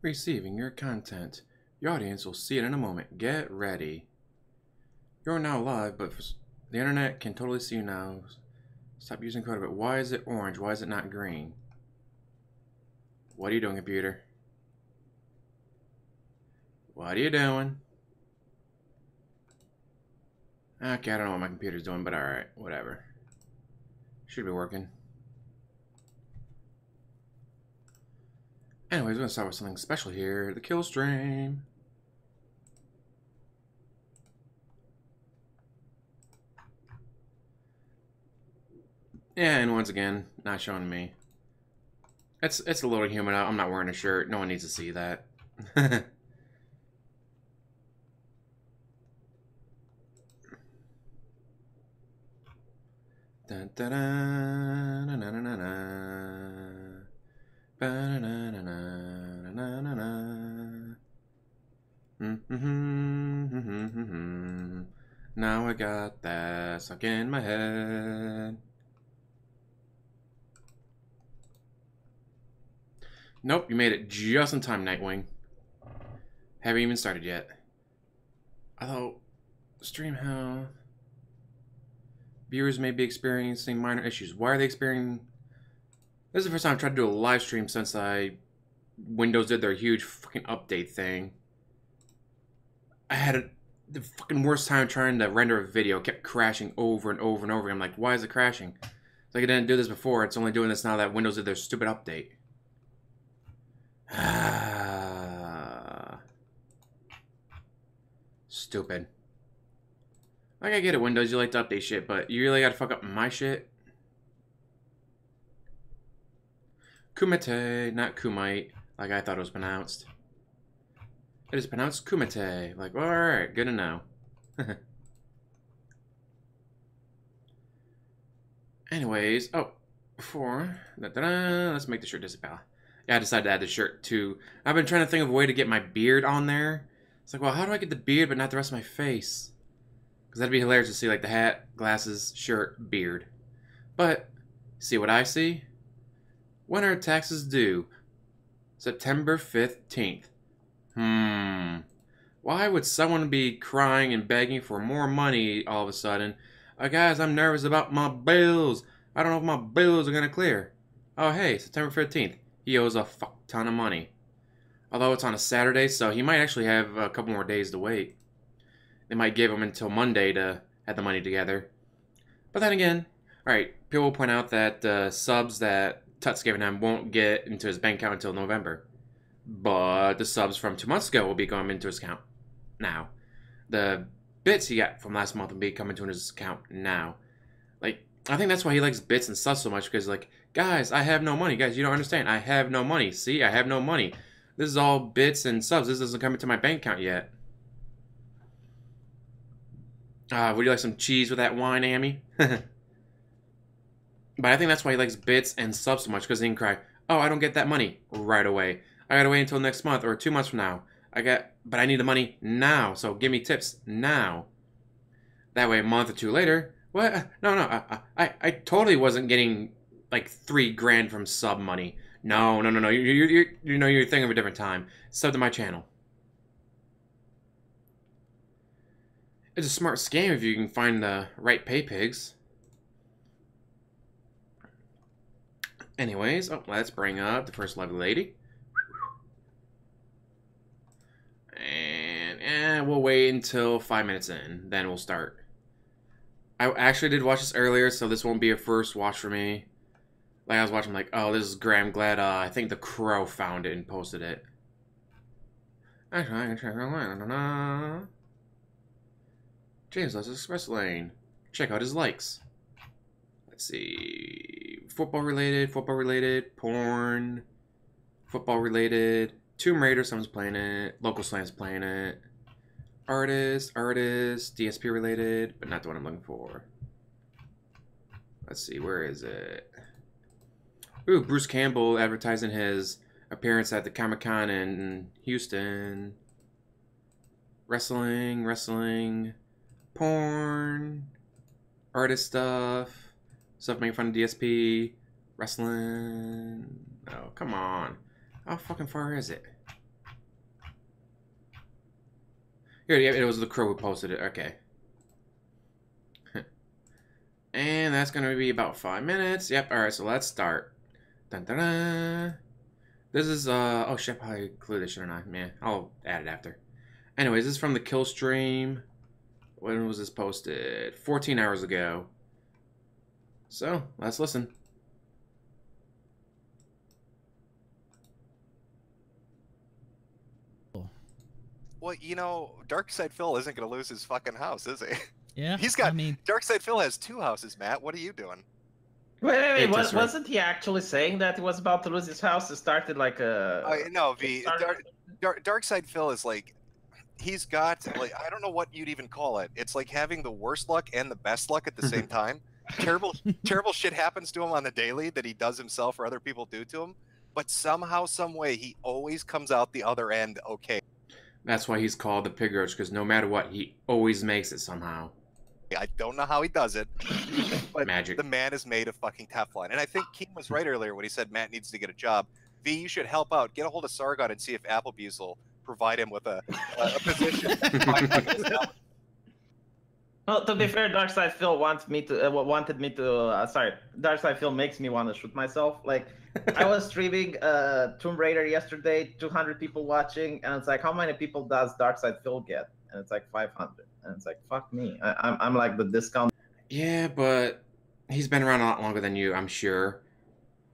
Receiving your content. Your audience will see it in a moment. Get ready. You're now live, but the internet can totally see you now. Stop using code. But why is it orange? Why is it not green? What are you doing, computer? What are you doing? Okay, I don't know what my computer's doing, but alright, whatever. Should be working. Anyways, we're gonna start with something special here. The Killstream. Yeah, and once again, not showing me. It's a little humid out. I'm not wearing a shirt. No one needs to see that. Dun, dun, dun, dun, dun, dun, dun. Now I got that stuck in my head. Nope, you made it just in time, Nightwing. Haven't even started yet. Although, stream health. Viewers may be experiencing minor issues. Why are they experiencing... This is the first time I've tried to do a live stream since Windows did their huge fucking update thing. I had the fucking worst time trying to render a video. It kept crashing over and over and over. I'm like, why is it crashing? It's like I didn't do this before. It's only doing this now that Windows did their stupid update. Stupid. Like, I get it, Windows, you like to update shit, but you really gotta fuck up my shit? Kumite, not Kumite, like I thought it was pronounced. It is pronounced Kumite. Like, alright, good to know. Anyways, before... let's make the shirt disappear. Yeah, I decided to add the shirt too. I've been trying to think of a way to get my beard on there. It's like, well, how do I get the beard but not the rest of my face? Because that'd be hilarious to see, like, the hat, glasses, shirt, beard. But, see what I see? When are taxes due? September 15th. Why would someone be crying and begging for more money all of a sudden? Guys, I'm nervous about my bills. I don't know if my bills are going to clear. Oh, hey, September 15th. He owes a fuck ton of money. Although it's on a Saturday, so he might actually have a couple more days to wait. They might give him until Monday to have the money together. But then again, alright, people will point out that subs that Tut's giving him won't get into his bank account until November. But the subs from 2 months ago will be going into his account now. The bits he got from last month will be coming to his account now. Like, I think that's why he likes bits and subs so much, because, like, guys, I have no money. Guys, you don't understand. I have no money. See, I have no money. This is all bits and subs. This doesn't come into my bank account yet. Would you like some cheese with that wine, Amy? But I think that's why he likes bits and subs so much, because he can cry, oh, I don't get that money right away. I gotta wait until next month or 2 months from now. But I need the money now, so give me tips now. That way, a month or two later, what? No, I totally wasn't getting like $3 grand from sub money. No. You're thinking of a different time. Sub to my channel. It's a smart scam if you can find the right pay pigs. Anyways, let's bring up the first lovely lady. And we'll wait until 5 minutes in. Then we'll start. I actually did watch this earlier, so this won't be a first watch for me. Like, I was watching, like, oh, this is great. I'm glad, I think The Crow found it and posted it. Actually, I can check out. James loves Express Lane. Check out his likes. Let's see. Football related, porn, football related, Tomb Raider, someone's playing it, Local Slam's playing it, artist, DSP related, but not the one I'm looking for. Let's see, where is it? Ooh, Bruce Campbell advertising his appearance at the Comic-Con in Houston. Wrestling, porn, artist stuff making fun of DSP, wrestling. Oh, come on. How fucking far is it? Here, yeah, it was the Crow who posted it. Okay. And that's going to be about 5 minutes. Yep, alright, so let's start. Dun, dun, dun. This is, oh shit, I probably include this, shouldn't I? Man, I'll add it after. Anyways, this is from the Killstream. When was this posted? 14 hours ago. So, let's listen. Well, you know, Darkside Phil isn't going to lose his fucking house, is he? Yeah, He's got. I mean, Darkside Phil has 2 houses, Matt. What are you doing? Wait, wasn't he actually saying that he was about to lose his house? It started like a... No, Darkside Phil is like, he's got, like, I don't know what you'd even call it. It's like having the worst luck and the best luck at the same time. Terrible shit happens to him on the daily that he does himself or other people do to him. But somehow, some way, he always comes out the other end okay. That's why he's called the Pig Roach, because no matter what, he always makes it somehow. I don't know how he does it, but Magic. The man is made of fucking Teflon. And I think Keem was right earlier when he said Matt needs to get a job. V, you should help out. Get a hold of Sargon and see if Applebee's will provide him with a position. Well, to be fair, Darkside Phil wanted me to. Sorry, Darkside Phil makes me want to shoot myself. Like, I was streaming Tomb Raider yesterday, 200 people watching, and it's like, how many people does Darkside Phil get? And it's like 500, and it's like, fuck me. I'm like the discount. Yeah, but he's been around a lot longer than you, I'm sure.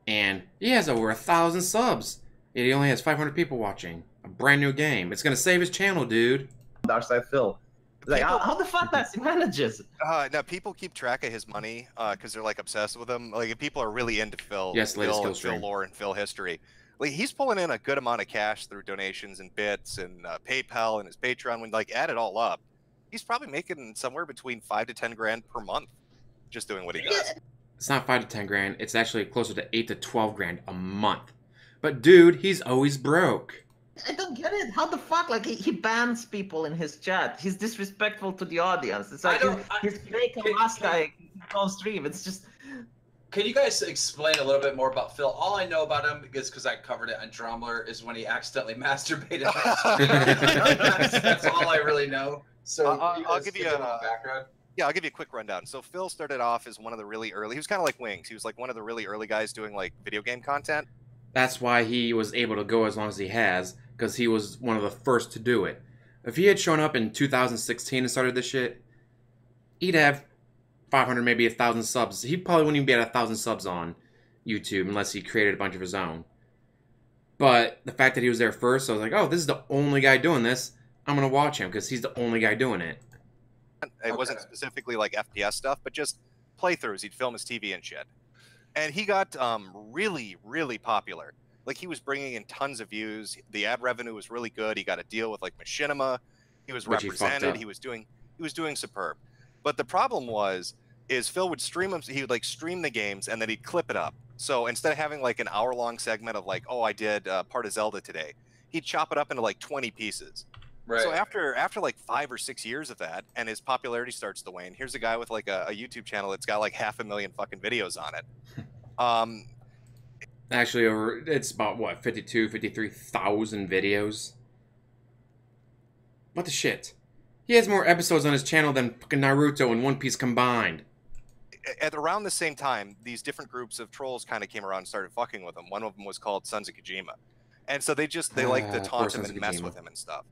And he has over 1,000 subs. Yet he only has 500 people watching. A brand new game. It's gonna save his channel, dude. Darkside Phil. Like, how the fuck does he manages? Now people keep track of his money because they're like obsessed with him. Like, if people are really into Phil, yes, Phil lore and Phil history. Like, he's pulling in a good amount of cash through donations and bits and PayPal and his Patreon. When like add it all up, he's probably making somewhere between 5 to 10 grand per month just doing what he does. It's not 5 to 10 grand. It's actually closer to 8 to 12 grand a month. But dude, he's always broke. I don't get it. How the fuck? Like, he bans people in his chat. He's disrespectful to the audience. It's like he's fake Alaska on stream. It's just. Can you guys explain a little bit more about Phil? All I know about him is because I covered it on Drumler is when he accidentally masturbated. that's all I really know. So I'll give you a background. Yeah, I'll give you a quick rundown. So Phil started off as one of the really early. He was kind of like Wings. He was like one of the really early guys doing like video game content. That's why he was able to go as long as he has, because he was one of the first to do it. If he had shown up in 2016 and started this shit, he'd have 500, maybe 1,000 subs. He probably wouldn't even be at 1,000 subs on YouTube unless he created a bunch of his own. But the fact that he was there first, I was like, oh, this is the only guy doing this. I'm going to watch him because he's the only guy doing it. It wasn't specifically like FPS stuff, but just playthroughs. He'd film his TV and shit. And he got really, really popular. Like, he was bringing in tons of views. The ad revenue was really good. He got a deal with like Machinima. He was represented. He was doing superb. But the problem is Phil would stream them. He would like stream the games and then he'd clip it up. So instead of having like an hour-long segment of like, oh, I did part of Zelda today, he'd chop it up into like 20 pieces. Right. So after like 5 or 6 years of that, and his popularity starts to wane, here's a guy with like a YouTube channel that's got like 500,000 fucking videos on it. Actually, it's about what, 53,000 videos. What the shit? He has more episodes on his channel than fucking Naruto and One Piece combined. At around the same time, these different groups of trolls kind of came around and started fucking with him. One of them was called Sons of Kojima, and so they like to taunt him and mess with him and stuff.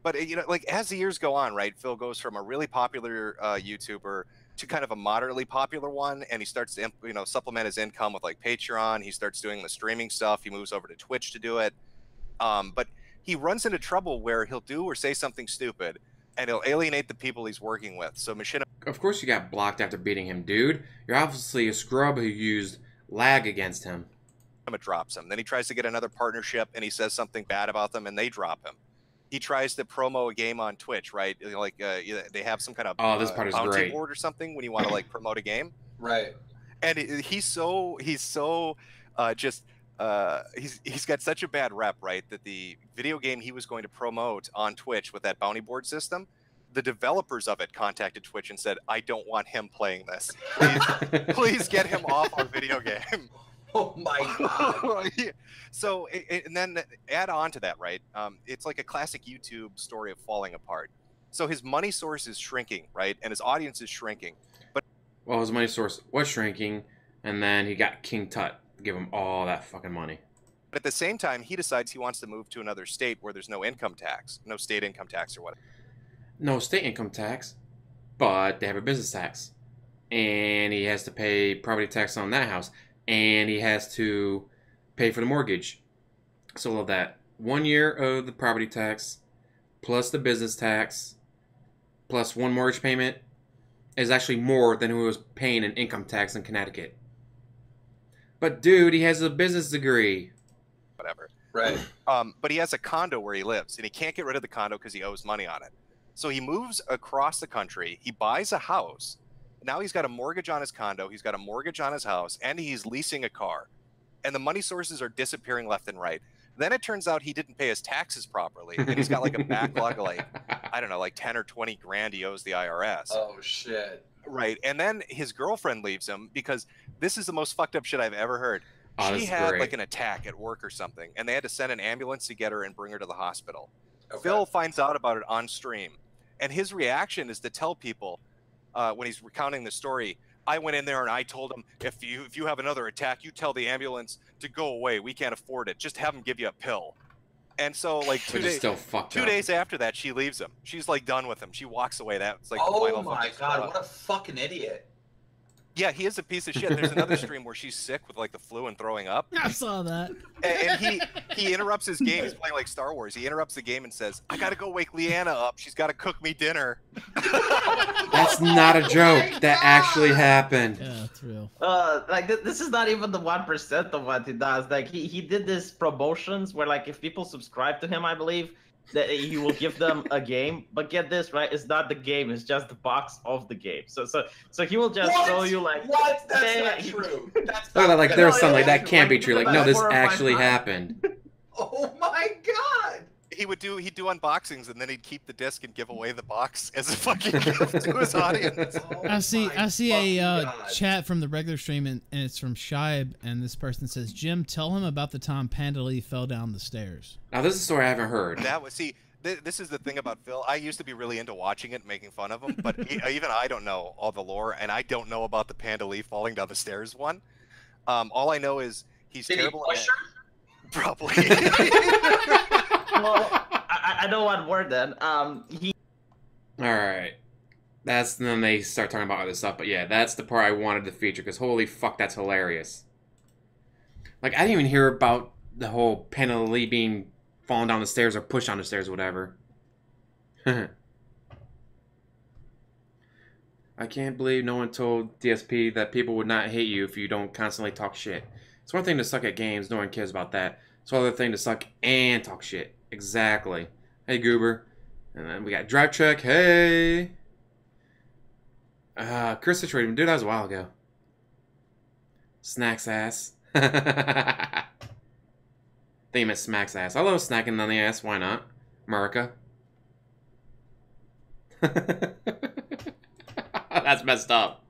But you know, like as the years go on, right? Phil goes from a really popular YouTuber to kind of a moderately popular one, and he starts to supplement his income with like Patreon. He starts doing the streaming stuff. He moves over to Twitch to do it. But he runs into trouble where he'll do or say something stupid, and he'll alienate the people he's working with. So Machinima. Of course you got blocked after beating him, dude. You're obviously a scrub who used lag against him. Drops him. Then he tries to get another partnership, and he says something bad about them, and they drop him. He tries to promo a game on Twitch, right? Like they have some kind of this part is bounty great. board or something when you want to like promote a game, right? And he's got such a bad rep, right? That the video game he was going to promote on Twitch with that bounty board system, the developers of it contacted Twitch and said, "I don't want him playing this. Please get him off our video game." Oh my god! Yeah. And then add on to that, right? It's like a classic YouTube story of falling apart. So his money source is shrinking, right? And his audience is shrinking. But Well, his money source was shrinking, and then he got King Tut to give him all that fucking money. at the same time, he decides he wants to move to another state where there's no income tax, no state income tax or whatever. No state income tax, but they have a business tax. And he has to pay property tax on that house. And he has to pay for the mortgage. So of that 1 year of the property tax, plus the business tax, plus one mortgage payment, is actually more than who was paying an income tax in Connecticut. But dude, he has a business degree. Whatever. Right. But he has a condo where he lives, and he can't get rid of the condo because he owes money on it. So he moves across the country. He buys a house. Now he's got a mortgage on his condo. He's got a mortgage on his house, and he's leasing a car. And the money sources are disappearing left and right. Then it turns out he didn't pay his taxes properly, and he's got like a backlog of like, I don't know, like 10 or 20 grand he owes the IRS. Oh shit. Right. And then his girlfriend leaves him because this is the most fucked up shit I've ever heard. Oh, She had great. like an attack at work or something, and they had to send an ambulance to get her and bring her to the hospital. Okay. Phil finds out about it on stream, and his reaction is to tell people when he's recounting the story, I went in there and I told him, if you have another attack, you tell the ambulance to go away. We can't afford it. Just have them give you a pill. And so like Which is still fucked two up. days after that, she leaves him. She's like done with him. She walks away. That's like the Oh final my fucking god, straw. what a fucking idiot. Yeah, he is a piece of shit. There's another stream where she's sick with like the flu and throwing up. I saw that. And he interrupts his game. He's playing like Star Wars. He interrupts the game and says, I gotta go wake Leanna up. She's gotta cook me dinner. That's not a joke. That actually happened. Yeah, it's real. Like this is not even the 1% of what he does. Like he did this promotions where like if people subscribe to him, I believe that he will give them a game. But get this right, it's not the game. It's just the box of the game. So he will just What? show you like What? That's Yeah, not he- true. That's Like, not like true. there's No, something like yeah, that can't be true. Like, no, this 4 or 5 actually times. happened. Oh my god. He'd do unboxings and then he'd keep the disc and give away the box as a fucking gift to his audience. Oh I see my a fucking God. chat from the regular stream, and it's from Shibe, and this person says, Jim, tell him about the time Panda Lee fell down the stairs. Now, this is a story I haven't heard. That was this is the thing about Phil. I used to be really into watching it, and making fun of him, but even I don't know all the lore, and I don't know about the Panda Lee falling down the stairs one. All I know is he's Did he terrible. push her? Probably. well, I know one word then. He Alright. Then they start talking about other stuff. But yeah, that's the part I wanted to feature, because holy fuck, that's hilarious. Like, I didn't even hear about the whole Panda Lee being falling down the stairs or pushed down the stairs or whatever. I can't believe no one told DSP that people would not hate you if you don't constantly talk shit. It's one thing to suck at games, no one cares about that. It's another thing to suck and talk shit. Exactly. Hey, Goober. And then we got Drive Check. Hey. Chris situated. Dude, that was a while ago. Snacks ass. Think you meant smacks ass. I love snacking on the ass. Why not? America. That's messed up.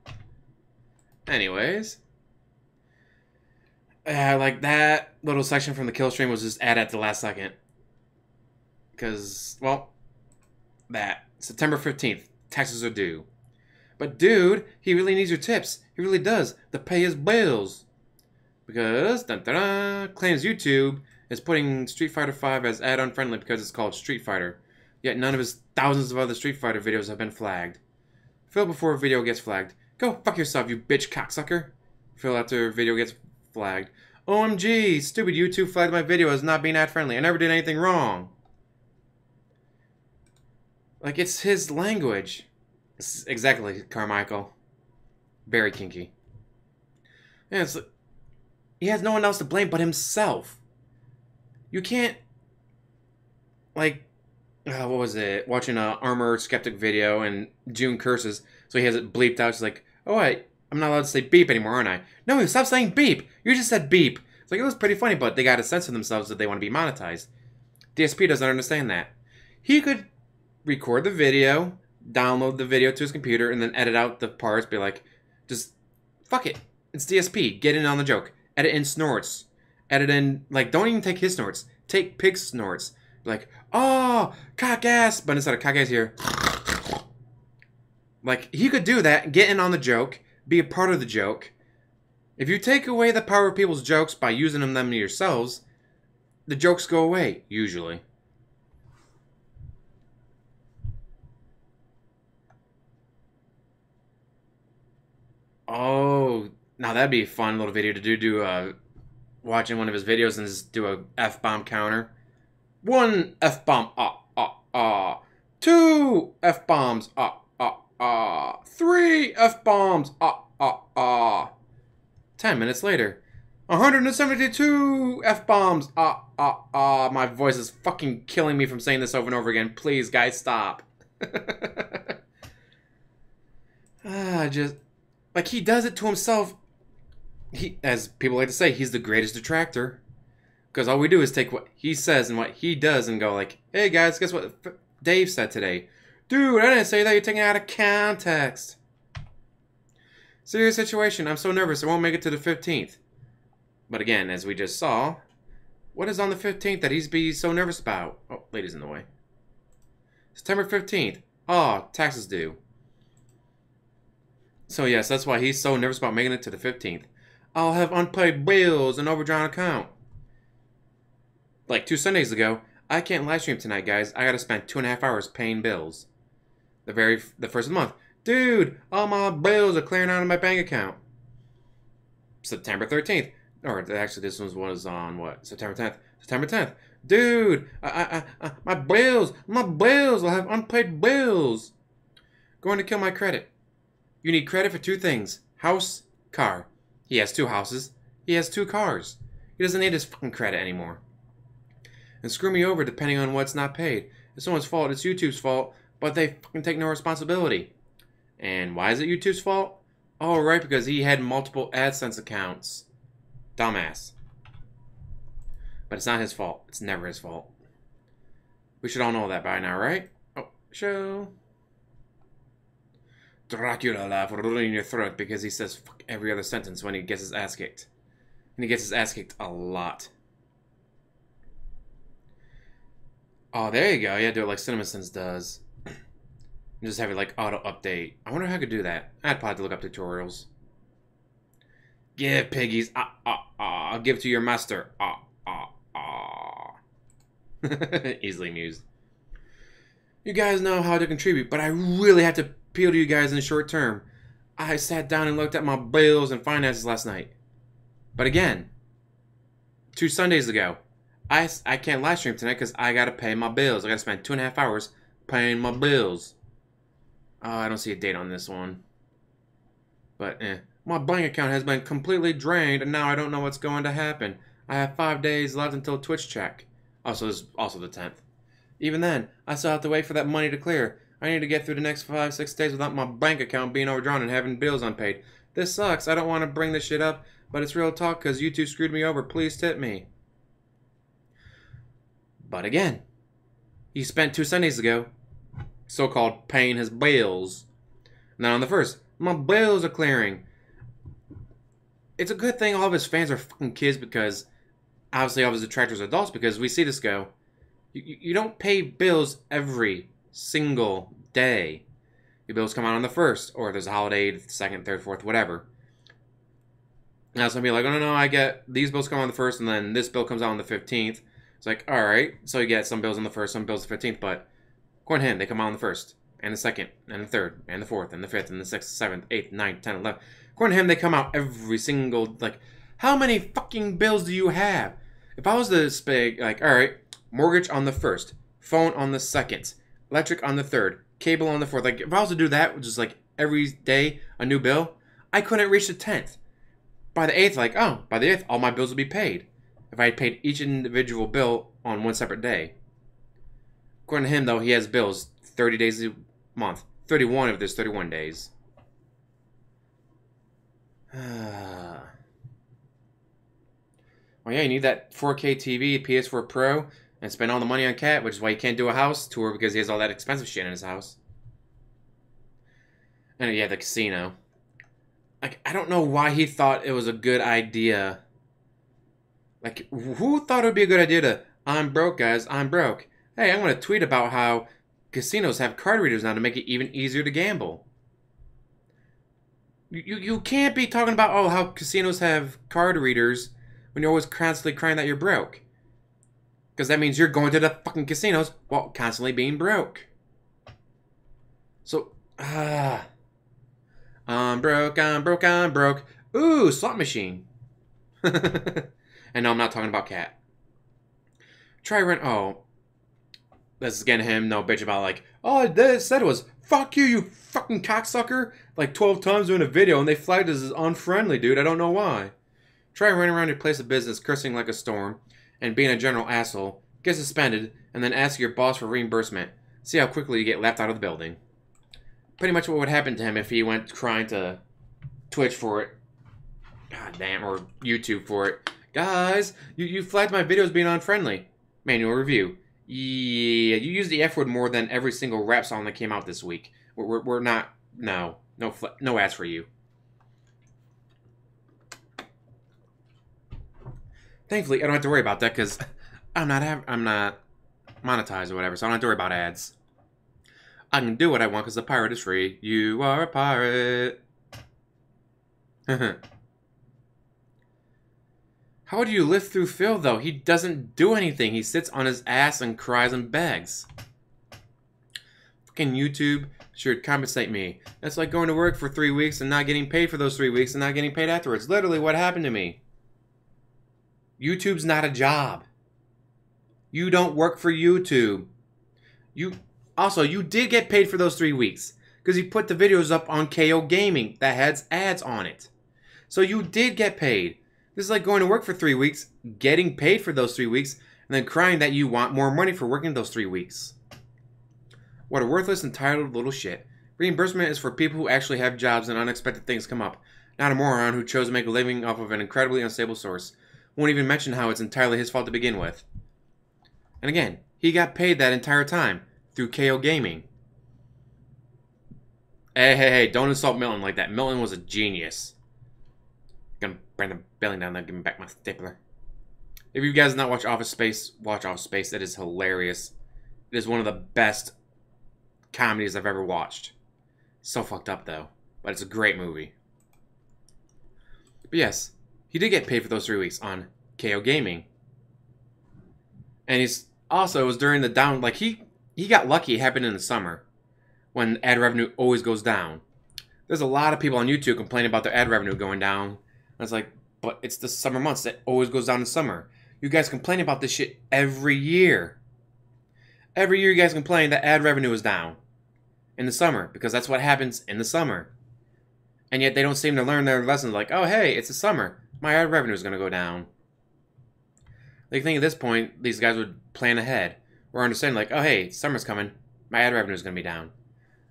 Anyways. Like that little section from the Killstream was just added at the last second. Because, well, that. September 15th. Taxes are due. But dude, he really needs your tips. He really does. To pay his bills. Because, claims YouTube is putting Street Fighter V as add-on friendly because it's called Street Fighter. Yet none of his thousands of other Street Fighter videos have been flagged. Phil before a video gets flagged. Go fuck yourself, you bitch cocksucker. Phil after a video gets flagged. OMG, stupid YouTube flagged my video as not being ad friendly. I never did anything wrong. Like, it's his language. Exactly, Carmichael. Very kinky. Yeah, it's like, he has no one else to blame but himself. You can't, like, what was it? Watching a Armor Skeptic video and June curses, so he has it bleeped out. She's like, oh, I'm not allowed to say beep anymore, aren't I? No, stop saying beep. You just said beep. It's like, it was pretty funny, but they got to censor themselves if they want to be monetized. DSP doesn't understand that. He could record the video, download the video to his computer, and then edit out the parts, be like, just, fuck it. It's DSP. Get in on the joke. Edit in snorts. Edit in, like, don't even take his snorts. Take Pig's snorts. Like, oh, cock ass. But instead of cock ass here, Like, he could do that, get in on the joke, be a part of the joke. If you take away the power of people's jokes by using them yourselves, the jokes go away, usually. Oh, now that'd be a fun little video to do, watching one of his videos and just do a F-bomb counter. 1 F-bomb, 2 F-bombs, 3 F-bombs, 10 minutes later, 172 F-bombs, my voice is fucking killing me from saying this over and over again. Please, guys, stop. Just, like, he does it to himself. He, as people like to say, he's the greatest detractor. Because all we do is take what he says and what he does and go like, hey guys, guess what Dave said today? Dude, I didn't say that, you're taking it out of context. Serious situation, I'm so nervous I won't make it to the 15th. But again, as we just saw, what is on the 15th that he's be so nervous about? Oh, lady's in the way. September 15th. Oh, taxes due. So yes, that's why he's so nervous about making it to the 15th. I'll have unpaid bills and overdrawn account. Like 2 Sundays ago, I can't live stream tonight, guys. I gotta spend 2.5 hours paying bills. The first of the month. Dude, all my bills are clearing out of my bank account. September 13th. Or actually, this one was on what? September 10th. September 10th. Dude, my bills, I'll have unpaid bills. Going to kill my credit. You need credit for 2 things. House, car. He has 2 houses. He has 2 cars. He doesn't need his fucking credit anymore. And screw me over depending on what's not paid. It's someone's fault, it's YouTube's fault, but they fucking take no responsibility. And why is it YouTube's fault? Oh, right, because he had multiple AdSense accounts. Dumbass. But it's not his fault. It's never his fault. We should all know that by now, right? Oh, show. Dracula laugh in your throat because he says fuck every other sentence when he gets his ass kicked. And he gets his ass kicked a lot. Oh, there you go. Yeah, do it like CinemaSins does. And just have it like auto update. I wonder how I could do that. I'd probably have to look up tutorials. Give piggies. I'll give to your master. Easily amused. You guys know how to contribute, but I really have to appeal to you guys in the short term. I sat down and looked at my bills and finances last night. But again, 2 Sundays ago, I can't live stream tonight because I gotta pay my bills. I gotta spend 2.5 hours paying my bills. Oh, I don't see a date on this one. But my bank account has been completely drained and now I don't know what's going to happen. I have 5 days left until Twitch check. Also, this is also the 10th. Even then, I still have to wait for that money to clear. I need to get through the next 5-6 days without my bank account being overdrawn and having bills unpaid. This sucks. I don't want to bring this shit up, but it's real talk because you 2 screwed me over. Please tip me. But again, he spent 2 Sundays ago so-called paying his bills. Now on the first, my bills are clearing. It's a good thing all of his fans are fucking kids because obviously all of his detractors are adults because we see this go. You don't pay bills every single day. Your bills come out on the 1st, or there's a holiday, the 2nd, 3rd, 4th, whatever. Now it's gonna be like, oh no, I get these bills come on the 1st, and then this bill comes out on the 15th. It's like, alright, so you get some bills on the 1st, some bills the 15th, but according to him, they come out on the 1st, and the 2nd, and the 3rd, and the 4th, and the 5th, and the 6th, 7th, 8th, 9th, 10th, 11th. According to him, they come out every single, like, how many fucking bills do you have? If I was to speak, like, alright, mortgage on the 1st, phone on the 2nd, electric on the 3rd, cable on the 4th, like, if I was to do that, which is like every day a new bill, I couldn't reach the 10th. By the 8th, like, oh, by the 8th, all my bills would be paid. If I had paid each individual bill on one separate day. According to him, though, he has bills 30 days a month. 31 if there's 31 days. Well, yeah, you need that 4K TV, PS4 Pro, and spend all the money on Cat, which is why he can't do a house tour because he has all that expensive shit in his house. And yeah, the casino. Like, I don't know why he thought it was a good idea. Like, who thought it would be a good idea to, I'm broke, guys, I'm broke. Hey, I'm going to tweet about how casinos have card readers now to make it even easier to gamble. You can't be talking about, oh, how casinos have card readers when you're always constantly crying that you're broke. Because that means you're going to the fucking casinos while constantly being broke. So, I'm broke, I'm broke, I'm broke. Ooh, slot machine. And no, I'm not talking about cat. Try rent. Oh, this is getting him no bitch about like, oh, they said it was fuck you fucking cocksucker, like 12 times during a video, and they flagged us as unfriendly, dude. I don't know why. Try running around your place of business, cursing like a storm, and being a general asshole. Get suspended, and then ask your boss for reimbursement. See how quickly you get left out of the building. Pretty much what would happen to him if he went crying to Twitch for it. God damn, or YouTube for it. Guys, you flagged my videos being unfriendly. Manual review. Yeah, you use the F word more than every single rap song that came out this week. We're not. No ads for you. Thankfully, I don't have to worry about that because I'm not monetized or whatever, so I don't have to worry about ads. I can do what I want because the pirate is free. You are a pirate. How do you live through Phil, though? He doesn't do anything. He sits on his ass and cries and begs. Fucking YouTube should compensate me. That's like going to work for 3 weeks and not getting paid for those 3 weeks and not getting paid afterwards. Literally what happened to me. YouTube's not a job. You don't work for YouTube. You did get paid for those 3 weeks because you put the videos up on KO Gaming that has ads on it. So you did get paid. This is like going to work for 3 weeks, getting paid for those 3 weeks, and then crying that you want more money for working those 3 weeks. What a worthless, entitled little shit. Reimbursement is for people who actually have jobs and unexpected things come up, not a moron who chose to make a living off of an incredibly unstable source. Won't even mention how it's entirely his fault to begin with. And again, he got paid that entire time through KO Gaming. Hey, don't insult Milton like that. Milton was a genius. Gonna bring the building down there, give me back my stapler. If you guys not watch Office Space, watch Office Space. It is hilarious. It is one of the best comedies I've ever watched. So fucked up though, but it's a great movie. But yes, he did get paid for those 3 weeks on KO Gaming. And he's also, it was during the down, like he got lucky. It happened in the summer when ad revenue always goes down. There's a lot of people on YouTube complaining about their ad revenue going down. I was like, but it's the summer months that always goes down in summer. You guys complain about this shit every year. Every year you guys complain that ad revenue is down in the summer because that's what happens in the summer. And yet they don't seem to learn their lessons like, oh, hey, it's the summer. My ad revenue is going to go down. Like, I think at this point, these guys would plan ahead or understand like, oh, hey, summer's coming. My ad revenue is going to be down.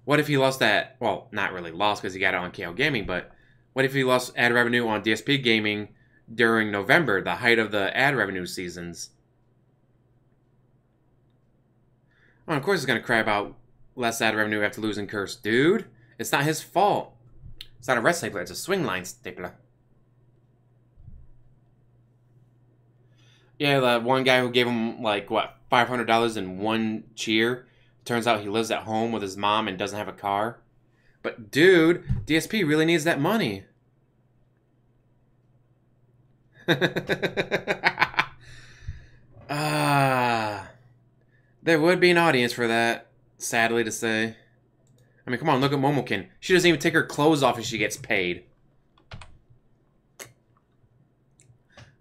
What if he lost that? Well, not really lost because he got it on KO Gaming, but what if he lost ad revenue on DSP Gaming during November, the height of the ad revenue seasons? Oh, of course he's going to cry about less ad revenue after losing Curse. Dude, it's not his fault. It's not a rest stapler, it's a swing line stapler. Yeah, the one guy who gave him, like, what, $500 in one cheer? Turns out he lives at home with his mom and doesn't have a car. But, dude, DSP really needs that money. There would be an audience for that, sadly to say. I mean, come on, look at Momokin. She doesn't even take her clothes off if she gets paid.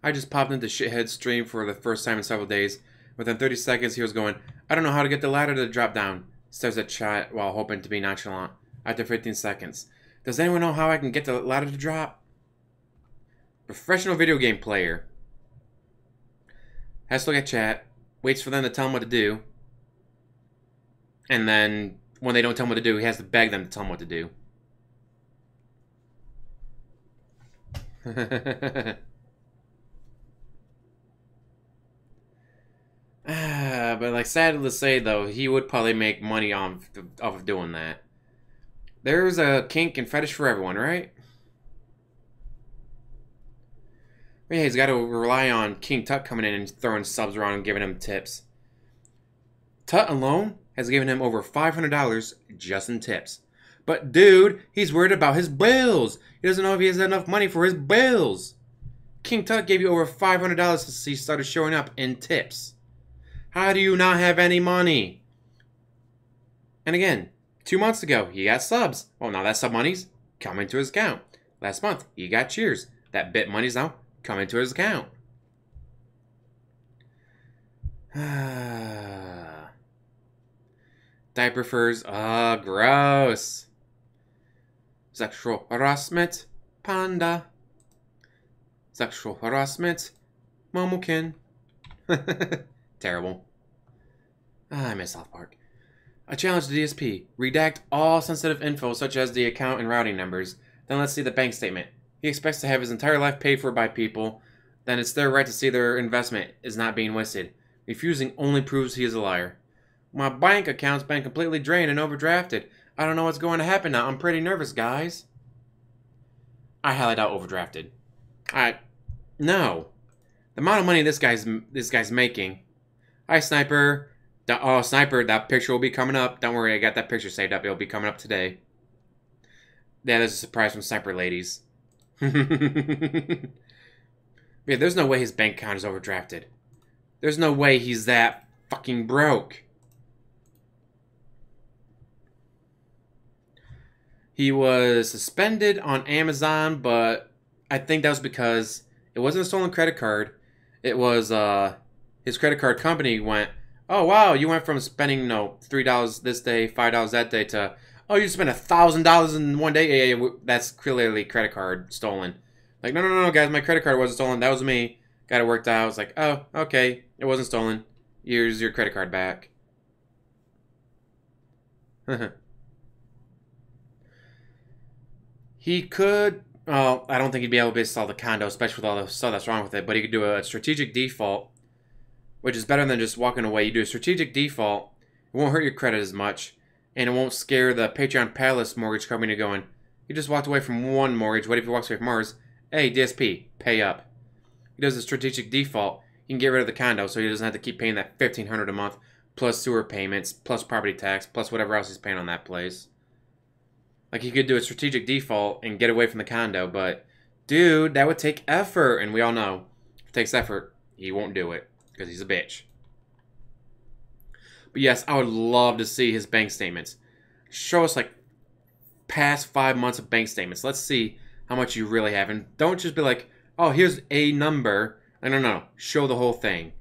I just popped into Shithead's stream for the first time in several days. Within 30 seconds, he was going, I don't know how to get the ladder to drop down. Stares at chat while hoping to be nonchalant. After 15 seconds. Does anyone know how I can get the ladder to drop? Professional video game player. Has to look at chat. Waits for them to tell him what to do. And then, when they don't tell him what to do, he has to beg them to tell him what to do. But like, sad to say though, he would probably make money off of doing that. There's a kink and fetish for everyone, right? But yeah, he's got to rely on King Tut coming in and throwing subs around and giving him tips. Tut alone has given him over $500 just in tips. But dude, he's worried about his bills. He doesn't know if he has enough money for his bills. King Tut gave you over $500 since he started showing up in tips. How do you not have any money? And again, 2 months ago, he got subs. Well, now that sub money's coming to his account. Last month, he got cheers. That bit money's now coming to his account. Diaper furs. Gross. Sexual harassment. Panda. Sexual harassment. Momokin. Terrible. I miss South Park. A challenge to DSP. Redact all sensitive info such as the account and routing numbers. Then let's see the bank statement. He expects to have his entire life paid for by people. Then it's their right to see their investment is not being wasted. Refusing only proves he is a liar. My bank account's been completely drained and overdrafted. I don't know what's going to happen now. I'm pretty nervous, guys. I highly doubt overdrafted. No. The amount of money this guy's making. Hi, Sniper. Oh, Sniper, that picture will be coming up. Don't worry, I got that picture saved up. It'll be coming up today. Yeah, there's a surprise from Sniper ladies. Yeah, there's no way his bank account is overdrafted. There's no way he's that fucking broke. He was suspended on Amazon, but I think that was because it wasn't a stolen credit card. It was, his credit card company went, oh, wow, you went from spending, $3 this day, $5 that day to, oh, you spent $1,000 in one day? Yeah, that's clearly credit card stolen. Like, no, guys, my credit card wasn't stolen. That was me. Got it worked out. I was like, oh, okay, it wasn't stolen. Here's your credit card back. He could, well, I don't think he'd be able to sell the condo, especially with all the stuff that's wrong with it, but he could do a strategic default, which is better than just walking away. You do a strategic default, it won't hurt your credit as much, and it won't scare the Patreon Palace mortgage company going, he just walked away from one mortgage, what if he walks away from ours? Hey, DSP, pay up. He does a strategic default, he can get rid of the condo so he doesn't have to keep paying that $1,500 a month, plus sewer payments, plus property tax, plus whatever else he's paying on that place. Like, he could do a strategic default and get away from the condo, but, dude, that would take effort, and we all know, if it takes effort, he won't do it, because he's a bitch. But yes, I would love to see his bank statements. Show us, like, past 5 months of bank statements. Let's see how much you really have, and don't just be like, oh, here's a number. No. Show the whole thing.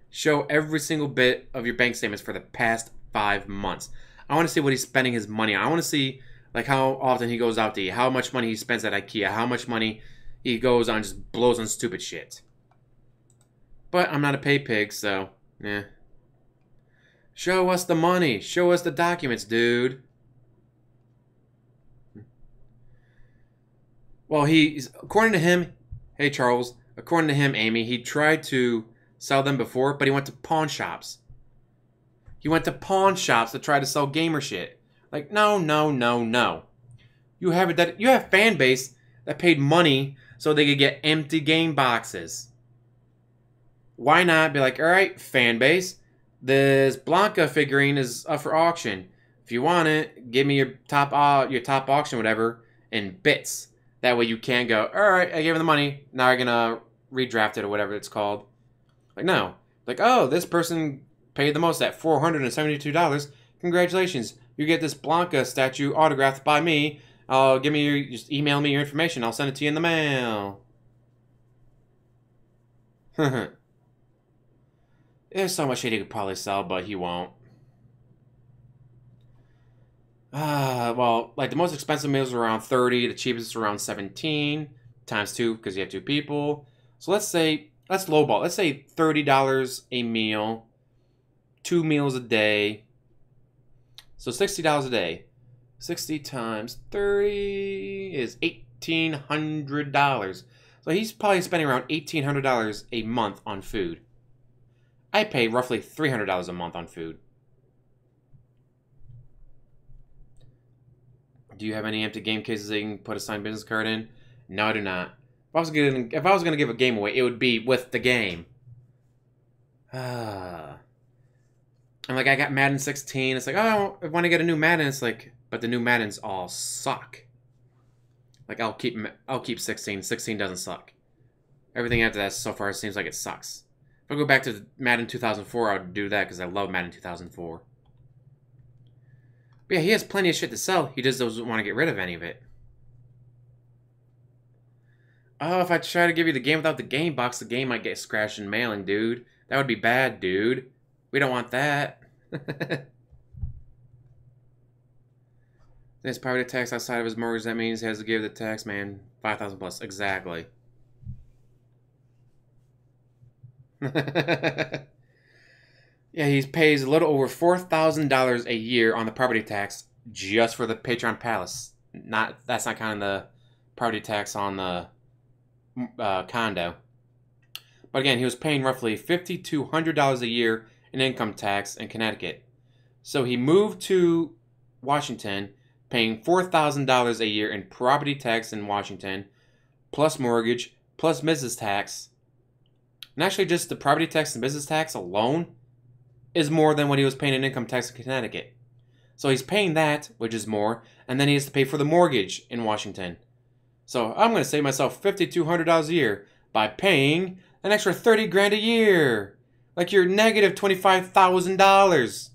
Show every single bit of your bank statements for the past 5 months. I want to see what he's spending his money on. I want to see, like, how often he goes out to eat, how much money he spends at IKEA, how much money he goes on, just blows on stupid shit. But I'm not a pay pig, so, yeah. Show us the money. Show us the documents, dude. Well, according to him, hey, Charles, according to him, Amy, he tried to sell them before, but he went to pawn shops. He went to pawn shops to try to sell gamer shit. Like, no. You have fan base that paid money so they could get empty game boxes. Why not be like, all right, fan base, this Blanca figurine is up for auction. If you want it, give me your top auction, whatever, in bits. That way you can't go, all right, I gave him the money. Now I'm gonna redraft it or whatever it's called. Like, no. Like, oh, this person paid the most at $472. Congratulations. You get this Blanca statue autographed by me. Just email me your information. I'll send it to you in the mail. There's so much shit he could probably sell, but he won't. Well, like the most expensive meals are around 30, the cheapest is around 17 times 2 because you have 2 people. So let's lowball. Let's say $30 a meal, 2 meals a day. So $60 a day. 60 times 30 is $1,800. So he's probably spending around $1,800 a month on food. I pay roughly $300 a month on food. Do you have any empty game cases that you can put a signed business card in? No, I do not. If I was gonna give a game away, it would be with the game. I And like I got Madden 16. It's like, oh, I want to get a new Madden. It's like, but the new Maddens all suck. Like I'll keep 16. 16 doesn't suck. Everything after that so far seems like it sucks. If I go back to Madden 2004, I would do that because I love Madden 2004. But yeah, he has plenty of shit to sell. He just doesn't want to get rid of any of it. Oh, if I try to give you the game without the game box, the game might get scratched in mailing, dude. That would be bad, dude. We don't want that. There's property tax outside of his mortgage. That means he has to give the tax man 5,000 plus. Exactly. Yeah, he pays a little over $4,000 a year on the property tax just for the Patreon Palace. That's not counting the property tax on the condo. But again, he was paying roughly $5,200 a year in income tax in Connecticut. So he moved to Washington, paying $4,000 a year in property tax in Washington, plus mortgage, plus business tax. And actually, just the property tax and business tax alone is more than what he was paying in income tax in Connecticut. So he's paying that, which is more, and then he has to pay for the mortgage in Washington. So I'm going to save myself $5,200 a year by paying an extra $30,000 a year. Like you're negative $25,000.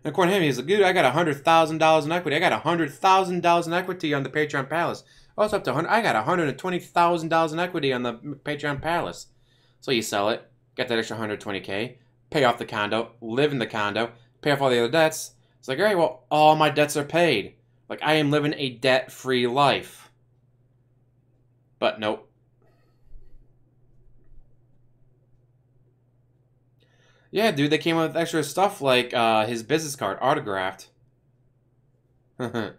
And according to him, he's like, dude, I got $100,000 in equity. I got $100,000 in equity on the Patreon Palace. Oh, it's up to I got $120,000 in equity on the Patreon Palace. So you sell it, get that extra $120K, pay off the condo, live in the condo, pay off all the other debts. It's like, all right, well, all my debts are paid. Like, I am living a debt-free life. But nope. Yeah, dude, they came up with extra stuff like his business card autographed. Oh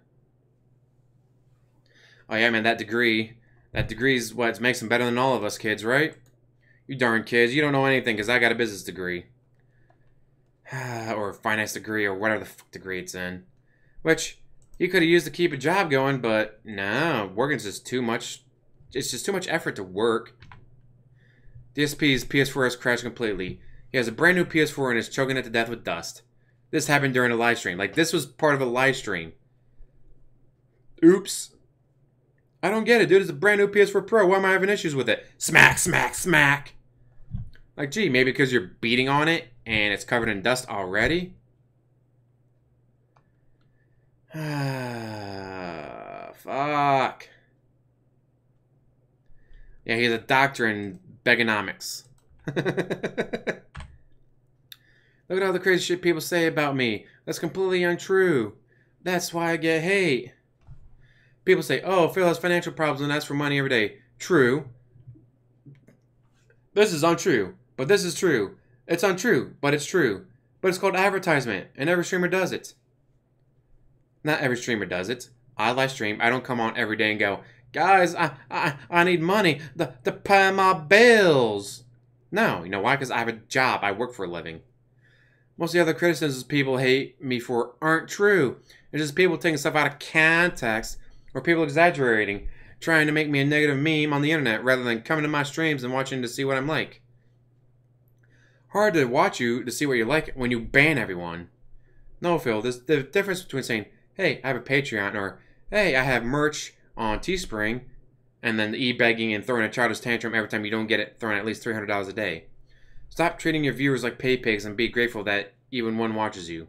yeah, man, that degree is what makes him better than all of us kids, right? You darn kids, you don't know anything because I got a business degree. Or a finance degree, or whatever the fuck degree it's in. Which, he could have used to keep a job going, but no, working's just too much. It's just too much effort to work. DSP's PS4 has crashed completely. He has a brand new PS4 and is choking it to death with dust. This happened during a live stream. Like, this was part of a live stream. Oops. I don't get it, dude. It's a brand new PS4 Pro. Why am I having issues with it? Smack, smack, smack. Like, gee, maybe because you're beating on it and it's covered in dust already? Fuck. Yeah, he's a doctor in begonomics. Look at all the crazy shit people say about me. That's completely untrue. That's why I get hate. People say, oh, Phil has financial problems and asks for money every day. True. This is untrue, but this is true. It's untrue, but it's true. But it's called advertisement, and every streamer does it. Not every streamer does it. I live stream. I don't come on every day and go, guys, I need money to pay my bills. No, you know why? Because I have a job. I work for a living. Most of the other criticisms people hate me for aren't true. It's just people taking stuff out of context or people exaggerating, trying to make me a negative meme on the internet rather than coming to my streams and watching to see what I'm like. Hard to watch you to see what you're like when you ban everyone. No, Phil, there's the difference between saying, hey, I have a Patreon, or hey, I have merch on Teespring, and then e-begging and throwing a childish tantrum every time you don't get it, throwing at least $300 a day. Stop treating your viewers like pay pigs and be grateful that even one watches you.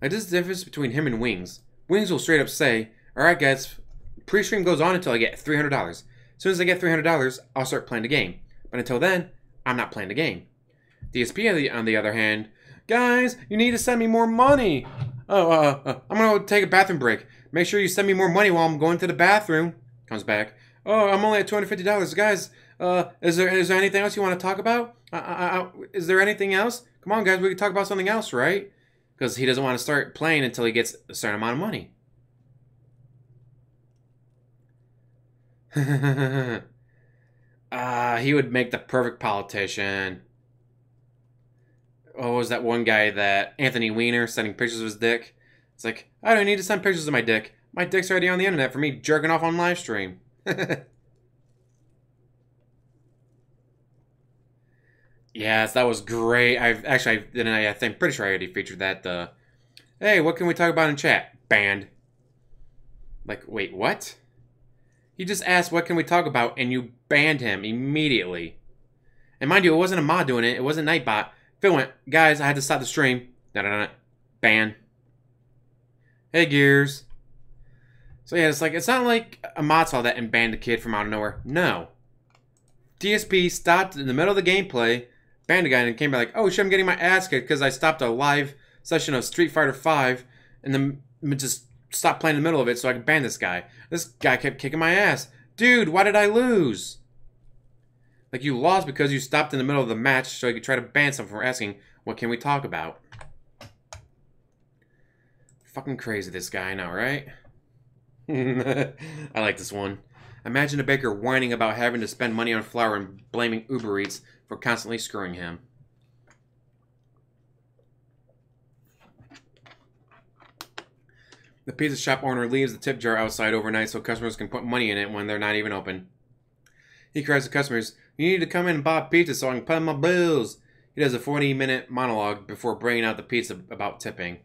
Like, this is the difference between him and Wings. Wings will straight up say, alright guys, pre-stream goes on until I get $300. As soon as I get $300, I'll start playing the game. But until then, I'm not playing the game. DSP, on the other hand, guys, you need to send me more money. I'm going to take a bathroom break. Make sure you send me more money while I'm going to the bathroom. Comes back. Oh, I'm only at $250. Guys, is there anything else you want to talk about? Is there anything else? Come on, guys, we can talk about something else, right? Because he doesn't want to start playing until he gets a certain amount of money. He would make the perfect politician. What was that one guy that Anthony Weiner sending pictures of his dick? It's like, I don't need to send pictures of my dick. My dick's already on the internet for me jerking off on live stream. Yes, that was great. I'm pretty sure I already featured that. Hey, what can we talk about in chat? Banned. Like, wait, what? He just asked what can we talk about, and you banned him immediately. And mind you, it wasn't a mod doing it. It wasn't Nightbot. Phil went, guys, I had to stop the stream. Ban. Hey, Gears. So yeah, it's not like a mod saw that and banned the kid from out of nowhere. No. DSP stopped in the middle of the gameplay, banned the guy, and came back like, oh shit, I'm getting my ass kicked because I stopped a live session of Street Fighter V and then just stopped playing in the middle of it so I could ban this guy. This guy kept kicking my ass. Dude, why did I lose? Like, you lost because you stopped in the middle of the match so you could try to ban someone from asking, what can we talk about? Fucking crazy, this guy, I know, right? I like this one. Imagine a baker whining about having to spend money on flour and blaming Uber Eats for constantly screwing him. The pizza shop owner leaves the tip jar outside overnight so customers can put money in it when they're not even open. He cries to customers, you need to come in and buy pizza so I can pay my bills. He does a 40-minute monologue before bringing out the pizza about tipping.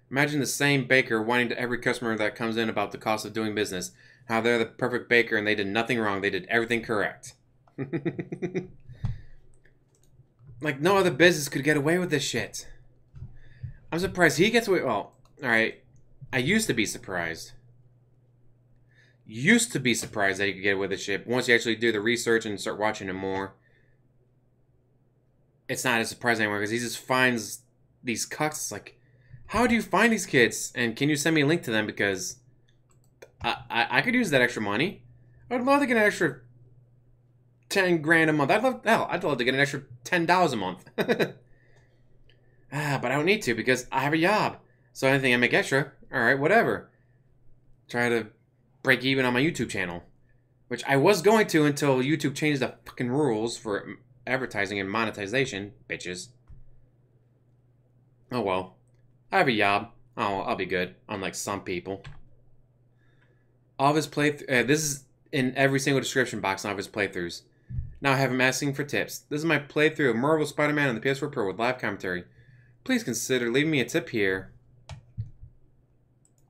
Imagine the same baker whining to every customer that comes in about the cost of doing business. How they're the perfect baker and they did nothing wrong. They did everything correct. Like, no other business could get away with this shit. I'm surprised he gets away. Well, alright. I used to be surprised. Used to be surprised that he could get away with this shit. Once you actually do the research and start watching him more, it's not as surprising anymore because he just finds these cucks. It's like, how do you find these kids? And can you send me a link to them? Because I could use that extra money. I'd love to get an extra 10 grand a month. I'd love to get an extra $10 a month. But I don't need to because I have a job. So anything I make extra, alright, whatever. Try to break even on my YouTube channel. Which I was going to until YouTube changed the fucking rules for advertising and monetization, bitches. Oh well. I have a job. Oh, I'll be good, unlike some people. All of his this is in every single description box of his playthroughs. Now I have him asking for tips. This is my playthrough of Marvel Spider-Man on the PS4 Pro with live commentary. Please consider leaving me a tip here.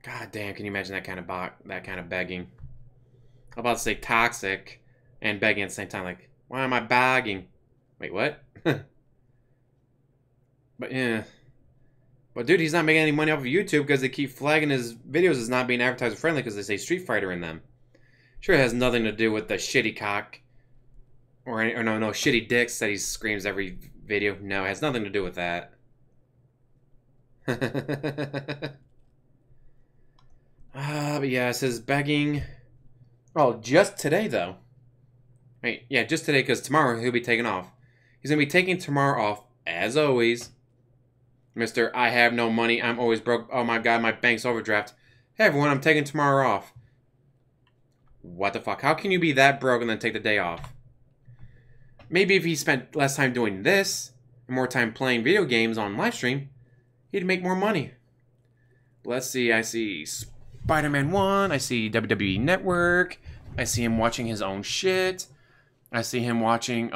God damn, can you imagine that kind of begging? I'm about to say toxic and begging at the same time. Like, why am I begging? Wait, what? But yeah. But dude, he's not making any money off of YouTube because they keep flagging his videos as not being advertiser friendly because they say Street Fighter in them. Sure, it has nothing to do with the shitty cock or no shitty dicks that he screams every video. No, it has nothing to do with that. But yeah, it says begging. Oh, just today though. Right, yeah, just today because tomorrow he'll be taking off. He's gonna be taking tomorrow off as always. Mr. I have no money. I'm always broke. Oh my god, my bank's overdraft. Hey everyone, I'm taking tomorrow off. What the fuck? How can you be that broke and then take the day off? Maybe if he spent less time doing this and more time playing video games on live stream, he'd make more money. Let's see. I see Spider-Man 1. I see WWE Network. I see him watching his own shit. I see him watching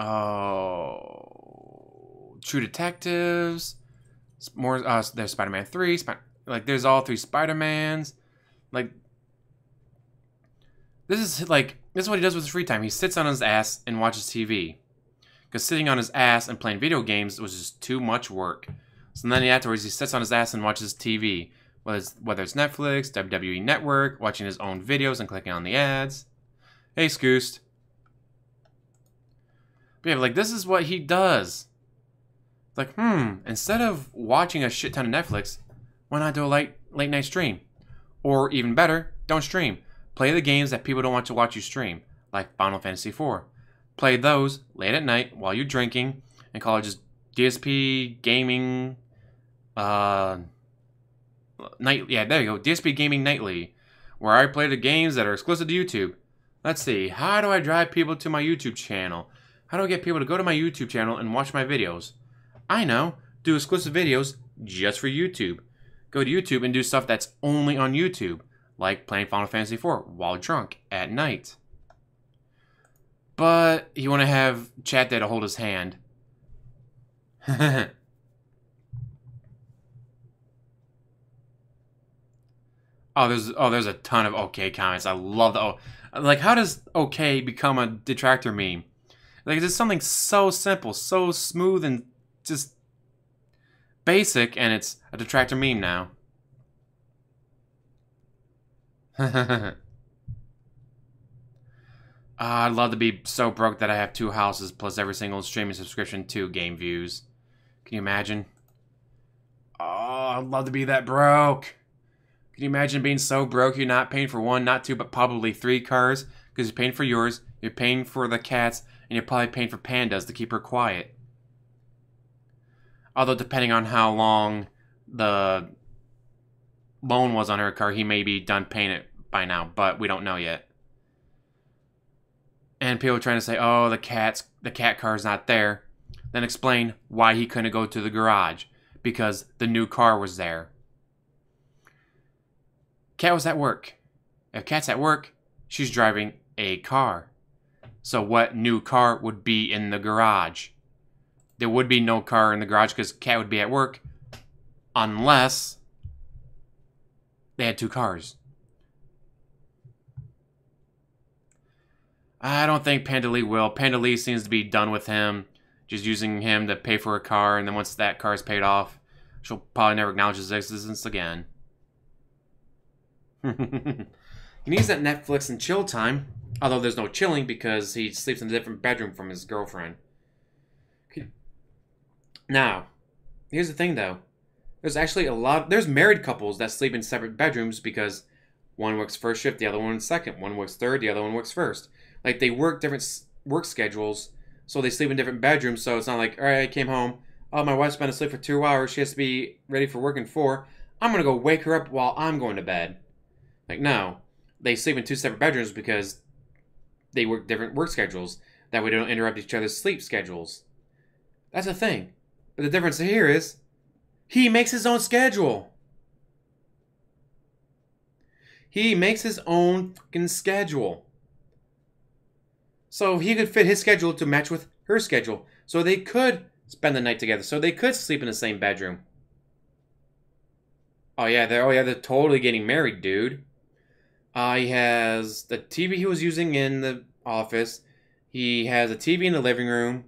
True Detectives. More there's Spider-Man 3, like there's all 3 Spider-Mans. Like this is what he does with his free time. He sits on his ass and watches TV. Because sitting on his ass and playing video games was just too much work. So then afterwards he sits on his ass and watches TV. Whether it's Netflix, WWE Network, watching his own videos and clicking on the ads. Hey Scoost. But yeah, like this is what he does. Like, instead of watching a shit ton of Netflix, why not do a late night stream? Or even better, don't stream. Play the games that people don't want to watch you stream, like Final Fantasy IV. Play those late at night while you're drinking and call it just DSP Gaming Night. Yeah, there you go. DSP Gaming Nightly, where I play the games that are exclusive to YouTube. Let's see. How do I drive people to my YouTube channel? How do I get people to go to my YouTube channel and watch my videos? I know, do exclusive videos just for YouTube. Go to YouTube and do stuff that's only on YouTube, like playing Final Fantasy IV while drunk at night. But you want to have chat there to hold his hand. there's a ton of okay comments. I love the like. How does okay become a detractor meme? Like, it's just something so simple, so smooth, and just basic, and it's a detractor meme now. I'd love to be so broke that I have 2 houses plus every single streaming subscription to game views. Can you imagine? Oh, I'd love to be that broke. Can you imagine being so broke you're not paying for 1, not 2, but probably 3 cars? Because you're paying for yours, you're paying for the cats, and you're probably paying for Pandas to keep her quiet. Although depending on how long the loan was on her car, he may be done paying it by now, but we don't know yet. And people are trying to say, oh, the cat car's not there. Then explain why he couldn't go to the garage. Because the new car was there. Cat was at work. If Cat's at work, she's driving a car. So what new car would be in the garage? There would be no car in the garage because Cat would be at work. Unless they had 2 cars. I don't think Panda Lee will. Panda Lee seems to be done with him. Just using him to pay for a car, and then once that car is paid off, she'll probably never acknowledge his existence again. He needs that Netflix and chill time. Although there's no chilling because he sleeps in a different bedroom from his girlfriend. Now, here's the thing though. There's actually there's married couples that sleep in separate bedrooms because one works first shift, the other one second. One works third, the other one works first. Like, they work different work schedules, so they sleep in different bedrooms, so it's not like, alright, I came home, oh, my wife's been asleep for 2 hours, she has to be ready for work in 4, I'm gonna go wake her up while I'm going to bed. Like, no. They sleep in 2 separate bedrooms because they work different work schedules. That way they don't interrupt each other's sleep schedules. That's a thing. But the difference here is, he makes his own schedule. He makes his own fucking schedule. So he could fit his schedule to match with her schedule. So they could spend the night together. So they could sleep in the same bedroom. Oh yeah, they're totally getting married, dude. He has the TV he was using in the office. He has a TV in the living room.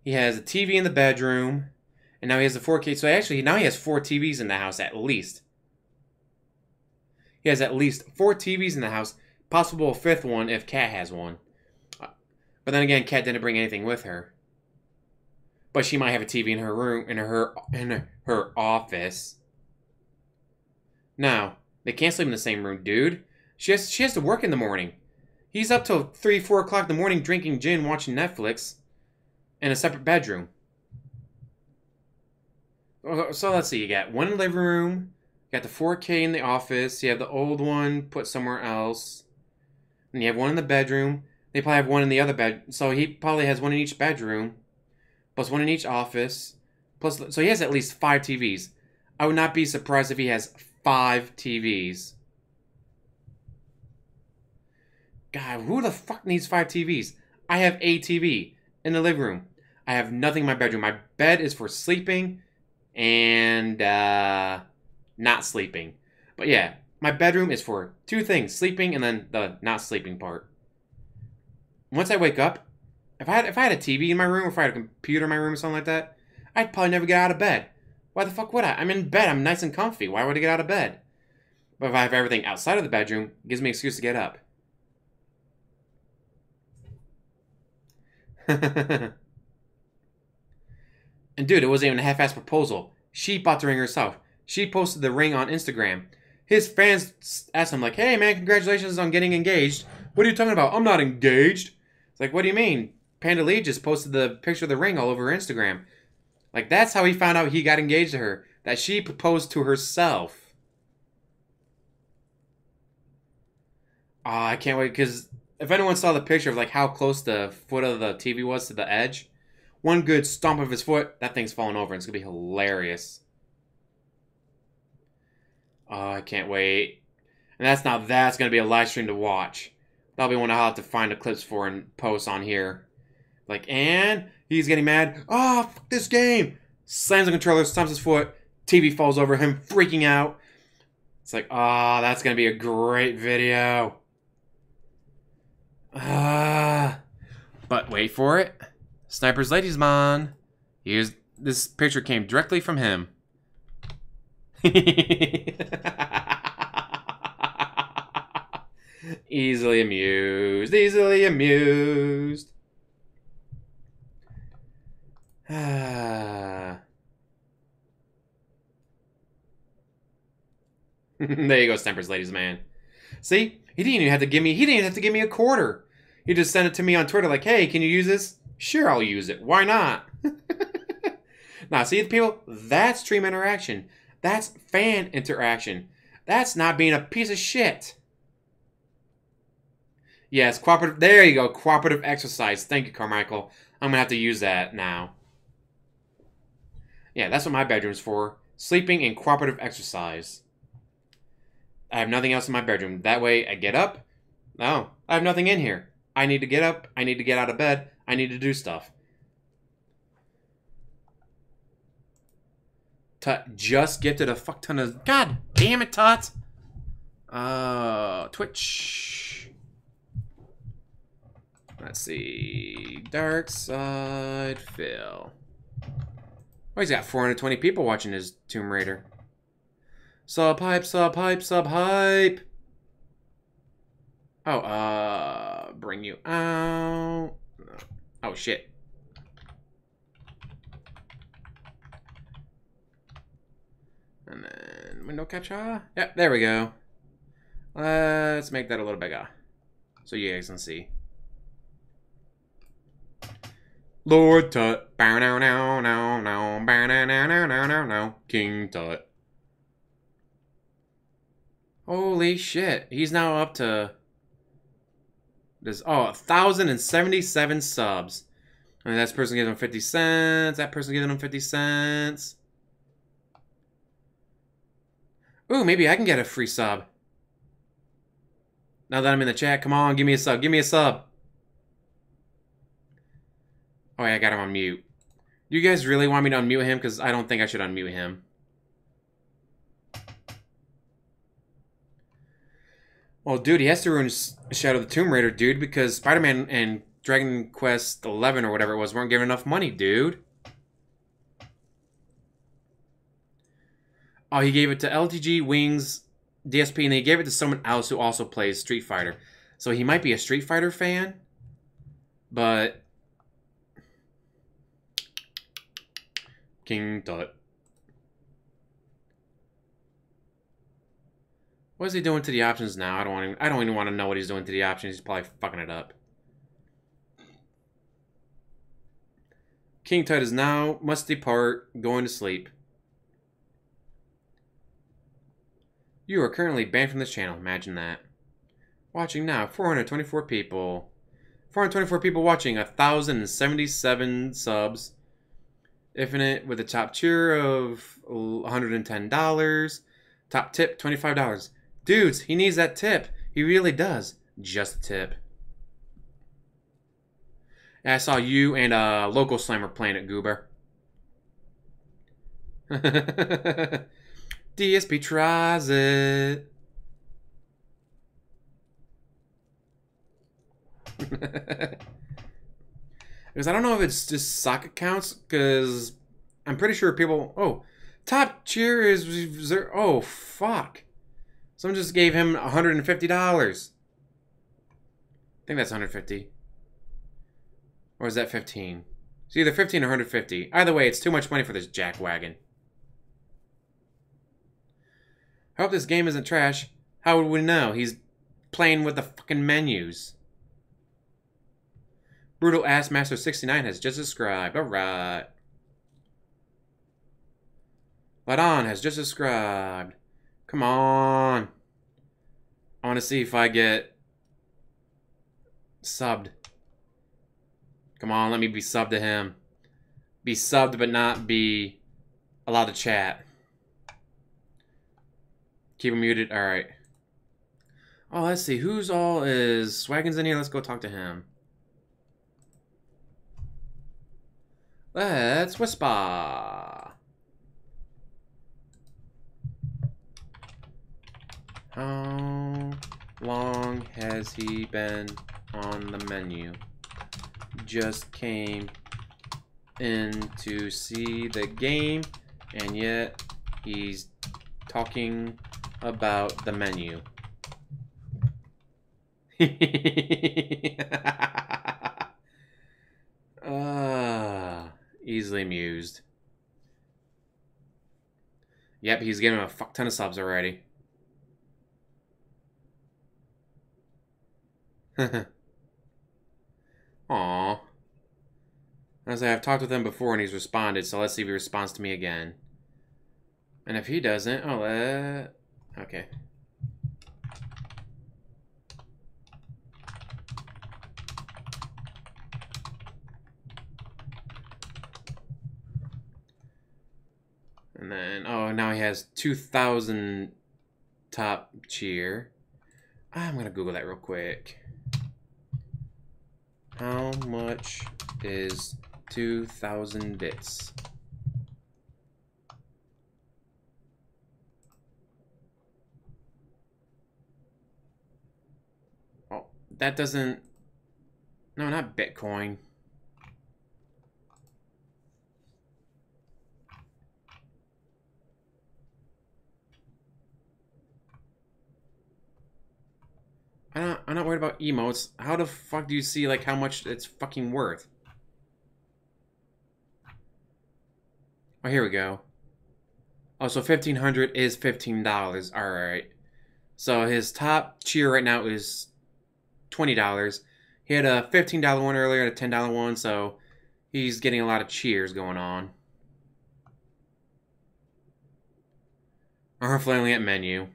He has a TV in the bedroom. And now he has a 4K. So actually, now he has 4 TVs in the house at least. He has at least 4 TVs in the house. Possible a 5th one if Kat has one. But then again, Kat didn't bring anything with her. But she might have a TV in her room, in her office. No, they can't sleep in the same room, dude. She has to work in the morning. He's up till 3, 4 o'clock in the morning drinking gin, watching Netflix, in a separate bedroom. So let's see, you got one in the living room, you got the 4K in the office, you have the old one put somewhere else, and you have one in the bedroom. They probably have one in the other bed, so he probably has one in each bedroom, plus one in each office, plus, so he has at least 5 TVs. I would not be surprised if he has 5 TVs. God, who the fuck needs 5 TVs? I have a TV in the living room. I have nothing in my bedroom. My bed is for sleeping and not sleeping. But yeah, my bedroom is for 2 things, sleeping and then the not sleeping part. Once I wake up, if I had a TV in my room, or if I had a computer in my room or something like that, I'd probably never get out of bed. Why the fuck would I? I'm in bed. I'm nice and comfy. Why would I get out of bed? But if I have everything outside of the bedroom, it gives me an excuse to get up. And dude, it wasn't even a half-assed proposal. She bought the ring herself. She posted the ring on Instagram. His fans asked him, like, hey man, congratulations on getting engaged. What are you talking about? I'm not engaged. It's like, what do you mean? Panda Lee just posted the picture of the ring all over her Instagram. Like, that's how he found out he got engaged to her. That she proposed to herself. I can't wait, because if anyone saw the picture of, like, how close the foot of the TV was to the edge, one good stomp of his foot, that thing's falling over, and it's going to be hilarious. I can't wait. And that's going to be a live stream to watch. That'll be one I'll have to find the clips for and post on here. Like, and he's getting mad. Oh, fuck this game. Slams the controller, stomps his foot. TV falls over him, freaking out. It's like, oh, that's going to be a great video. But wait for it. Sniper's Ladies Man. This picture came directly from him. Easily amused. Easily amused. There you go, Sniper's Ladies Man. See? He didn't even have to give me a quarter. He just sent it to me on Twitter like, hey, can you use this? Sure, I'll use it. Why not? Now, see, people, that's stream interaction. That's fan interaction. That's not being a piece of shit. Yes, cooperative. There you go. Cooperative exercise. Thank you, Carmichael. I'm going to have to use that now. Yeah, that's what my bedroom's for. Sleeping and cooperative exercise. I have nothing else in my bedroom. That way, I get up. No, I have nothing in here. I need to get up. I need to get out of bed. I need to do stuff. Tut just gifted a fuck ton of... God damn it, Tut! Twitch. Let's see. Dark Side Phil. Oh, he's got 420 people watching his Tomb Raider. Sub hype, sub hype, sub hype. Oh, bring you out. Oh, shit. And then window capture. Yep, there we go. Let's make that a little bigger so you guys can see. Lord Tut. Bow now now now now. Bow now now now now now now. King Tut. Holy shit. He's now up to... There's 1,077 subs. And that person giving him 50 cents. That person giving him 50 cents. Ooh, maybe I can get a free sub. Now that I'm in the chat, come on, give me a sub. Give me a sub. Oh, yeah, I got him on mute. You guys really want me to unmute him? Because I don't think I should unmute him. Well, dude, he has to ruin Shadow of the Tomb Raider, dude, because Spider-Man and Dragon Quest 11 or whatever it was weren't giving enough money, dude. Oh, he gave it to LTG, Wings, DSP, and he gave it to someone else who also plays Street Fighter. So he might be a Street Fighter fan, but... King Tut. What is he doing to the options now? I don't even want to know what he's doing to the options. He's probably fucking it up. King Tut is now must depart, going to sleep. You are currently banned from this channel. Imagine that. Watching now, 424 people. 424 people watching, 1,077 subs. Infinite with a top tier of $110. Top tip, $25. Dudes, he needs that tip. He really does. Just a tip. And I saw you and Local Slammer playing it, Goober. DSP tries it. Because I don't know if it's just sock accounts, because I'm pretty sure people... Oh, top tier is... Oh, fuck. Someone just gave him $150. I think that's 150. Or is that 15? It's either 15 or 150. Either way, it's too much money for this jackwagon. I hope this game isn't trash. How would we know? He's playing with the fucking menus. Brutal Ass Master 69 has just subscribed. Alright. Ladon has just subscribed. Come on. I want to see if I get subbed. Come on, let me be subbed to him. Be subbed but not be allowed to chat. Keep him muted. Alright. Oh, let's see. Who's all is... Swaggin's in here. Let's go talk to him. Let's whisper. How long has he been on the menu? Just came in to see the game, and yet he's talking about the menu. Easily amused. Yep, he's getting a fuck ton of subs already. Aww. As I've talked with him before and he's responded, so let's see if he responds to me again. And if he doesn't, okay. And then, now he has 2,000 top cheer. I'm gonna Google that real quick. How much is 2,000 bits? Oh, that doesn't... No, not Bitcoin. I'm not worried about emotes. How the fuck do you see, like, how much it's fucking worth? Oh, here we go. Oh, so 1,500 is $15. Alright. So his top cheer right now is $20. He had a $15 one earlier and a $10 one, so he's getting a lot of cheers going on. Or flailing at menu.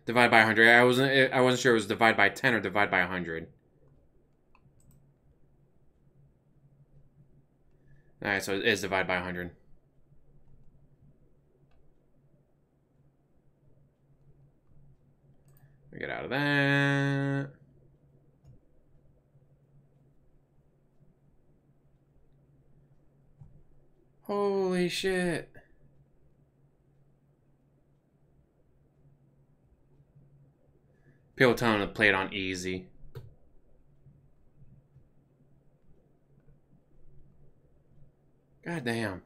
Divide by 100. I wasn't sure it was divide by 10 or divide by 100. Alright, so it is divide by 100. We get out of that. Holy shit. People telling him to play it on easy. God damn.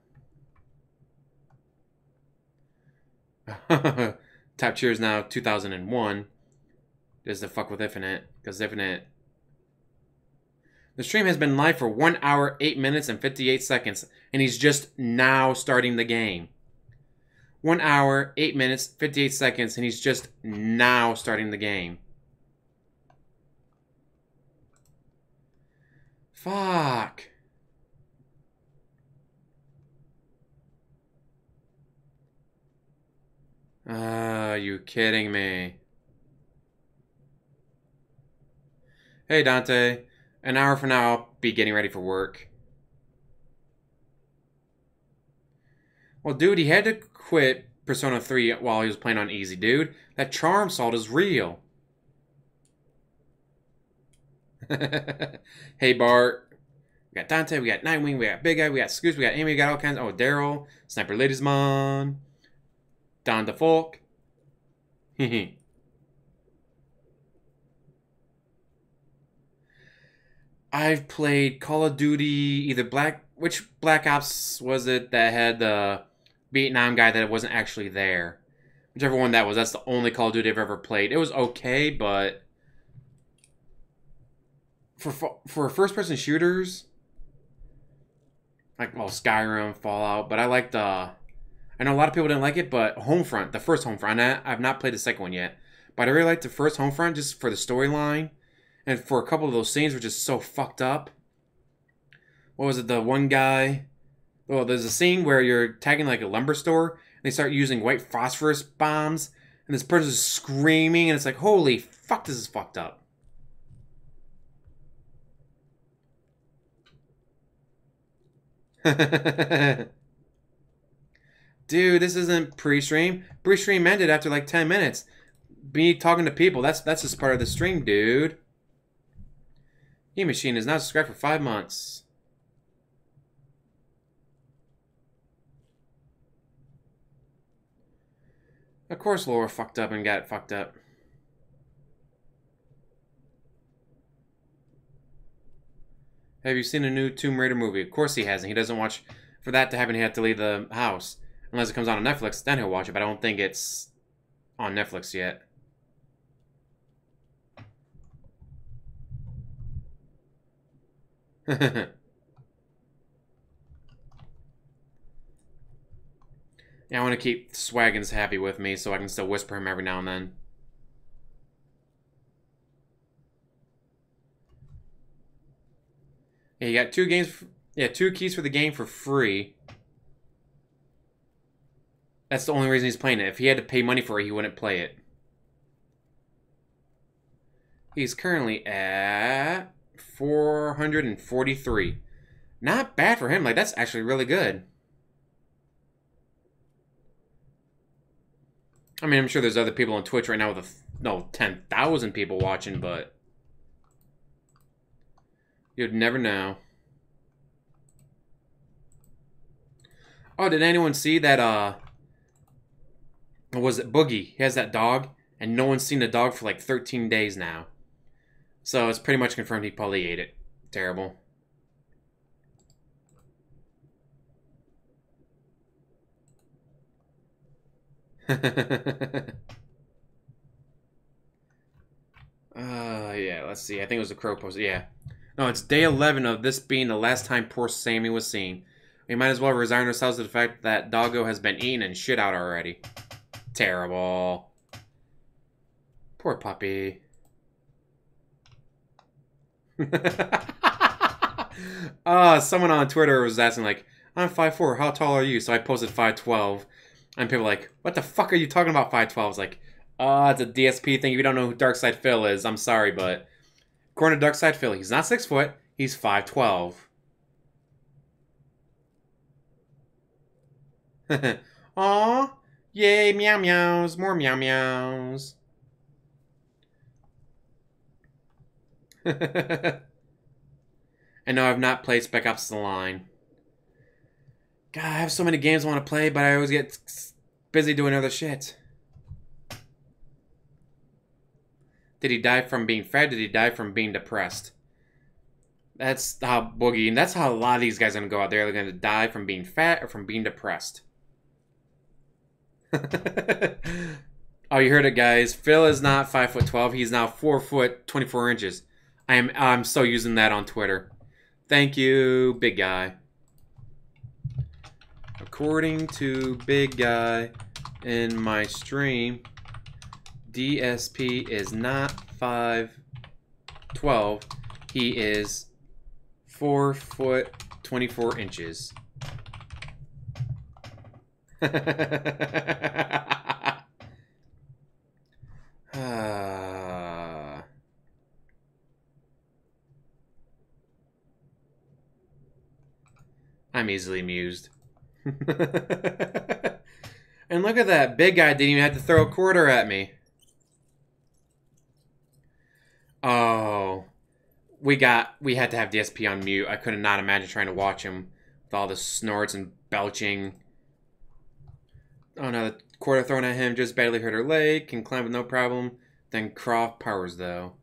Top cheer is now 2001. Does the fuck with Infinite? Because Infinite... The stream has been live for 1 hour, 8 minutes, and 58 seconds. And he's just now starting the game. 1 hour, 8 minutes, 58 seconds, and he's just now starting the game. Fuck. Are you kidding me? Hey, Dante. An hour from now, I'll be getting ready for work. Well, dude, he had to quit Persona 3 while he was playing on easy, dude. That charm salt is real. Hey, Bart. We got Dante, we got Nightwing, we got Big Guy, we got Scoots, we got Amy, we got all kinds. Oh, Daryl, Sniper Ladiesman, Don DeFolk. I've played Call of Duty, either which Black Ops was it that had the Vietnam guy that wasn't actually there? Whichever one that was, that's the only Call of Duty I've ever played. It was okay, but for first-person shooters, like, well, Skyrim, Fallout, but I liked, I know a lot of people didn't like it, but Homefront, the first Homefront, I've not played the second one yet, but I really liked the first Homefront just for the storyline, and for a couple of those scenes were just so fucked up. What was it, the one guy, well, there's a scene where you're tagging, like, a lumber store, and they start using white phosphorus bombs, and this person's screaming, and it's like, holy fuck, this is fucked up. Dude, this isn't pre-stream. Pre-stream ended after like 10 minutes. Me talking to people, that's just part of the stream, dude. E-Machine is now subscribed for 5 months. Of course Laura fucked up and got fucked up. Have you seen the new Tomb Raider movie? Of course he hasn't. He doesn't watch... For that to happen, he had to leave the house. Unless it comes out on Netflix, then he'll watch it. But I don't think it's on Netflix yet. Yeah, I want to keep Swaggins happy with me so I can still whisper him every now and then. Yeah, you got 2 games. Yeah, 2 keys for the game for free. That's the only reason he's playing it. If he had to pay money for it, he wouldn't play it. He's currently at 443. Not bad for him. Like, that's actually really good. I mean, I'm sure there's other people on Twitch right now with 10,000 people watching, but you'd never know. Oh, did anyone see that, was it Boogie? He has that dog, and no one's seen the dog for like 13 days now. So it's pretty much confirmed he probably ate it. Terrible. Yeah, let's see. I think it was the Crow post. Yeah. No, it's day 11 of this being the last time poor Sammy was seen. We might as well resign ourselves to the fact that Doggo has been eaten and shit out already. Terrible. Poor puppy. Someone on Twitter was asking, like, I'm 5'4", how tall are you? So I posted 5'12", and people were like, what the fuck are you talking about 5'12"? It's like, it's a DSP thing. If you don't know who Darkside Phil is, I'm sorry, but according to Darkside Phil, he's not 6 foot, he's 5'12". Aw, yay, meow meows, more meow meows. And no, I've not played Spec Ops The Line. God, I have so many games I want to play, but I always get busy doing other shit. Did he die from being fat? Did he die from being depressed? That's how Boogie, and that's how a lot of these guys are going to go out there. They're going to die from being fat or from being depressed. Oh, you heard it, guys. Phil is not 5'12". He's now 4 foot 24 inches. I'm so using that on Twitter. Thank you, big guy. According to big guy in my stream, DSP is not 5'12". He is 4 foot 24 inches. I'm easily amused. And look at that. Big guy didn't even have to throw a quarter at me. Oh. We had to have DSP on mute. I could not imagine trying to watch him with all the snorts and belching. Oh no, the quarter thrown at him just badly hurt her leg. Can climb with no problem. Then Croft powers though.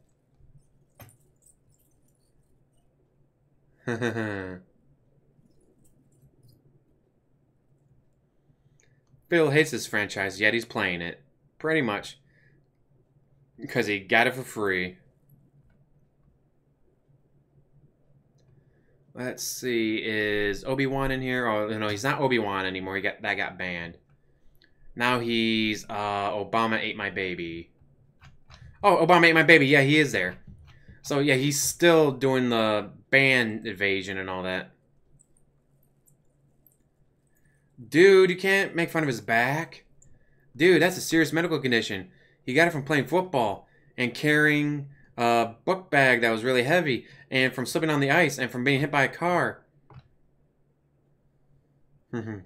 Phil hates this franchise, yet he's playing it. Pretty much. Because he got it for free. Let's see, is Obi-Wan in here? Oh, no, he's not Obi-Wan anymore. That got banned. Now he's, Obama Ate My Baby. Oh, Obama Ate My Baby. Yeah, he is there. So, yeah, he's still doing the ban evasion and all that. Dude, you can't make fun of his back. Dude, that's a serious medical condition. He got it from playing football and carrying a book bag that was really heavy and from slipping on the ice and from being hit by a car. God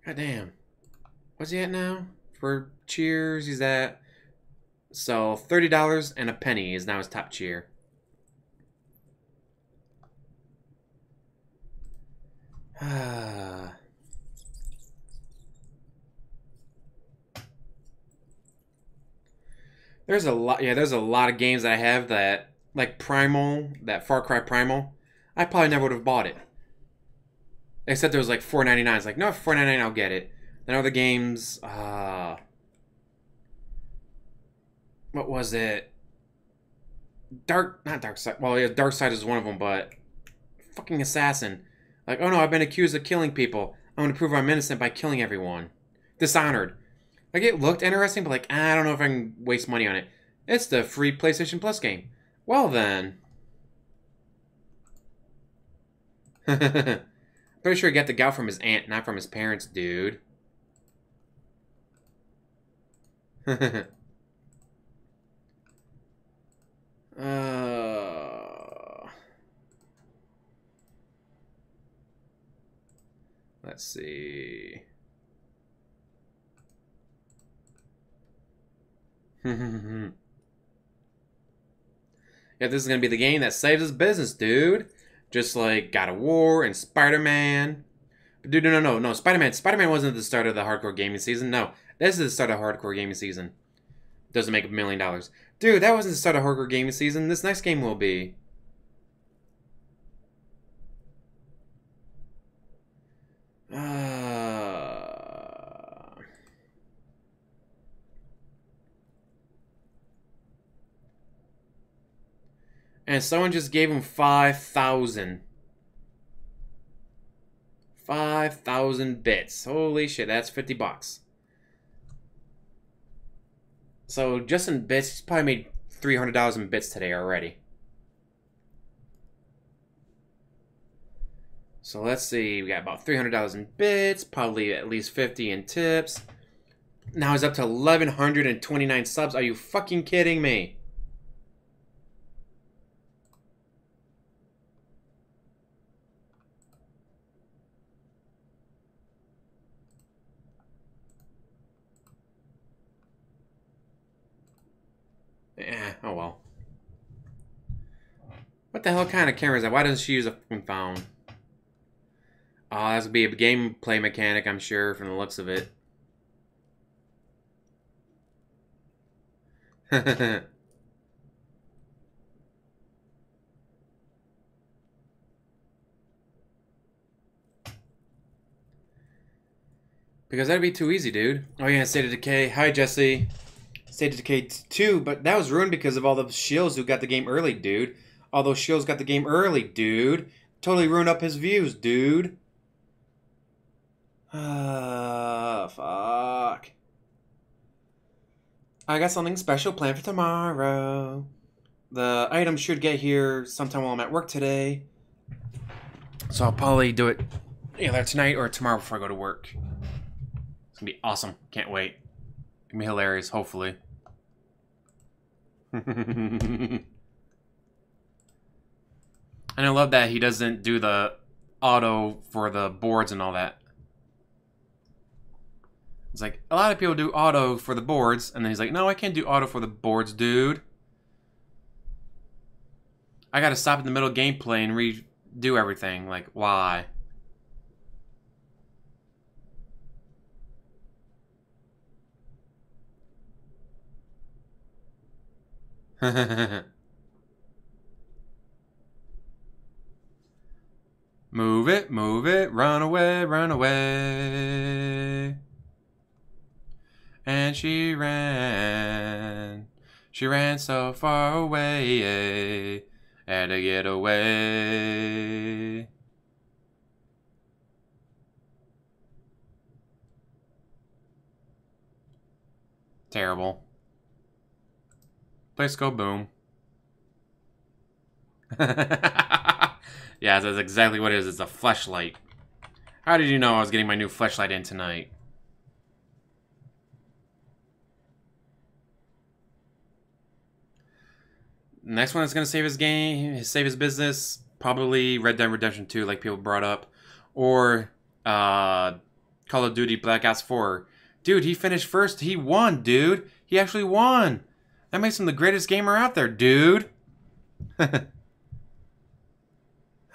damn. What's he at now? For cheers, he's at So $30 and a penny is now his top tier. There's a lot. Yeah, there's a lot of games that I have that, like Primal, that Far Cry Primal. I probably never would have bought it. Except there was like $4.99. It's like, no, for $4.99 I'll get it. Then other games, what was it? Not Dark Side. Well, yeah, Dark Side is one of them, but fucking Assassin. Like, oh no, I've been accused of killing people. I'm gonna prove I'm innocent by killing everyone. Dishonored. Like, it looked interesting, but like, I don't know if I can waste money on it. It's the free PlayStation Plus game. Well then. Pretty sure he got the gout from his aunt, not from his parents, dude. Let's see. Yeah, this is gonna be the game that saves his business, dude. Just like God of War and Spider-Man. But dude, no. Spider-Man wasn't at the start of the hardcore gaming season. No, this is the start of hardcore gaming season. Doesn't make $1 million. Dude, that wasn't the start of hardcore gaming season. This next game will be. And someone just gave him 5,000. 5,000 bits. Holy shit, that's $50. So just in bits, he's probably made $300 in bits today already. So let's see, we got about $300 in bits, probably at least 50 in tips. Now he's up to 1,129 subs. Are you fucking kidding me? Oh well. What the hell kind of camera is that? Why doesn't she use a fucking phone? Oh, that's gonna be a gameplay mechanic, I'm sure, from the looks of it. Because that'd be too easy, dude. Oh yeah, State of Decay. Hi, Jesse. State of Decay 2, but that was ruined because of all the shields who got the game early, dude. All those shields got the game early, dude. Totally ruined up his views, dude. Fuck. I got something special planned for tomorrow. The item should get here sometime while I'm at work today. So I'll probably do it either tonight or tomorrow before I go to work. It's gonna be awesome. Can't wait. It's gonna be hilarious, hopefully. And I love that he doesn't do the auto for the boards and all that. It's like, a lot of people do auto for the boards, and then he's like, no, I can't do auto for the boards, dude. I gotta stop in the middle of gameplay and redo everything. Like, why? Move it, run away, run away. And she ran so far away, had to get away. Terrible. Place go boom. Yeah, that's exactly what it is. It's a fleshlight. How did you know I was getting my new fleshlight in tonight? Next one that's gonna save his game, save his business, probably Red Dead Redemption 2, like people brought up, or Call of Duty Black Ops 4. Dude, he finished first. He won, dude. He actually won. That makes him the greatest gamer out there, dude.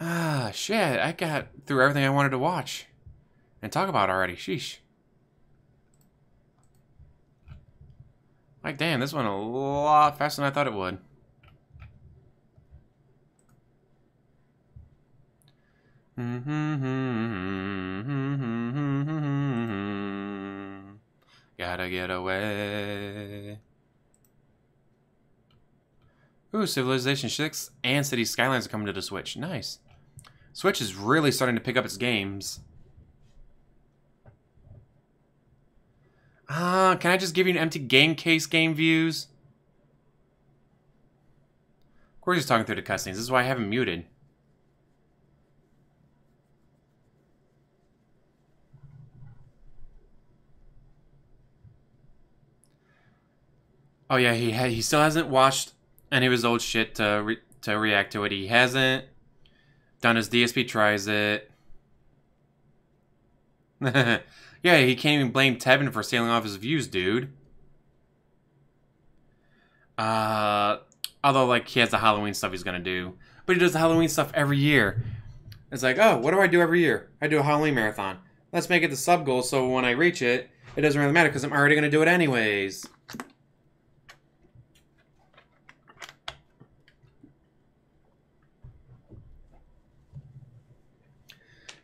Ah, shit. I got through everything I wanted to watch and talk about already. Sheesh. Like, damn, this went a lot faster than I thought it would. Gotta get away. Ooh, Civilization 6 and City Skylines are coming to the Switch. Nice. Switch is really starting to pick up its games. Can I just give you an empty game case game views? Of course he's talking through the cutscenes. This is why I have him muted. Oh yeah, he still hasn't watched any of his old shit to react to it. He hasn't done his DSP tries it. Yeah, he can't even blame Tevin for stealing off his views, dude. Although, like, he has the Halloween stuff he's gonna do. But he does the Halloween stuff every year. It's like, oh, what do I do every year? I do a Halloween marathon. Let's make it the sub goal so when I reach it, it doesn't really matter because I'm already gonna do it anyways.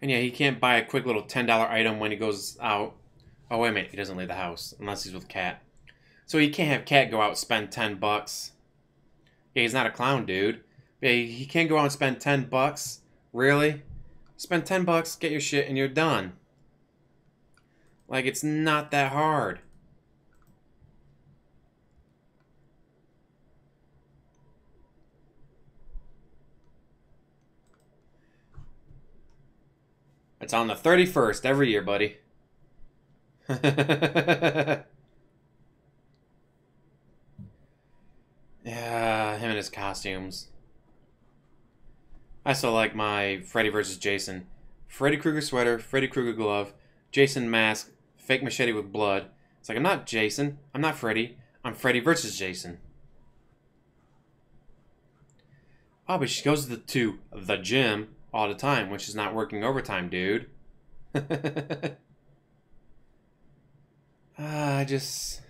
And yeah, he can't buy a quick little $10 item when he goes out. Oh, wait a minute. He doesn't leave the house unless he's with Cat. So he can't have Cat go out and spend $10. Yeah, he's not a clown, dude. Yeah, he can't go out and spend $10. Really? Spend $10, get your shit, and you're done. Like, it's not that hard. It's on the 31st every year, buddy. Yeah, him and his costumes. I still like my Freddy vs. Jason. Freddy Krueger sweater, Freddy Krueger glove, Jason mask, fake machete with blood. It's like, I'm not Jason. I'm not Freddy. I'm Freddy versus Jason. Oh, but she goes to the gym all the time when she's not working overtime, dude. I just...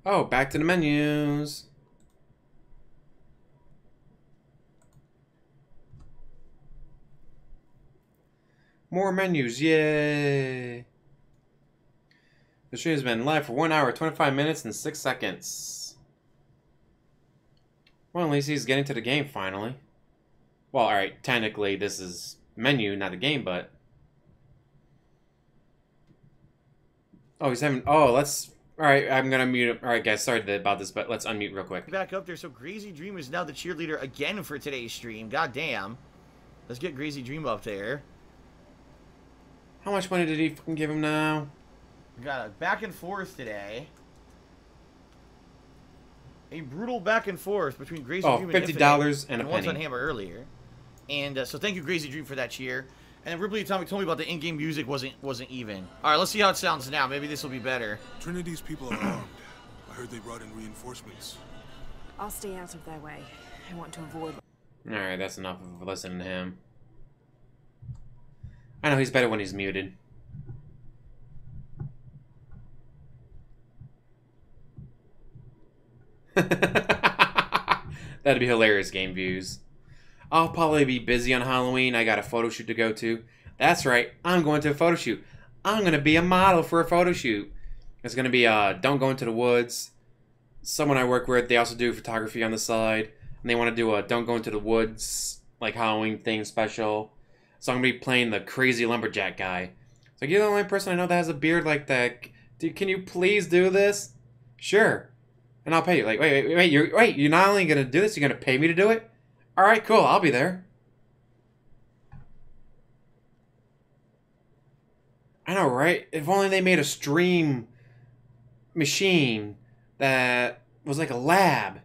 Oh, back to the menus. More menus, yay! The stream has been live for 1 hour, 25 minutes, and 6 seconds. Well, at least he's getting to the game finally. Well, alright, technically this is menu, not the game, but... Oh, he's having... Oh, let's... Alright, I'm gonna mute him. Alright, guys, sorry about this, but let's unmute real quick. Back up there, so Crazy Dream is now the cheerleader again for today's stream. God damn. Let's get Crazy Dream up there. How much money did he fucking give him now? We got a back and forth today. A brutal back and forth between Crazy Dream and $50 and a once on penny. Hammer earlier. And so thank you, Crazy Dream, for that cheer. And then Ripley Atomic told me about the in-game music wasn't even. All right, let's see how it sounds now. Maybe this will be better. Trinity's people are armed. I heard they brought in reinforcements. I'll stay out of their way. I want to avoid... Alright, that's enough of listening to him. I know he's better when he's muted. That'd be hilarious game views. I'll probably be busy on Halloween. I got a photo shoot to go to. That's right. I'm going to a photo shoot. I'm going to be a model for a photo shoot. It's going to be Don't Go Into the Woods. Someone I work with, they also do photography on the side. And they want to do a Don't Go Into the Woods, like Halloween thing special. So I'm going to be playing the crazy lumberjack guy. It's like, you're the only person I know that has a beard like that. Dude, can you please do this? Sure. And I'll pay you. Like, wait, you're not only going to do this, you're going to pay me to do it? Alright, cool, I'll be there. I know, right? If only they made a stream machine that was like a lab.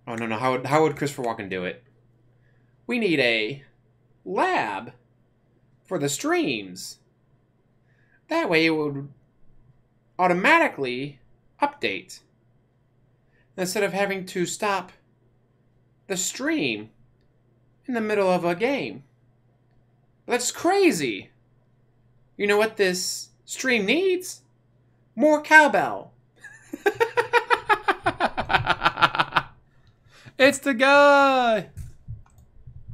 Oh, no, how would Christopher Walken do it? We need a lab for the streams. That way it would automatically update instead of having to stop the stream in the middle of a game. That's crazy. You know what this stream needs? More cowbell. It's the guy.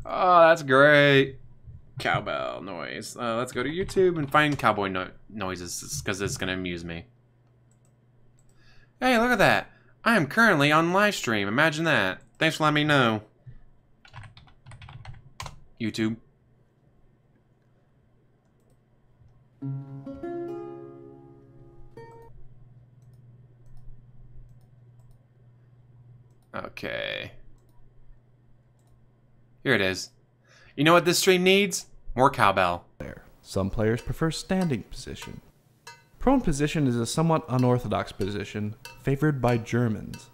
Oh, that's great. Cowbell noise. Let's go to YouTube and find cowboy noises because it's going to amuse me. Hey, look at that. I am currently on live stream. Imagine that. Thanks for letting me know. YouTube. Okay. Here it is. You know what this stream needs? More cowbell. Some players prefer standing position. Prone position is a somewhat unorthodox position favored by Germans.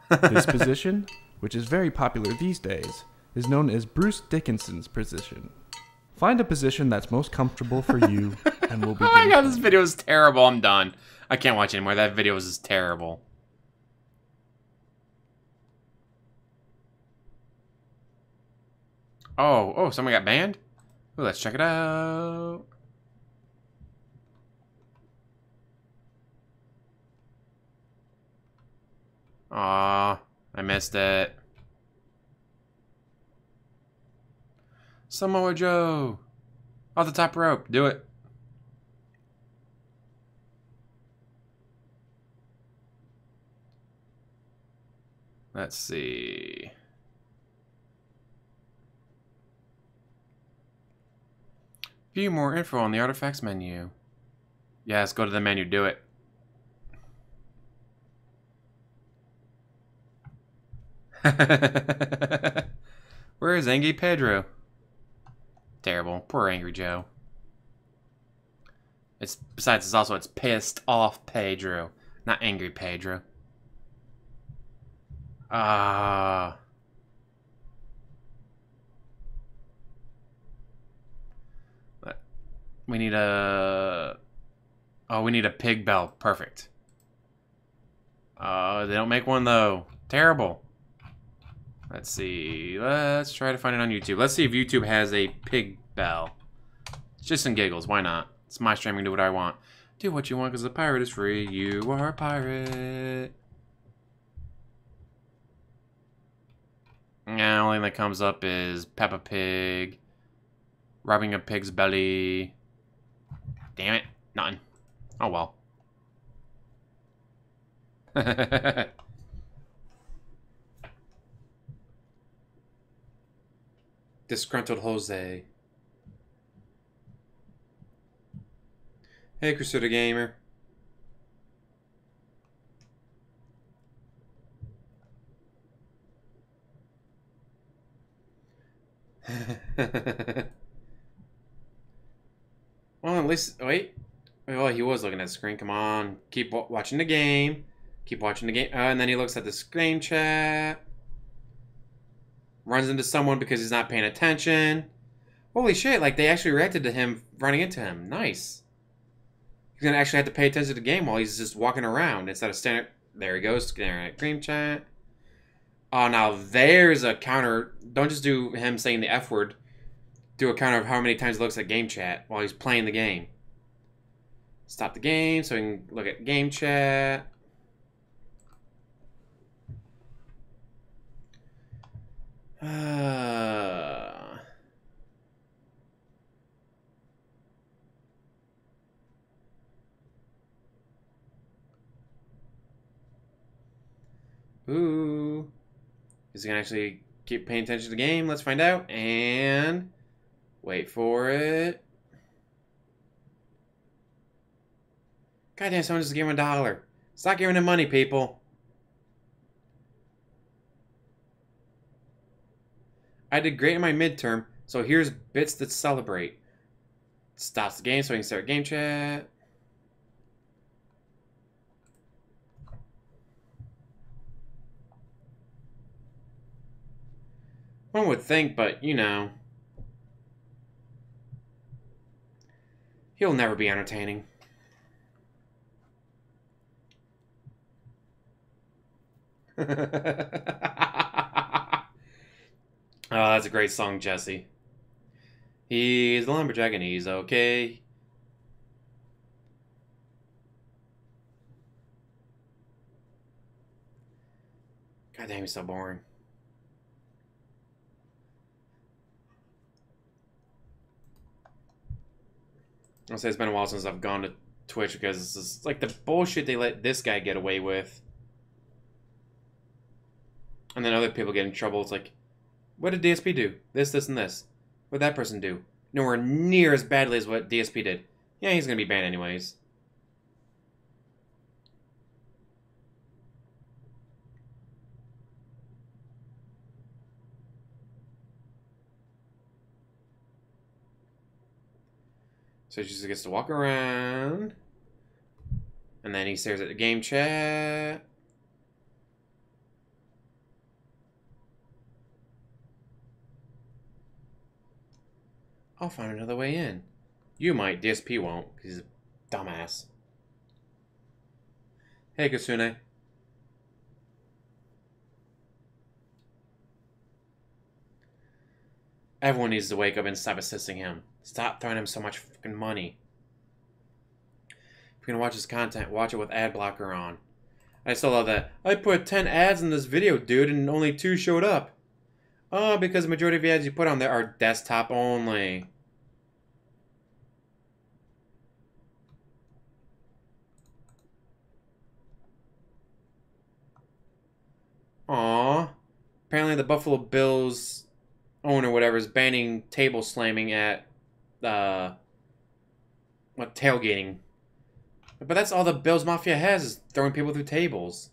This position, which is very popular these days, is known as Bruce Dickinson's position. Find a position that's most comfortable for you and we'll begin. Oh my god, this video is terrible. I'm done. I can't watch anymore. That video was just terrible. Oh, someone got banned? Ooh, let's check it out. Aw, I missed it. Samoa Joe. Off the top rope. Do it. Let's see. View more info on the artifacts menu. Yeah, let's go to the menu. Do it. Where is Angry Pedro? Terrible. Poor Angry Joe. It's pissed off Pedro, not Angry Pedro. We need a... Oh, we need a pig bell. Perfect. They don't make one, though. Terrible. Let's see. Let's try to find it on YouTube. Let's see if YouTube has a pig bell. Just some giggles. Why not? It's my stream. I can do what I want. Do what you want because the pirate is free. You are a pirate. Yeah, the only thing that comes up is Peppa Pig. Rubbing a pig's belly. Damn it. Nothing. Oh well. Disgruntled Jose. Hey, Crusader Gamer. Well, at least... Wait. Oh, he was looking at the screen. Come on. Keep watching the game. Keep watching the game. And then he looks at the screen chat. Runs into someone because he's not paying attention. Holy shit, like they actually reacted to him running into him. Nice. He's going to actually have to pay attention to the game while he's just walking around instead of standing... There he goes. Staring at screen chat. Oh, now there's a counter. Don't just do him saying the F word. Do a counter of how many times he looks at game chat while he's playing the game. Stop the game so we can look at game chat. Ooh. Is he gonna actually keep paying attention to the game? Let's find out. And wait for it. Goddamn, someone just gave him $1. Stop giving him money, people. I did great in my midterm, so here's bits to celebrate. Stops the game so I can start game chat. One would think, but you know. He'll never be entertaining. Oh, that's a great song, Jesse. He's the lumberjack and he's okay. God damn, he's so boring. I'll say it's been a while since I've gone to Twitch because it's like the bullshit they let this guy get away with. And then other people get in trouble. It's like, what did DSP do? This, and this. What did that person do? Nowhere near as badly as what DSP did. Yeah, he's gonna be banned anyways. So he just gets to walk around. And then he stares at the game chat. I'll find another way in. You might, DSP won't, because he's a dumbass. Hey, Kasune. Everyone needs to wake up and stop assisting him. Stop throwing him so much fucking money. If you're gonna watch his content, watch it with ad blocker on. I still love that. I put 10 ads in this video, dude, and only 2 showed up. Oh, because the majority of the ads you put on there are desktop only. Aww. Apparently the Buffalo Bills owner, whatever, is banning table slamming at, tailgating. But that's all the Bills Mafia has, is throwing people through tables.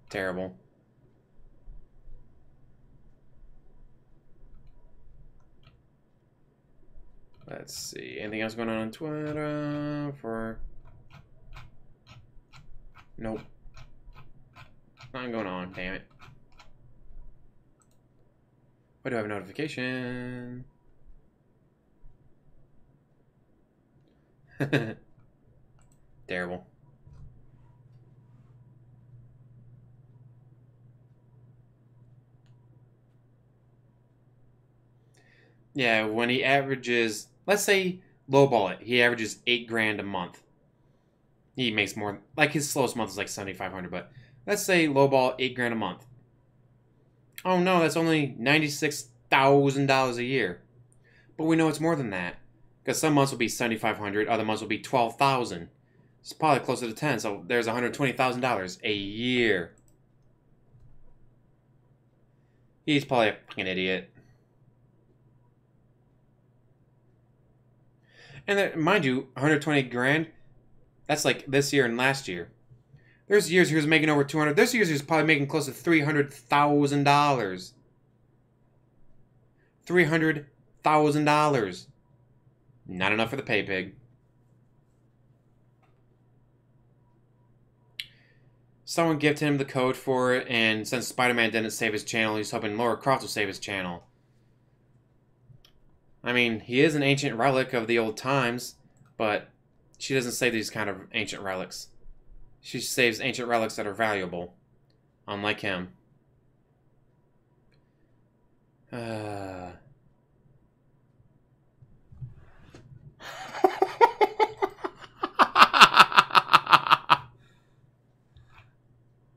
Terrible. Let's see. Anything else going on Twitter for... Nope. Nothing going on, damn it. Why do I have a notification? Terrible. Yeah, when he averages, let's say lowball it, he averages $8,000 a month. He makes more, like his slowest month is like $7,500, but let's say lowball $8,000 a month. Oh no, that's only $96,000 a year. But we know it's more than that, because some months will be $7,500, other months will be $12,000. It's probably closer to 10, so there's $120,000 a year. He's probably a fucking idiot. And then, mind you, 120 grand, that's like this year and last year. There's years he was making over 200. There's years he was probably making close to $300,000. $300,000. Not enough for the pay pig. Someone gifted him the code for it, and since Spider-Man didn't save his channel, he's hoping Laura Croft will save his channel. I mean, he is an ancient relic of the old times, but she doesn't save these kind of ancient relics. She saves ancient relics that are valuable, unlike him.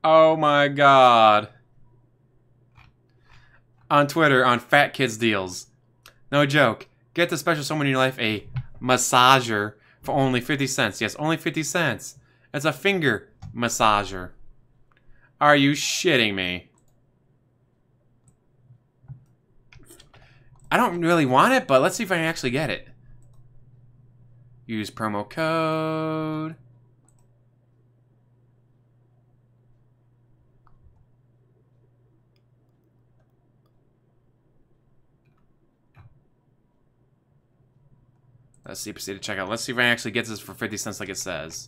Oh my god. On Twitter, on Fat Kids Deals. No joke. Get the special someone in your life a massager for only 50 cents. Yes, only 50 cents. It's a finger massager. Are you shitting me? I don't really want it, but let's see if I can actually get it. Use promo code. Let's see, proceed to checkout. Let's see if I actually get this for 50 cents like it says.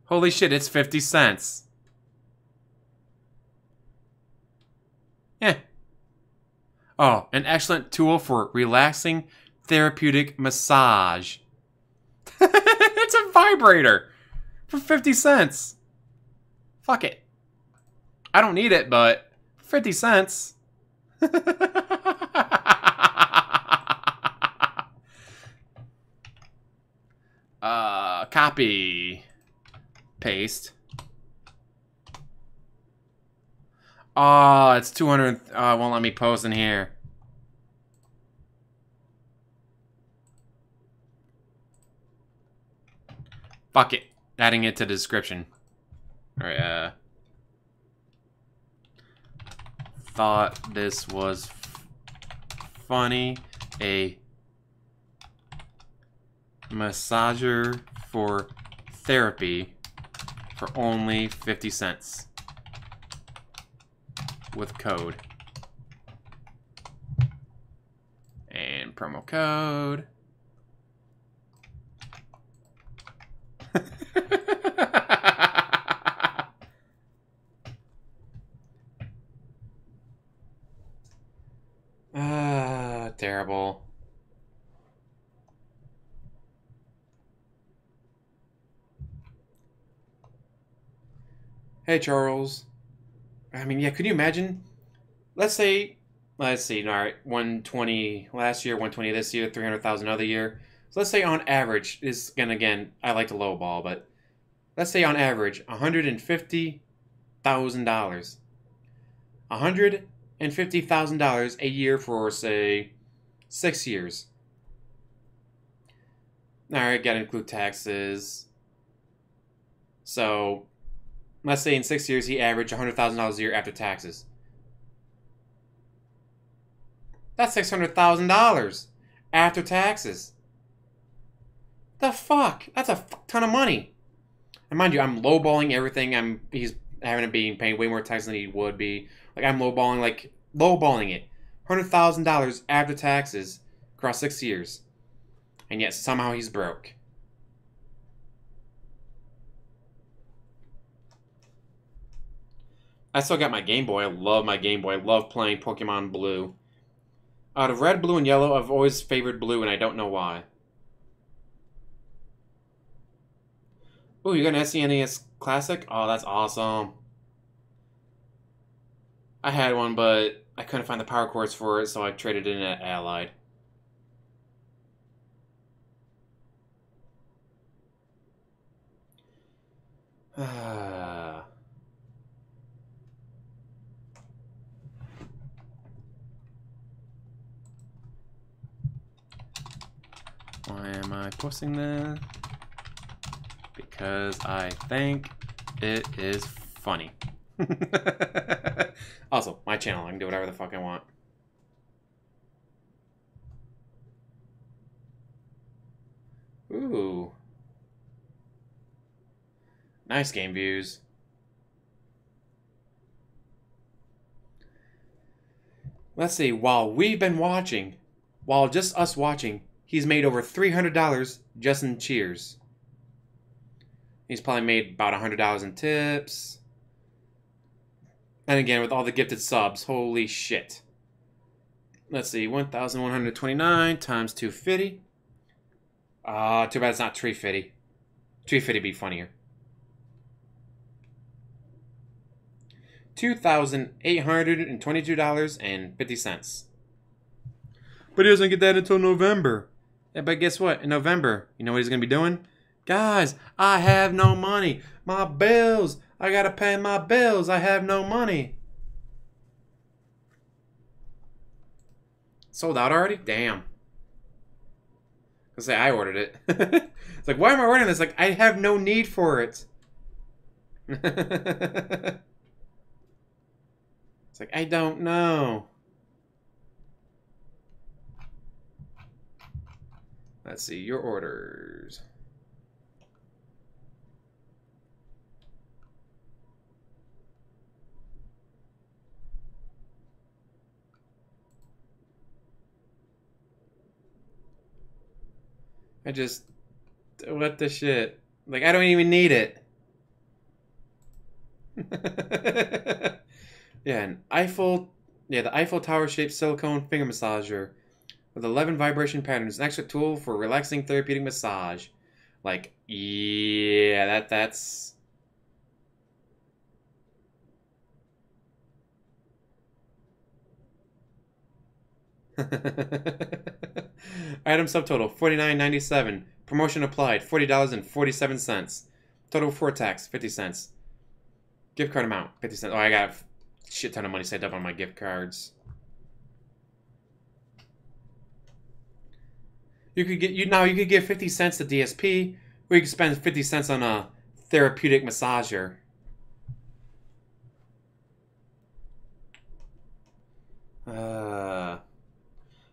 Holy shit, it's 50 cents. Oh, an excellent tool for relaxing therapeutic massage. It's a vibrator for 50 cents. Fuck it. I don't need it, but 50 cents. Copy. Paste. Oh, it's 200. It won't let me post in here. Fuck it. Adding it to the description. Alright, thought this was funny. A massager for therapy for only 50 cents. With code. And promo code. Terrible. Hey, Charles. I mean, yeah, could you imagine? Let's see, all right, 120 last year, 120 this year, 300,000 other year. So let's say on average, this again, I like to lowball, but let's say on average, $150,000. $150,000 a year for, say, 6 years. All right, gotta include taxes. So, let's say in 6 years he averaged $100,000 a year after taxes. That's $600,000 after taxes. The fuck? That's a fuck ton of money. And mind you, I'm lowballing everything. He's having it being paying way more tax than he would be. Like I'm lowballing it. $100,000 after taxes across 6 years. And yet somehow he's broke. I still got my Game Boy. I love my Game Boy. I love playing Pokemon Blue. Out of red, blue, and yellow, I've always favored blue, and I don't know why. Ooh, you got an SNES Classic? Oh, that's awesome. I had one, but I couldn't find the power cords for it, so I traded it in at Allied. Why am I posting this? Because I think it is funny. Also, my channel, I can do whatever the fuck I want. Ooh. Nice game views. Let's see, while just us watching, he's made over $300 just in cheers. He's probably made about $100 in tips. And again, with all the gifted subs, holy shit. Let's see, 1,129 times 250. Too bad it's not 350. 350 be funnier. $2,822.50. But he doesn't get that until November. Yeah, but guess what? In November, you know what he's going to be doing? Guys, I have no money. My bills. I got to pay my bills. I have no money. Sold out already? Damn. I say I ordered it. It's like, why am I ordering this? Like, I have no need for it. It's like, I don't know. Let's see, your orders. What the shit? Like, I don't even need it. Yeah, an Eiffel Yeah, the Eiffel Tower shaped silicone finger massager with 11 vibration patterns. An extra tool for relaxing therapeutic massage. Like, yeah, that's. Item subtotal $49.97. Promotion applied $40.47. Total before tax 50 cents. Gift card amount 50 cents. Oh, I got a shit ton of money saved up on my gift cards. You could get 50 cents to DSP, or you could spend 50 cents on a therapeutic massager.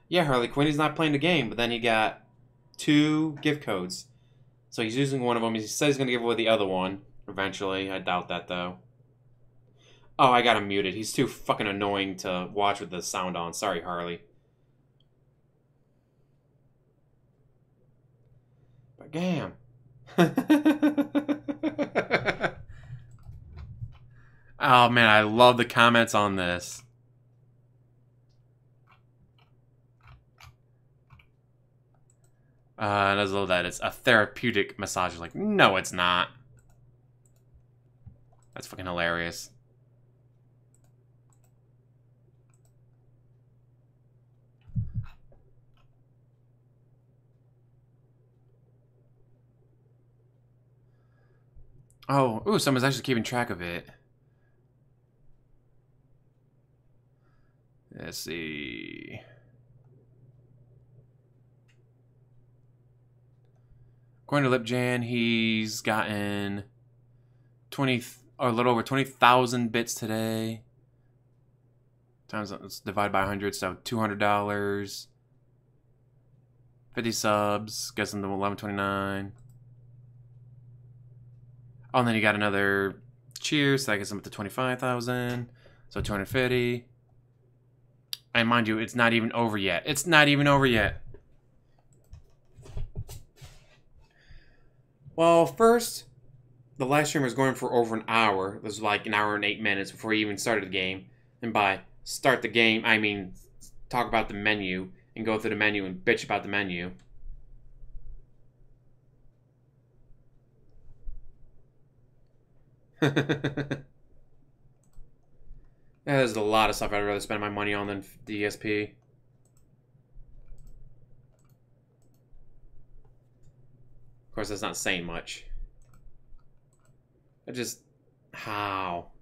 Yeah, Harley Quinn, he's not playing the game, but then he got 2 gift codes. So he's using one of them. He said he's going to give away the other one eventually. I doubt that, though. Oh, I got him muted. He's too fucking annoying to watch with the sound on. Sorry, Harley. But damn. Oh, man, I love the comments on this. And as though that it's a therapeutic massage. Like, no, it's not. That's fucking hilarious. Oh, ooh, someone's actually keeping track of it. Let's see. According to LipJan, he's gotten a little over 20,000 bits today. Times let's divide by 100, so $200. 50 subs, gets him to 1129. Oh, and then you got another cheers, so that gets him up to 25,000. So 250. And mind you, it's not even over yet. It's not even over yet. Well, first, the live stream was going for over an hour. It was like an hour and 8 minutes before he even started the game. And by start the game, I mean talk about the menu and go through the menu and bitch about the menu. There's a lot of stuff I'd rather spend my money on than DSP. Of course, that's not saying much. I just... How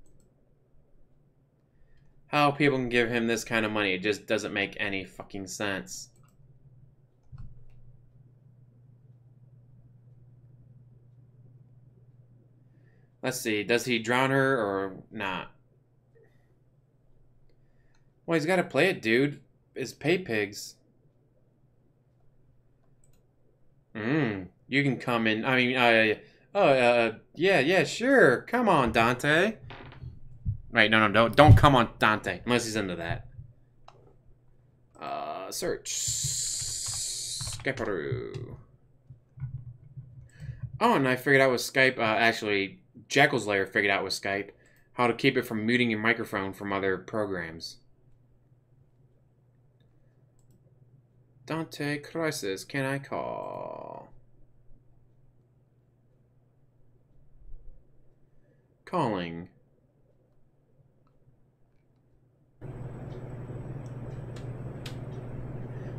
people can give him this kind of money, it just doesn't make any fucking sense. Let's see, does he drown her or not? Well, he's got to play it, dude. It's pay pigs. You can come in. I mean, yeah, sure. Come on, Dante. Right, no, don't come on Dante, unless he's into that. Search. Skype. Oh, and I figured out with Skype, actually, Jackal's Lair figured out with Skype how to keep it from muting your microphone from other programs. Dante Crisis, can I call? Calling.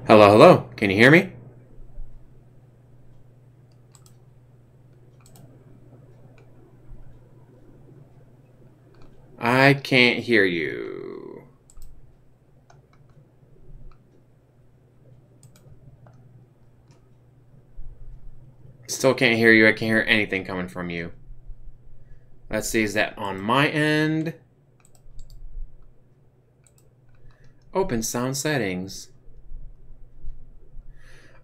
Hello, can you hear me? I can't hear you. Still can't hear you. I can't hear anything coming from you. Let's see, is that on my end? Open sound settings.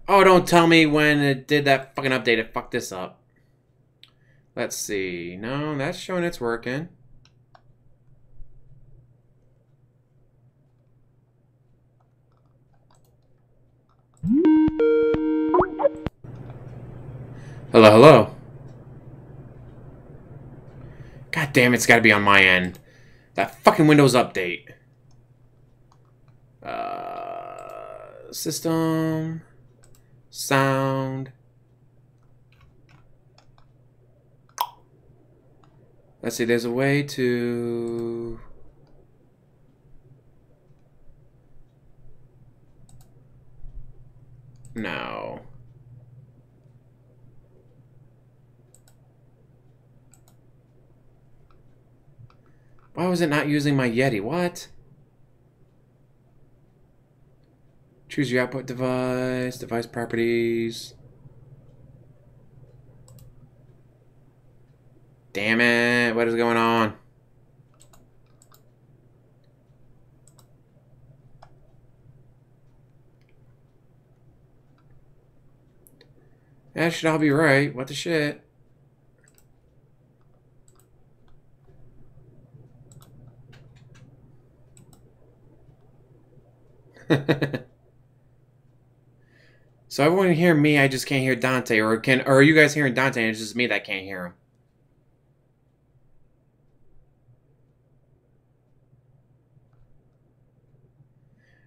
Oh, don't tell me when it did that fucking update, it fucked this up. Let's see. No, that's showing it's working. Hello. God damn, it's gotta be on my end. That fucking Windows update. System. Sound. Let's see, there's a way to... No. Why was it not using my Yeti? What? Choose your output device, device properties. Damn it, what is going on? That should all be right. What the shit? So everyone can hear me, I just can't hear Dante, or are you guys hearing Dante and it's just me that can't hear him?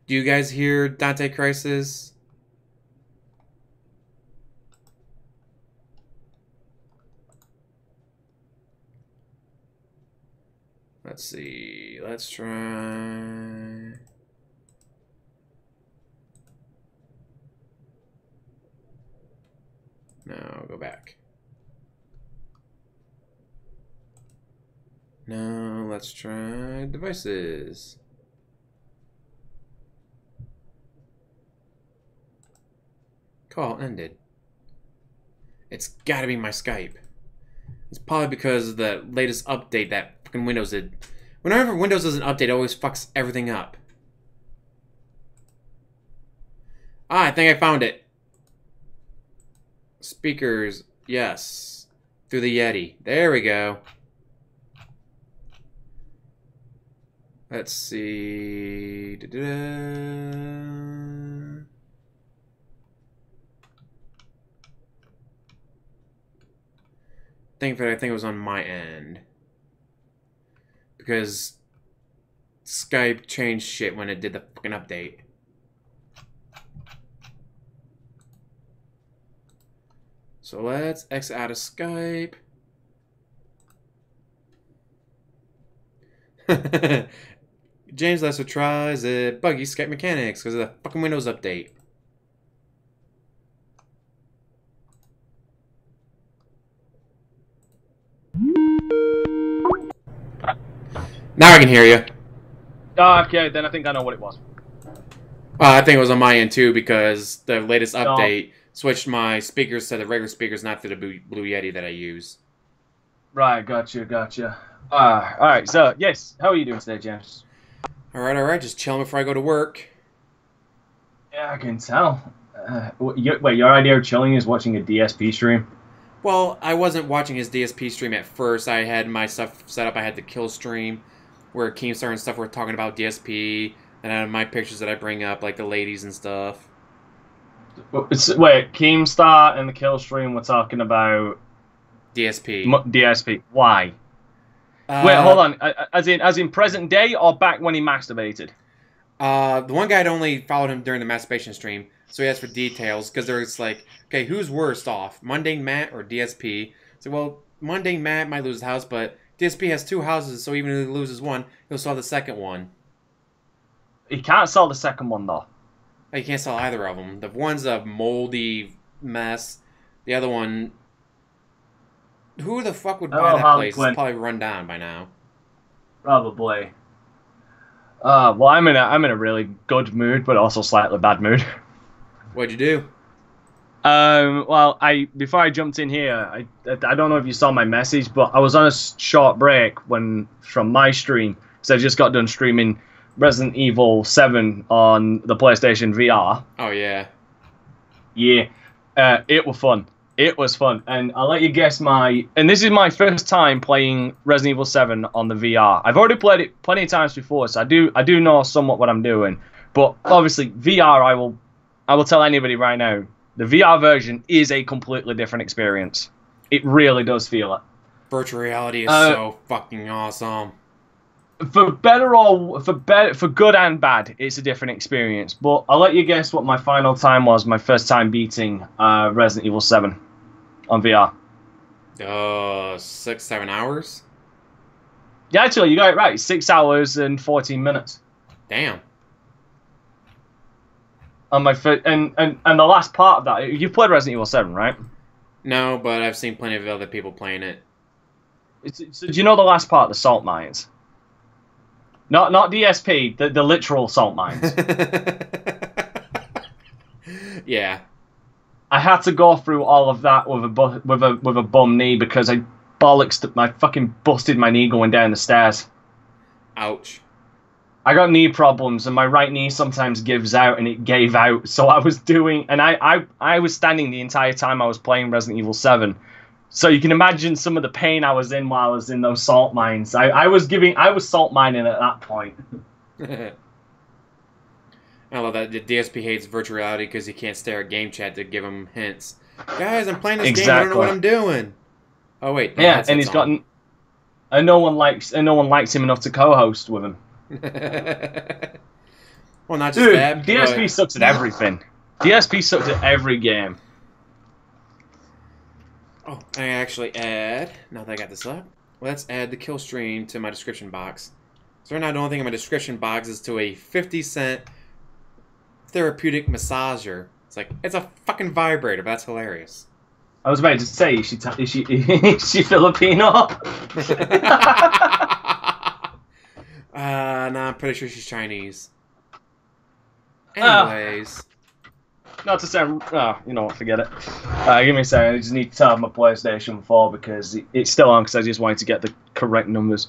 Do you guys hear Dante Crisis? Let's see. Let's try. No, go back. No, let's try devices. Call ended. It's gotta be my Skype. It's probably because of the latest update that fucking Windows did. Whenever Windows does an update, it always fucks everything up. Ah, I think I found it. Speakers, yes. Through the Yeti. There we go. Let's see. Da-da-da. I think it was on my end. Because Skype changed shit when it did the fucking update. So let's exit out of Skype. James Lesser tries buggy Skype mechanics because of the fucking Windows update. Now I can hear you. Okay, then I think I know what it was. I think it was on my end too because the latest update switched my speakers to the regular speakers, not to the Blue Yeti that I use. Right, gotcha. Alright, so, yes, how are you doing today, James? Alright, just chilling before I go to work. Yeah, I can tell. Wait, your idea of chilling is watching a DSP stream? Well, I wasn't watching his DSP stream at first. I had my stuff set up. I had the Killstream, where Keemstar and stuff were talking about DSP, and I had my pictures that I bring up, like the ladies and stuff. Wait, Keemstar and the Killstream were talking about... DSP. DSP. Why? Wait, hold on. As in present day or back when he masturbated? The one guy had only followed him during the masturbation stream, so he asked for details, because there's like, okay, who's worse off, Mundane Matt or DSP? So, well, Mundane Matt might lose the house, but DSP has 2 houses, so even if he loses one, he'll sell the second one. He can't sell the second one, though. You can't sell either of them. The one's a moldy mess. The other one... Who the fuck would buy that place? It's probably run down by now. Probably. Well, I'm in a really good mood, but also slightly bad mood. What'd you do? Well, before I jumped in here, I don't know if you saw my message, but I was on a short break from my stream, so I just got done streaming Resident Evil 7 on the PlayStation VR. Oh yeah. Yeah. It was fun. It was fun, and I'll let you guess and this is my first time playing Resident Evil 7 on the VR. I've already played it plenty of times before, so I do know somewhat what I'm doing. But obviously, VR, I will tell anybody right now, the VR version is a completely different experience. It really does feel it. Virtual reality is so fucking awesome. for better or for good and bad, it's a different experience. But I'll let you guess what my final time was. My first time beating Resident Evil 7 on VR. 6-7 hours. Yeah, actually, you got it right. 6 hours and 14 minutes. Damn. On my and the last part of that, you've played Resident Evil 7, right? No, but I've seen plenty of other people playing it. So do you know the last part, the salt mines? Not DSP, the literal salt mines. Yeah. I had to go through all of that with a bum knee because I fucking busted my knee going down the stairs. Ouch. I got knee problems and my right knee sometimes gives out, and it gave out. So I was doing, and I was standing the entire time I was playing Resident Evil 7. So you can imagine some of the pain I was in while I was in those salt mines. I was salt mining at that point. I love that the DSP hates virtual reality because he can't stare at game chat to give him hints. Guys, I'm playing this game. I don't know what I'm doing. Oh wait. No, yeah, and he's gotten, and no one likes him enough to co-host with him. Well, not just Dude, that. DSP sucks at everything. DSP sucks at every game. Oh, I actually add, now that I got this up, let's add the Killstream to my description box. So right now the only thing in my description box is to a 50-cent therapeutic massager. It's a fucking vibrator, but that's hilarious. I was about to say, is she Filipino? No, I'm pretty sure she's Chinese. Anyways. Not to sound... Oh, you know what, forget it. Give me a second, I just need to turn off my PlayStation 4 because it's still on because I just wanted to get the correct numbers.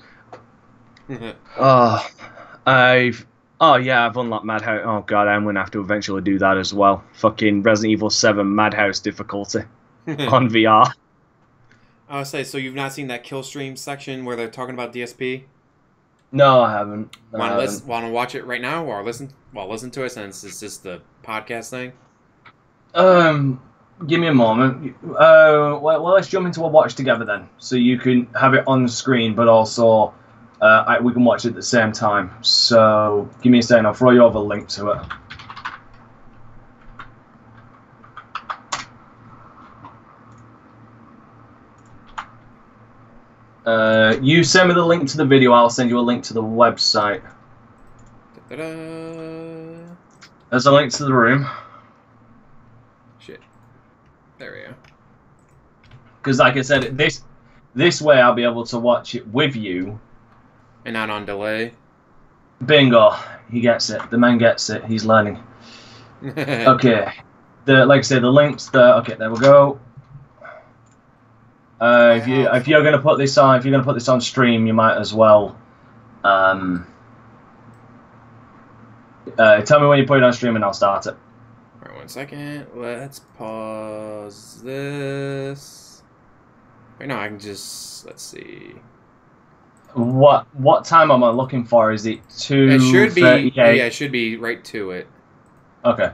I've unlocked Madhouse. Oh god, I'm going to have to eventually do that as well. Fucking Resident Evil 7 Madhouse difficulty on VR. I would say, so you've not seen that Killstream section where they're talking about DSP? No, I haven't. Want to watch it right now or listen to it since it's just the podcast thing? Give me a moment. Well, let's jump into a watch together then, so you can have it on the screen, but also we can watch it at the same time. So give me a second. I'll throw you over a link to it. You send me the link to the video. I'll send you a link to the website. Da-da-da. There's a link to the room. Shit. There we go. Because, like I said, this way I'll be able to watch it with you. And not on delay. Bingo. He gets it. The man gets it. He's learning. Okay. Like I said, the links. Okay, there we go. If you're gonna put this on stream, you might as well. Tell me when you put it on stream, and I'll start it. Alright, 1 second. Let's pause this. Wait, no, I can just. Let's see. What time am I looking for? Is it 2? It should be. Yeah, it should be right to it. Okay.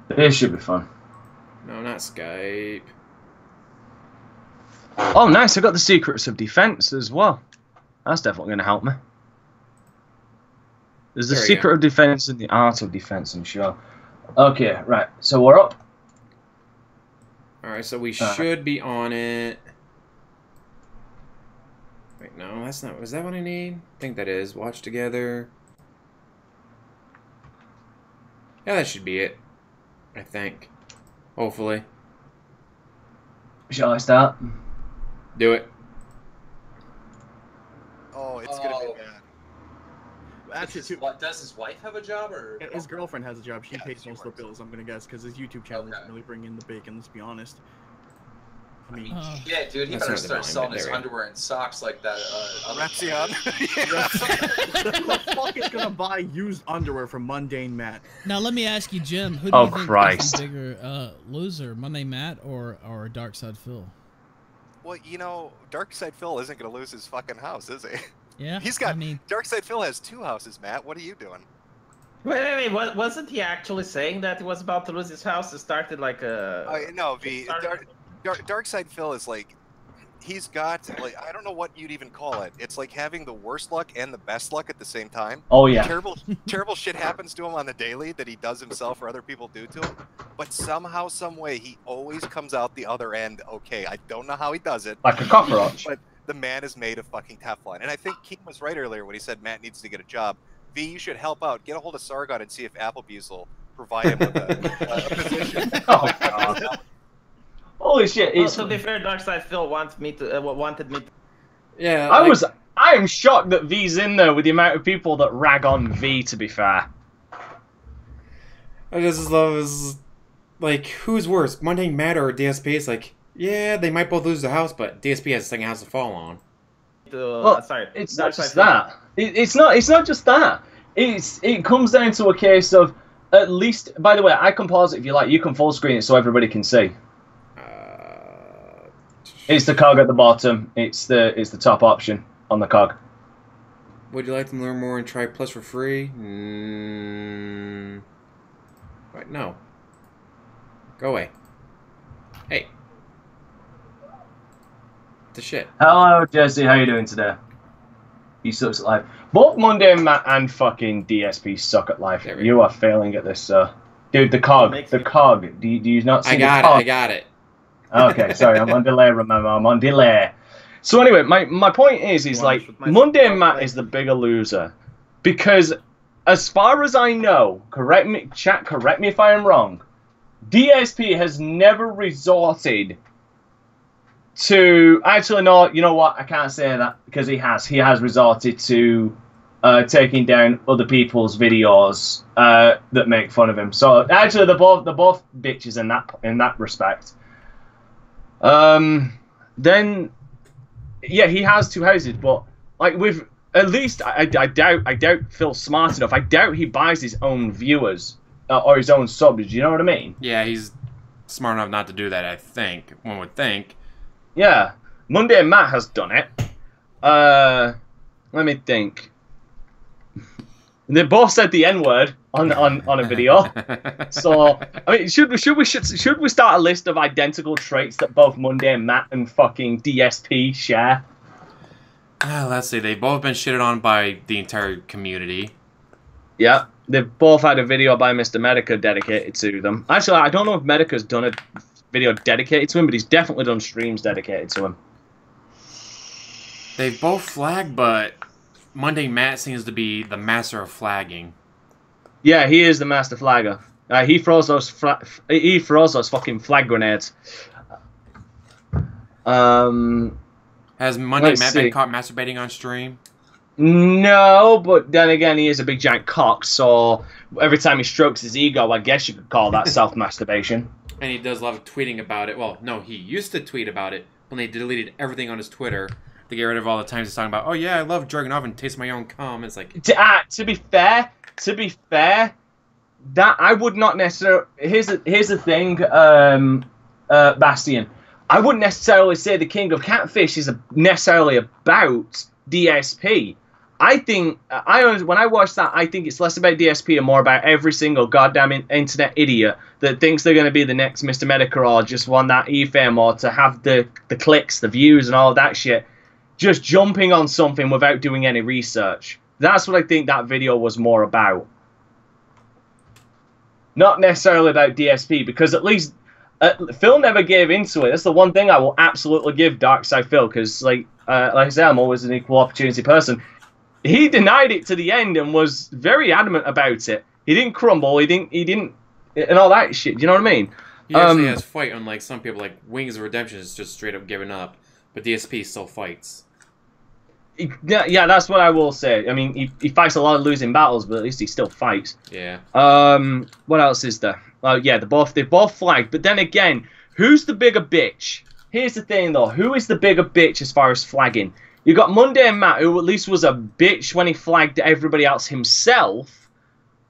This should be fun. No, not Skype. Oh, nice! I got the Secrets of Defense as well. That's definitely going to help me. There's the Secret of Defense and the Art of Defense, I'm sure. Okay, right. So we're up. Alright, so we should be on it. Wait, no, that's not. Was that what I need? I think that is. Watch together. Yeah, that should be it. I think. Hopefully. Shall I start? Do it. Oh, it's gonna be bad. Actually, does his wife have a job or his girlfriend has a job? She pays most of the bills, I'm gonna guess, because his YouTube channel doesn't really bring in the bacon. Let's be honest. I mean, yeah, dude, he better start selling his underwear and socks like that. Repsion. Who the fuck is gonna buy used underwear from Mundane Matt? Now let me ask you, Jim. Who do you think is the bigger loser, Mundane Matt or Darkside Phil? Well, you know, Darkside Phil isn't gonna lose his fucking house, is he? Yeah. He's got. Darkside Phil has 2 houses, Matt. What are you doing? Wait. Wasn't he actually saying that he was about to lose his house? It started like a. No, Darkside Phil is like, he's got, like, I don't know what you'd even call it. It's like having the worst luck and the best luck at the same time. Oh, yeah. Terrible shit happens to him on the daily that he does himself or other people do to him. But somehow, some way, he always comes out the other end okay. I don't know how he does it. Like a cockroach. But the man is made of fucking Teflon. And I think Keem was right earlier when he said Matt needs to get a job. V, you should help out. Get a hold of Sargon and see if Applebee's will provide him with a position. Oh, God. Holy shit! Well, to be fair, Darkside Phil wanted me to. Yeah, I am shocked that V's in there with the amount of people that rag on V. To be fair, I just love is like who's worse, Mundane Matter or DSP? It's like yeah, they might both lose the house, but DSP has a second house to fall on. Sorry, it's not just that. It's not just that. It comes down to a case of at least. By the way, I can pause it if you like. You can full screen it so everybody can see. It's the cog at the bottom. It's the top option on the cog. Would you like to learn more and try Plus for free? Right, no. Go away. Hey. What the shit? Hello, Jesse. How you doing today? You sucks at life. Both Mundane Matt and fucking DSP suck at life. You are failing at this, sir. Dude, the cog. The cog. Do you not see the cog? I got it. Okay, sorry, I'm on delay, remember, I'm on delay. So anyway, my point is like, Mundane Matt is the bigger loser. Because, as far as I know, correct me if I am wrong, DSP has never resorted to, actually no, you know what, I can't say that, because he has resorted to taking down other people's videos that make fun of him. So, actually, they're both bitches in that respect. Then, yeah, he has two houses, but like with at least I doubt Phil's smart enough. I doubt he buys his own viewers or his own subs. You know what I mean? Yeah, he's smart enough not to do that. I think one would think. Yeah, Mundane Matt has done it. Let me think. They both said the N-word on a video. So I mean, should we start a list of identical traits that both Mundane Matt and fucking DSP share? Let's see. They've both been shitted on by the entire community. Yeah, they've both had a video by Mr. Medica dedicated to them. Actually, I don't know if Medica's done a video dedicated to him, but he's definitely done streams dedicated to him. They've both flagged, but Mundane Matt seems to be the master of flagging. Yeah, he is the master flagger. He throws those fucking flag grenades. Has Mundane Matt been caught masturbating on stream? No, but then again, he is a big giant cock, so every time he strokes his ego, I guess you could call that self-masturbation. And he does love tweeting about it. Well, no, he used to tweet about it when they deleted everything on his Twitter to get rid of all the times he's talking about, oh yeah, I love jerking off and taste my own cum. It's like... To be fair, that I would not necessarily... Here's the thing, Bastian. I wouldn't necessarily say the King of Catfish is necessarily about DSP. I think, when I watch that, I think it's less about DSP and more about every single goddamn internet idiot that thinks they're going to be the next Mr. Medica or just won that E-fame or to have the clicks, the views and all of that shit, just jumping on something without doing any research. That's what I think that video was more about. Not necessarily about DSP, because at least Phil never gave into it. That's the one thing I will absolutely give Darkside Phil, because like I said, I'm always an equal opportunity person. He denied it to the end and was very adamant about it. He didn't crumble. He didn't, and all that shit. You know what I mean? He actually has fight, unlike some people. Like Wings of Redemption is just straight up giving up, but DSP still fights. Yeah, that's what I will say. I mean, he fights a lot of losing battles, but at least he still fights. Yeah. What else is there? Yeah, they both flagged. But then again, who's the bigger bitch? Here's the thing, though. Who is the bigger bitch as far as flagging? You got Mundane Matt, who at least was a bitch when he flagged everybody else himself.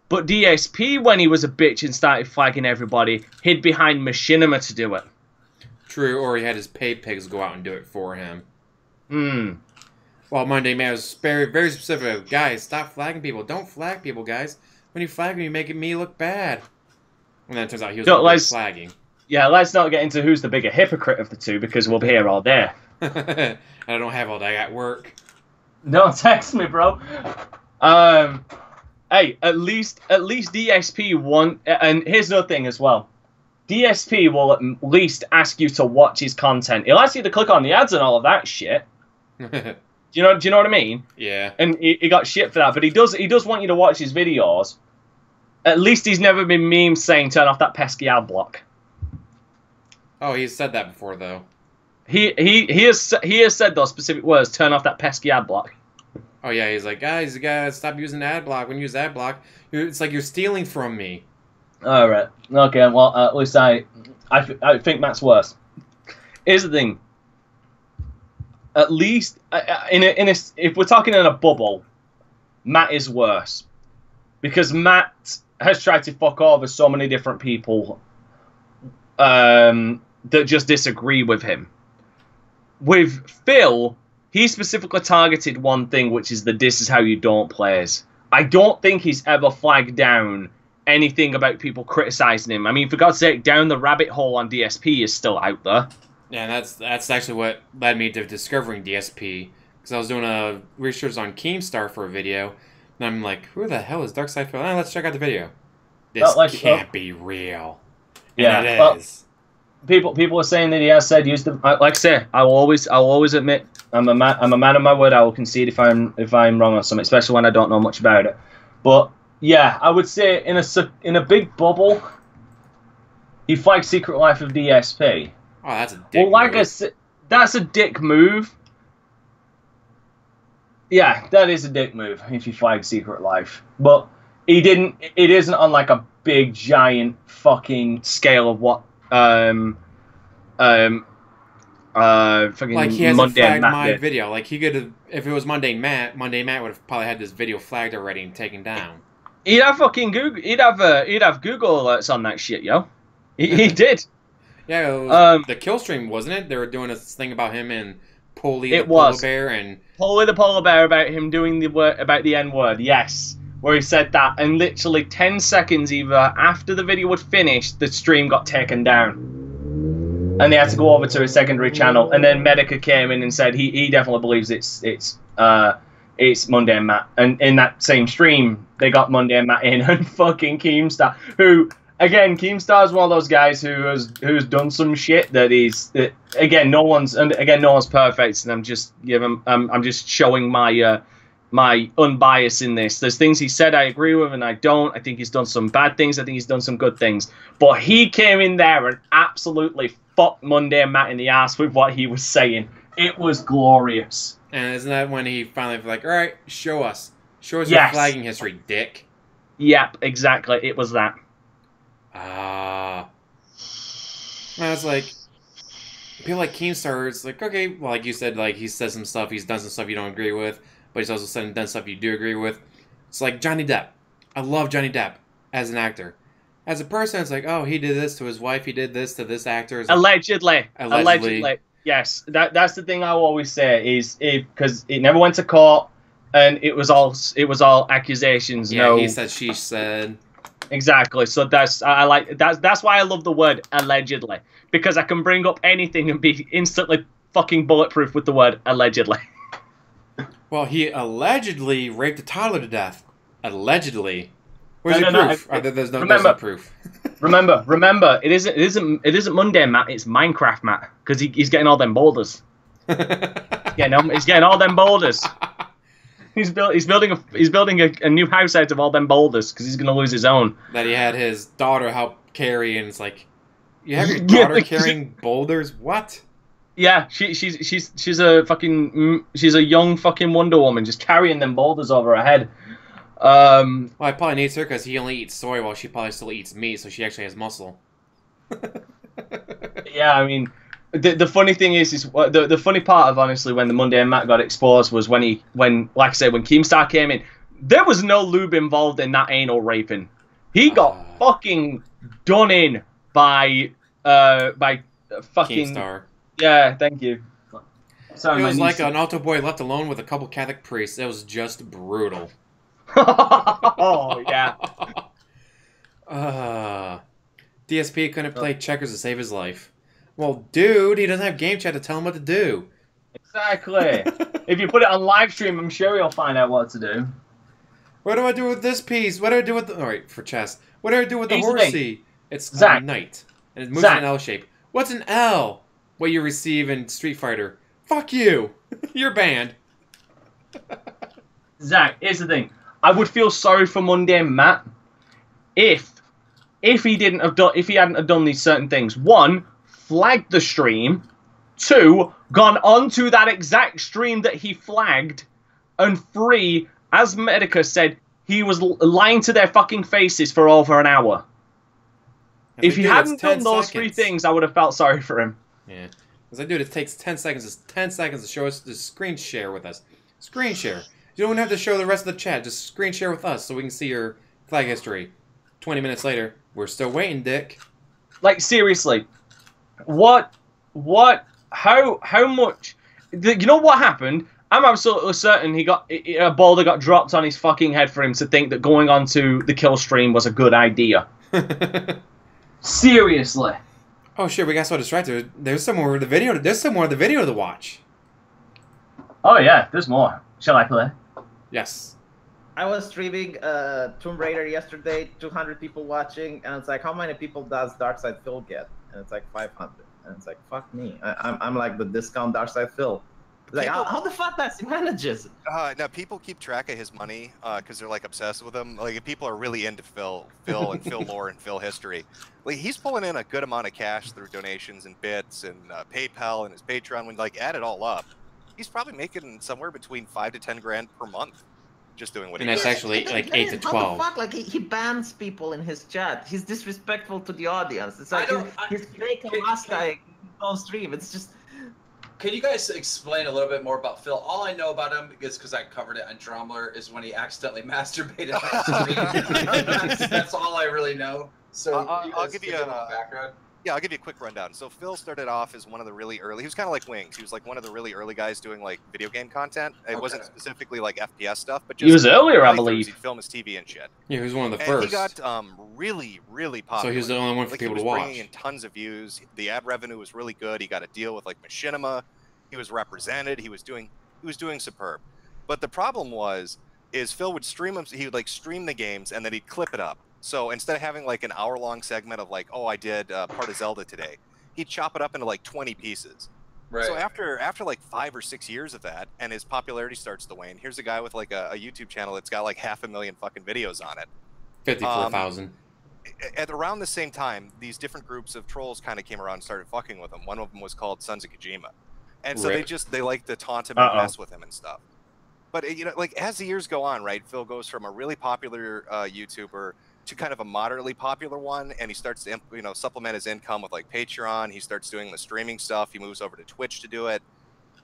But DSP, when he was a bitch and started flagging everybody, hid behind Machinima to do it. True, or he had his pay pigs go out and do it for him. Well, Mundane Matt was very, very specific. Guys, stop flagging people. Don't flag people, guys. When you flag me, you're making me look bad. And then it turns out he was flagging. Yeah, let's not get into who's the bigger hypocrite of the two, because we'll be here all day. I don't have all day at work. Don't text me, bro. Hey, at least DSP won. And here's another thing as well. DSP will at least ask you to watch his content. He'll ask you to click on the ads and all of that shit. Do you know what I mean? Yeah. And he got shit for that, but he does want you to watch his videos. At least he's never been memed saying turn off that pesky ad block. Oh, he's said that before though. He has said those specific words, turn off that pesky ad block. Oh yeah, he's like, guys, you gotta stop using ad block. When you use ad block, it's like you're stealing from me. All right. Okay. Well, at least I think Matt's worse. Here's the thing. At least if we're talking in a bubble, Matt is worse because Matt has tried to fuck over so many different people that just disagree with him. With Phil, he specifically targeted one thing, which is the "this is how you don't" plays. I don't think he's ever flagged down anything about people criticizing him. I mean, for God's sake, Down the Rabbit Hole on DSP is still out there. Yeah, and that's actually what led me to discovering DSP. Because I was doing a research on Keemstar for a video, and I'm like, who the hell is Darkseid Phil? Let's check out the video. This can't be real. Yeah, and it is. People are saying that he has said use the like I say. I will always admit I'm a man of my word. I will concede if I'm wrong on something, especially when I don't know much about it. But yeah, I would say in a big bubble, he flagged Secret Life of DSP. Oh, that's a dick move. I said, that's a dick move. Yeah, that is a dick move if you flag Secret Life. But it isn't on like a big giant fucking scale of what fucking like he hasn't Monday flagged Matt my did. video. Like he could have, if it was Monday Matt would have probably had this video flagged already and taken down. He'd have fucking Google. He'd have Google alerts on that shit, yo. He did. Yeah, it was the Killstream, wasn't it? They were doing this thing about him and Polly the polar bear and Polly the polar bear about him doing the word about the N-word. Yes, where he said that, and literally 10 seconds either after the video was finished, the stream got taken down, and they had to go over to a secondary channel. And then Medica came in and said he definitely believes it's Monday and Matt. And in that same stream, they got Monday and Matt in, and fucking Keemstar, who. Again, Keemstar is one of those guys who's done some shit again no one's perfect, and I'm just showing my my unbias in this. There's things he said I agree with and I don't. I think he's done some bad things. I think he's done some good things. But he came in there and absolutely fucked Monday and Matt in the ass with what he was saying. It was glorious. And isn't that when he finally was like, all right, show us your flagging history, dick. Yep, exactly. It was that. I was like, people like Keemstar, it's like, okay, well, like you said, like he says some stuff, he's done some stuff you don't agree with, but he's also said and done stuff you do agree with. It's like Johnny Depp. I love Johnny Depp as an actor. As a person, it's like, oh, he did this to his wife, he did this to this actor. It's like, Allegedly. Yes, that's the thing I always say is because it never went to court and it was all accusations. Yeah, no, he said, she said. Exactly. So that's why I love the word allegedly, because I can bring up anything and be instantly fucking bulletproof with the word allegedly. Well, he allegedly raped a toddler to death. Allegedly. Where's your proof? There's no proof. remember, it isn't Monday, Matt. It's Minecraft, Matt, because he's getting all them boulders. He's getting all them boulders. He's building a new house out of all them boulders because he's gonna lose his own. That he had his daughter help carry, and it's like, you have your daughter carrying boulders? What? Yeah, she's a young fucking Wonder Woman just carrying them boulders over her head. Well, I probably needs her because he only eats soy while she probably still eats meat, so she actually has muscle. Yeah, I mean. The funny thing is the funny part of honestly when the Monday and Matt got exposed was when like I said, when Keemstar came in, there was no lube involved in that anal raping. He got fucking done in by fucking Keemstar. Yeah, thank you. Sorry, it was like an alto boy left alone with a couple Catholic priests. It was just brutal. Oh yeah. DSP couldn't play checkers to save his life. Well, dude, he doesn't have game chat to tell him what to do. Exactly. If you put it on live stream, I'm sure you'll find out what to do. What do I do with this piece? What do I do with the... Alright, for chess. What do I do with the Here's the horsey? It's Zach. knight. And it moves Zach. in an L shape. What's an L? What you receive in Street Fighter. Fuck you. You're banned. Zach, here's the thing. I would feel sorry for Mundane Matt if he hadn't have done these certain things. One, flagged the stream. Two, gone onto that exact stream that he flagged. And three, as Medica said, he was lying to their fucking faces for over an hour. If he hadn't done those three things, I would have felt sorry for him. Yeah. Because dude, it takes 10 seconds. It's 10 seconds to show us, to screen share with us. Screen share. You don't have to show the rest of the chat. Just screen share with us so we can see your flag history. 20 minutes later, we're still waiting, Dick. Like, seriously. How much... You know what happened? I'm absolutely certain a boulder got dropped on his fucking head for him to think that going on to the Killstream was a good idea. Seriously. Oh shit, we got so distracted. There's some more of the video. There's some more of the video to watch. Oh yeah, there's more. Shall I play? Yes. I was streaming Tomb Raider yesterday, 200 people watching, and it's like, how many people does Darkside Phil get? And it's like 500. And it's like, fuck me. I'm like the discount Darkside Phil. Like, how the fuck does he manages? Now people keep track of his money because they're like obsessed with him. Like people are really into Phil and Phil lore and Phil history. Like he's pulling in a good amount of cash through donations and bits and PayPal and his Patreon. When like add it all up, he's probably making somewhere between 5 to 10 grand per month just doing what he does. And that's actually like 8 to 12. What the fuck? Like he bans people in his chat. He's disrespectful to the audience. It's like he's making last guy on stream. It's just. Can you guys explain a little bit more about Phil? All I know about him is because I covered it on Drumler is when he accidentally masturbated. That's all I really know. So I'll give you a background. Yeah, I'll give you a quick rundown. So Phil started off as one of the really early. He was kind of like Wings. He was like one of the really early guys doing like video game content. It wasn't specifically like FPS stuff, but just he was earlier, I believe. He'd film his TV and shit. Yeah, he was one of the and first. He got really popular. So he was the only one for people to watch. He was bringing in tons of views. The ad revenue was really good. He got a deal with like Machinima. He was represented. He was doing superb. But the problem is Phil would stream them. He would like stream the games and then he'd clip it up. So instead of having like an hour-long segment of like, oh, I did part of Zelda today, he'd chop it up into like 20 pieces. Right. So after like 5 or 6 years of that, and his popularity starts to wane, here's a guy with like a YouTube channel that's got like 500,000 fucking videos on it. 54,000. At around the same time, these different groups of trolls kind of came around and started fucking with him. One of them was called Sons of Kojima. And so they like to taunt him and mess with him and stuff. But you know, like as the years go on, right, Phil goes from a really popular YouTuber to kind of a moderately popular one, and he starts to supplement his income with like Patreon. He starts doing the streaming stuff. He moves over to Twitch to do it.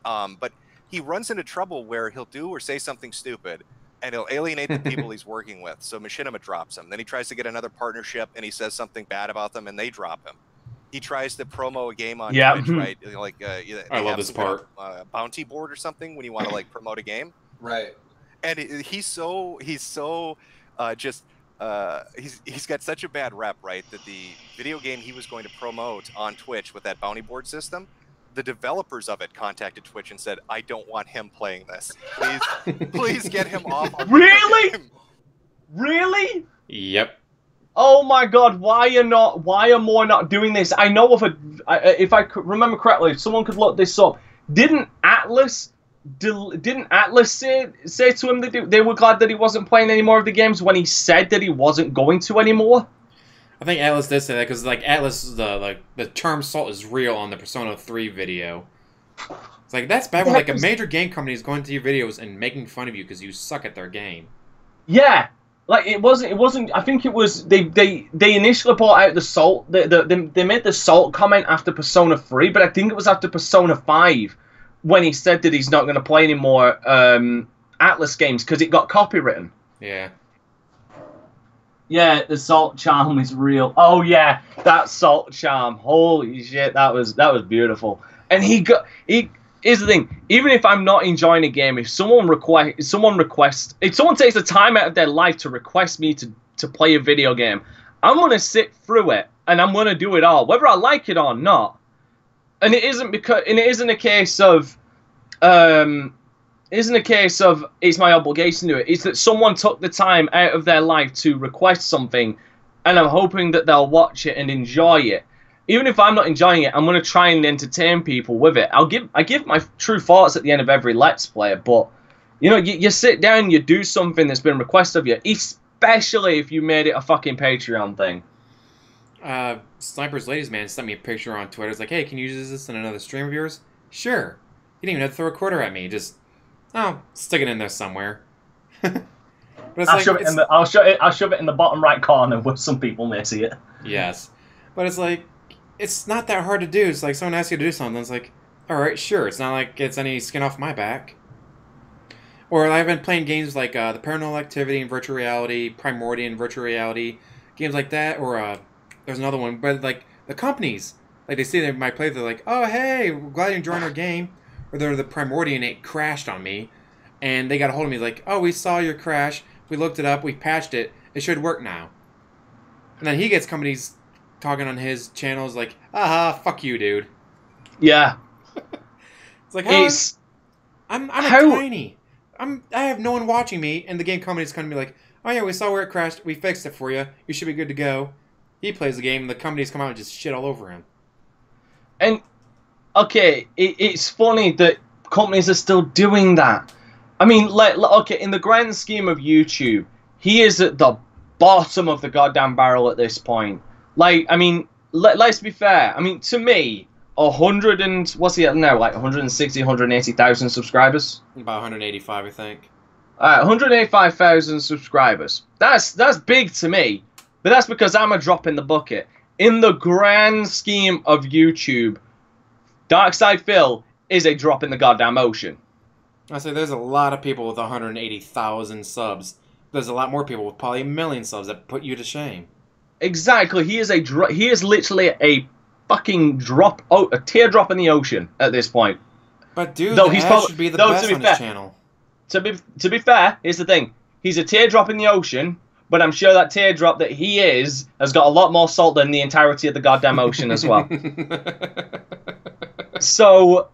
But he runs into trouble where he'll do or say something stupid, and he'll alienate the people he's working with. So Machinima drops him. Then he tries to get another partnership, and he says something bad about them, and they drop him. He tries to promo a game on Twitch, right? Like I love this part. Bounty board or something when you want to like promote a game, right? And he's got such a bad rep, right? That the video game he was going to promote on Twitch with that bounty board system, the developers of it contacted Twitch and said, "I don't want him playing this. Please get him off." Really? Yep. Oh my God! Why are more not doing this? I know of if I remember correctly, if someone could look this up. Didn't Atlas say to him that they were glad that he wasn't playing any more of the games when he said that he wasn't going to anymore? I think Atlas did say that because like Atlas, the term "salt" is real on the Persona 3 video. It's like that's bad when like a major game company is going to your videos and making fun of you because you suck at their game. Yeah. Like it wasn't. I think it was they initially brought out the salt. They made the salt comment after Persona 3, but I think it was after Persona 5 when he said that he's not going to play any more Atlas games because it got copywritten. Yeah. Yeah, the salt charm is real. Oh yeah, that salt charm. Holy shit, that was beautiful. And here's the thing, even if I'm not enjoying a game, if someone takes the time out of their life to request me to play a video game, I'm going to sit through it and I'm going to do it all, whether I like it or not. And it isn't a case of isn't a case of it's my obligation to do it. It's that someone took the time out of their life to request something, and I'm hoping that they'll watch it and enjoy it. Even if I'm not enjoying it, I'm going to try and entertain people with it. I give my true thoughts at the end of every Let's Play, but, you know, you sit down, you do something that's been requested of you, especially if you made it a fucking Patreon thing. Sniper's Ladies Man sent me a picture on Twitter. It's like, hey, can you use this in another stream of yours? Sure. You didn't even have to throw a quarter at me. Just, oh, stick it in there somewhere. But it's I'll shove it in the bottom right corner where some people may see it. Yes. But it's like, it's not that hard to do. It's like someone asks you to do something. It's like, alright, sure. It's not like it's any skin off my back. Or I've been playing games like the Paranormal Activity in virtual reality, Primordial in virtual reality, games like that. Or there's another one. But like the companies, like they see they might play, they're like, oh, hey, we're glad you enjoyed our game. Or they're the Primordial and it crashed on me. And they got a hold of me like, oh, we saw your crash. We looked it up. We patched it. It should work now. And then he gets companies talking on his channels like, aha, fuck you, dude. Yeah. It's like, I'm tiny. I have no one watching me, and the game company's going to be like, oh yeah, we saw where it crashed. We fixed it for you. You should be good to go. He plays the game, and the companies come out and just shit all over him. And, okay, it's funny that companies are still doing that. I mean, okay, in the grand scheme of YouTube, he is at the bottom of the goddamn barrel at this point. Like, I mean, let's be fair. I mean, to me, 100 and what's he at now? Like 160, 180,000 subscribers. About 185, I think. 185,000 subscribers. That's big to me, but that's because I'm a drop in the bucket. In the grand scheme of YouTube, Darkside Phil is a drop in the goddamn ocean. I say there's a lot of people with 180,000 subs. There's a lot more people with probably 1 million subs that put you to shame. Exactly. He is literally a fucking drop, a teardrop in the ocean at this point. But dude, the ad should be the best on his channel. To be fair, here's the thing. He's a teardrop in the ocean, but I'm sure that teardrop that he has got a lot more salt than the entirety of the goddamn ocean as well. So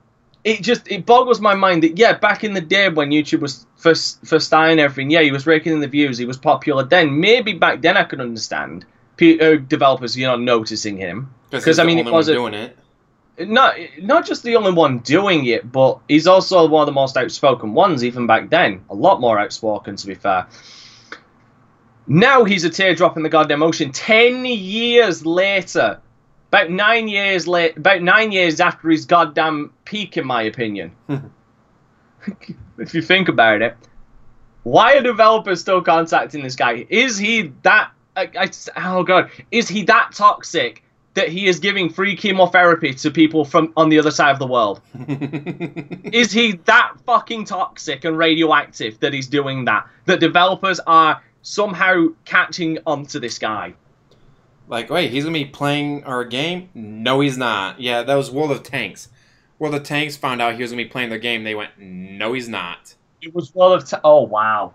it boggles my mind that, yeah, back in the day when YouTube was first starting everything, yeah, he was raking in the views, he was popular then. Maybe back then I could understand developers, you know, noticing him. Because I mean, it was doing it. Not just the only one doing it, but he's also one of the most outspoken ones, even back then. A lot more outspoken, to be fair. Now he's a teardrop in the goddamn ocean. 10 years later, about 9 years after his goddamn peak, in my opinion. If you think about it, why are developers still contacting this guy? Is he that? Oh god, is he that toxic that he is giving free chemotherapy to people from on the other side of the world? Is he that fucking toxic and radioactive that he's doing that? That developers are somehow catching onto this guy? Like, wait, he's gonna be playing our game? No, he's not. Yeah, that was World of Tanks. World of Tanks found out he was gonna be playing their game. They went, no, he's not. It was World of Tanks. Oh wow,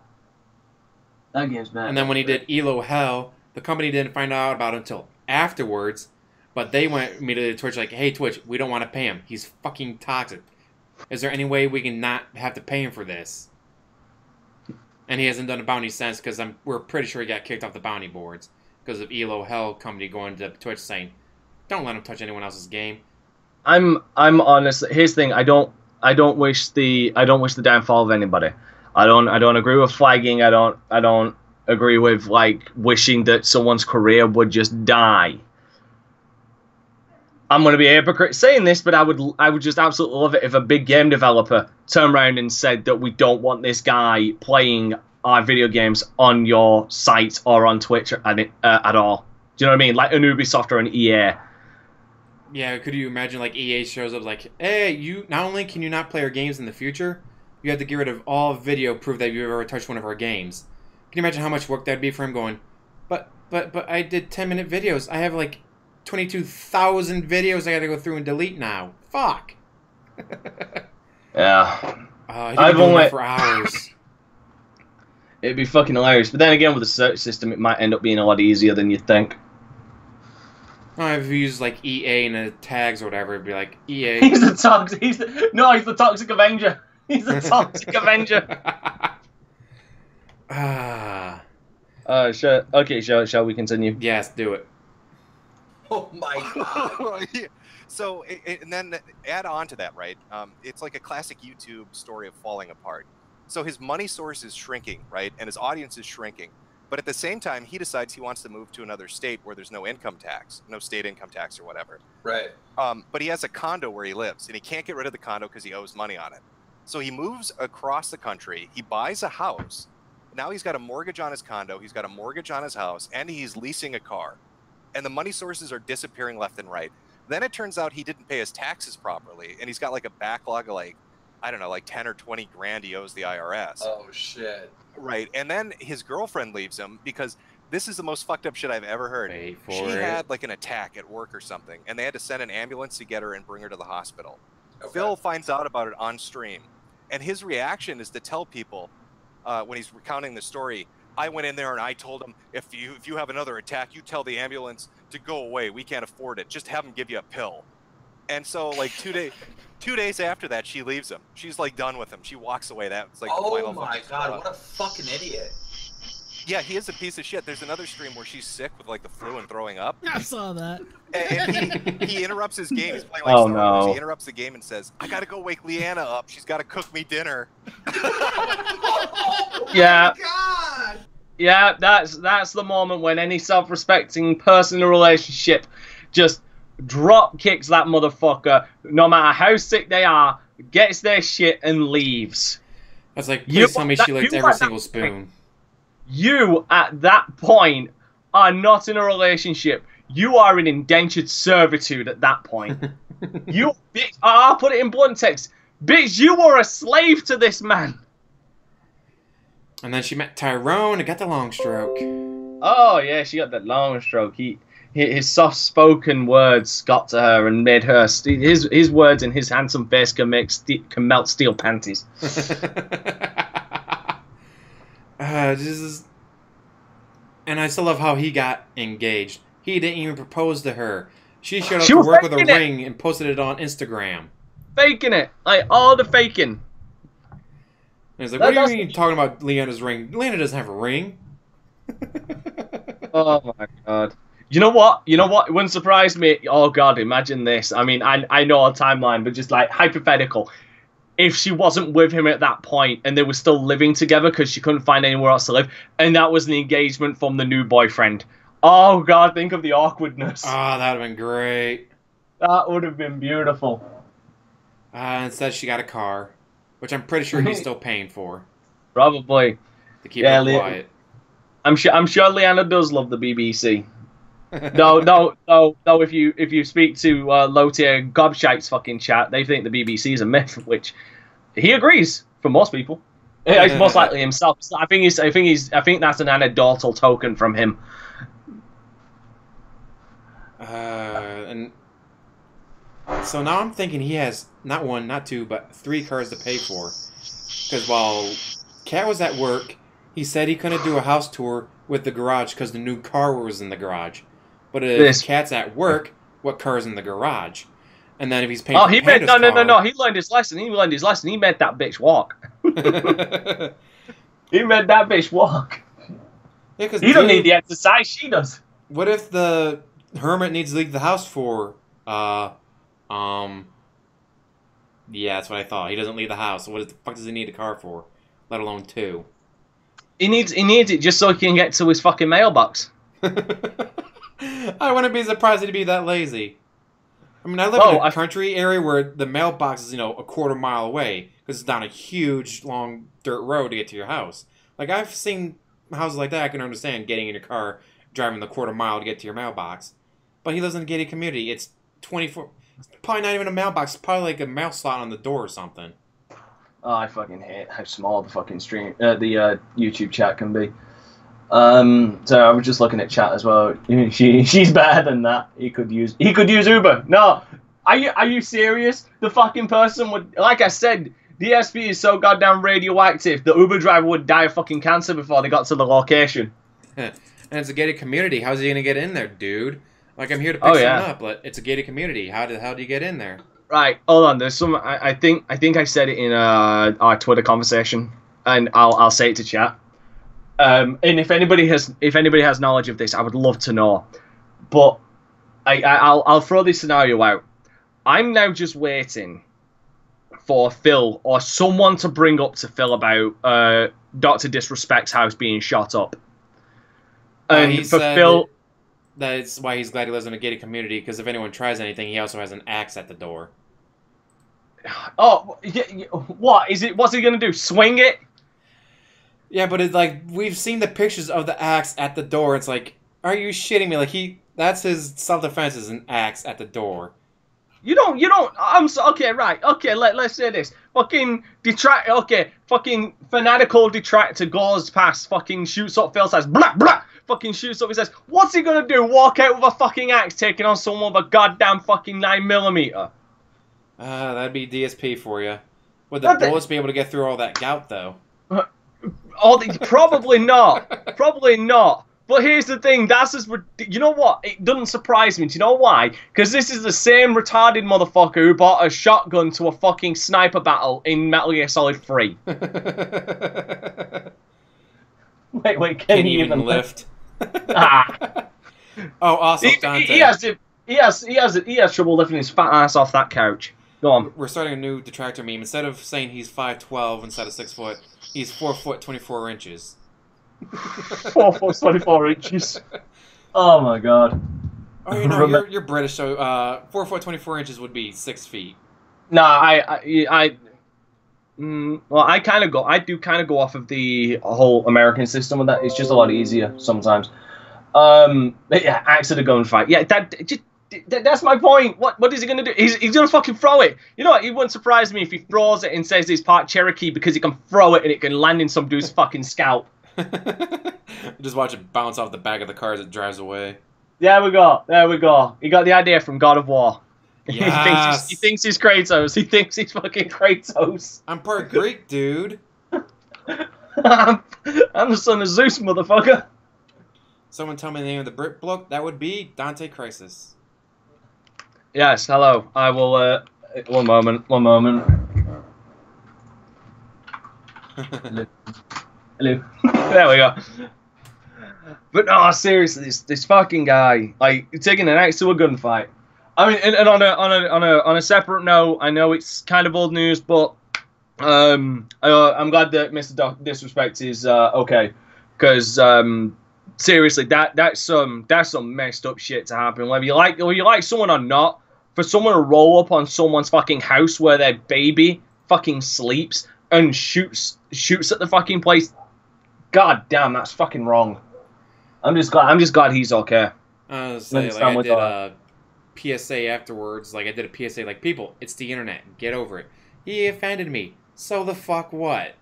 that game's bad. And then when he did ELO Hell, the company didn't find out about it until afterwards. But they went immediately to Twitch like, hey, Twitch, we don't want to pay him. He's fucking toxic. Is there any way we can not have to pay him for this? And he hasn't done a bounty since because we're pretty sure he got kicked off the bounty boards because of ELO Hell company going to Twitch saying, don't let him touch anyone else's game. I'm honest. Here's the thing. I don't wish the downfall of anybody. I don't agree with flagging. I don't agree with like wishing that someone's career would just die. I'm going to be a hypocrite saying this, but I would just absolutely love it if a big game developer turned around and said that we don't want this guy playing our video games on your site or on Twitch at all. Do you know what I mean? Like an Ubisoft or an EA. Yeah, could you imagine like EA shows up like, hey, you not only can you not play our games in the future, you have to get rid of all video proof that you've ever touched one of our games. Can you imagine how much work that'd be for him going, but I did 10-minute videos. I have like 22,000 videos I gotta go through and delete now. Fuck. Yeah. I've only for hours. It'd be fucking hilarious. But then again, with the search system, it might end up being a lot easier than you'd think. if you use like EA in the tags or whatever, it'd be like EA. He's the toxic. He's the Toxic Avenger. He's the Toxic Avenger. Ah. Okay, shall we continue? Yes, do it. Oh my god. Yeah. So, and then add on to that, right? It's like a classic YouTube story of falling apart. So his money source is shrinking, right? And his audience is shrinking. But at the same time, he decides he wants to move to another state where there's no income tax, no state income tax or whatever. Right. But he has a condo where he lives, and he can't get rid of the condo because he owes money on it. So he moves across the country. He buys a house. Now he's got a mortgage on his condo. He's got a mortgage on his house, and he's leasing a car. And the money sources are disappearing left and right. Then it turns out he didn't pay his taxes properly, and he's got like a backlog of like, I don't know, like 10 or 20 grand he owes the IRS. Oh shit. Right. And then his girlfriend leaves him because this is the most fucked up shit I've ever heard. She had like an attack at work or something, and they had to send an ambulance to get her and bring her to the hospital. Okay. Phil finds out about it on stream, and his reaction is to tell people when he's recounting the story, I went in there and I told him, if you have another attack, you tell the ambulance to go away. We can't afford it. Just have them give you a pill. And so like 2 days after that, she leaves him. She's like done with him. She walks away. That's like the final. Oh my god, what a fucking idiot. Yeah, he is a piece of shit. There's another stream where she's sick with like the flu and throwing up. I saw that. And he interrupts his game. He's playing like Star Wars. He interrupts the game and says, I gotta go wake Leanna up. She's gotta cook me dinner. Yeah. Oh my god. Yeah, that's the moment when any self-respecting person in a relationship just drop kicks that motherfucker, no matter how sick they are, gets their shit and leaves. That's like, please tell me she liked every single spoon. You, at that point, are not in a relationship. You are in indentured servitude at that point. You, bitch, I'll put it in blunt text. Bitch, you were a slave to this man. And then she met Tyrone and got the long stroke. Oh, yeah, she got that long stroke. His soft-spoken words got to her and made her... His words and his handsome face can melt steel panties. And I still love how he got engaged. He didn't even propose to her. She showed up to work with a ring and posted it on Instagram. Faking it. Like, all the faking. And he's like, what are you talking about Leanna's ring? Leanna doesn't have a ring. Oh my god. You know what? You know what? It wouldn't surprise me. Oh god, imagine this. I mean, I know our timeline, but just like hypothetical. If she wasn't with him at that point and they were still living together because she couldn't find anywhere else to live, and that was an engagement from the new boyfriend. Oh god, think of the awkwardness. Oh, that would have been great. That would have been beautiful. Instead, she got a car, which I'm pretty sure he's still paying for. Probably. To keep her quiet. I'm sure Leanna does love the BBC. No. If you speak to low tier gobshites fucking chat, they think the BBC is a myth, which he agrees for most people. It's most likely himself. I think that's an anecdotal token from him. And so now I'm thinking he has not one, not two, but 3 cars to pay for. Because while Kat was at work, he said he couldn't do a house tour with the garage because the new car was in the garage. But if Kat's at work, what car's in the garage? And then if he's paying for Panda's car... No. He learned his lesson. He made that bitch walk. He made that bitch walk. Yeah, he don't need the exercise. She does. What if the hermit needs to leave the house for... Yeah, that's what I thought. He doesn't leave the house. So what the fuck does he need a car for? Let alone 2. He needs it just so he can get to his fucking mailbox. I wouldn't be surprised he'd be that lazy. I mean, I live in a country area where the mailbox is, a quarter mile away because it's down a huge, long dirt road to get to your house. Like, I've seen houses like that. I can understand getting in your car, driving the quarter mile to get to your mailbox. But he lives in a gated community. It's 24... It's probably not even a mailbox. It's probably like a mail slot on the door or something. Oh, I fucking hate how small the fucking the YouTube chat can be. So I was just looking at chat as well. She's better than that. He could use Uber. No, are you serious? The fucking person would, like I said, DSP is so goddamn radioactive. The Uber driver would die of fucking cancer before they got to the location. And it's a gated community. How's he gonna get in there, dude? Like, I'm here to pick someone up, but it's a gated community. How do you get in there? Right, hold on. There's some. I think I said it in our Twitter conversation, and I'll say it to chat. And if anybody has knowledge of this, I would love to know. But I'll throw this scenario out. I'm now just waiting for Phil or someone to bring up to Phil about Dr. Disrespect's house being shot up. And he for said Phil, that's why he's glad he lives in a gated community, because if anyone tries anything, he also has an axe at the door. oh, what is it? What's he gonna do? Swing it? Yeah, but it's like, we've seen the pictures of the axe at the door. It's like, are you shitting me? Like, that's his self-defense, is an axe at the door. You don't, okay, right, okay, let's say this. Fucking fucking fanatical detractor goes past, fucking shoots up Phil, says, blah, blah, fucking shoots up, he says, what's he gonna do? Walk out with a fucking axe taking on someone with a goddamn fucking 9mm? That'd be DSP for you. Would the bullets be able to get through all that gout, though? Probably not. Probably not. But here's the thing, that's just, you know what? It doesn't surprise me. Do you know why? Because this is the same retarded motherfucker who bought a shotgun to a fucking sniper battle in Metal Gear Solid 3. wait, can he even lift? Oh, also, Dante. He has trouble lifting his fat ass off that couch. Go on. We're starting a new detractor meme. Instead of saying he's 5'12" instead of 6 foot, he's 4 foot 24 inches. 4 foot 24 inches. Oh my god. Oh, you know, you're British, so 4 foot 24 inches would be 6 feet. Nah, well, I do kind of go off of the whole American system with that. It's just a lot easier sometimes. Yeah, axe at a gunfight. Yeah, that's my point. What is he gonna do? He's gonna fucking throw it. You know what? It wouldn't surprise me if he throws it and says he's part Cherokee because he can throw it and it can land in some dude's fucking scalp. Just watch it bounce off the back of the car as it drives away. There we go. He got the idea from God of War. Yes. he thinks he's Kratos. He thinks he's fucking Kratos. I'm part Greek, dude. I'm the son of Zeus, motherfucker. Someone tell me the name of the Brit bloke. That would be Dante Crisis. Yes, hello. I will, one moment. Hello. There we go. But no, seriously, this fucking guy, like, taking an axe to a gunfight. I mean, and on a separate note, I know it's kind of old news, but I'm glad that Mr. Disrespect is okay, because seriously, that's some messed up shit to happen. Whether you like someone or not, for someone to roll up on someone's fucking house where their baby fucking sleeps and shoots at the fucking place, god damn, that's fucking wrong. I'm just glad he's okay. I was say, like, I did a PSA afterwards. Like, I did a PSA, like, people, it's the internet. Get over it. He offended me. So the fuck what?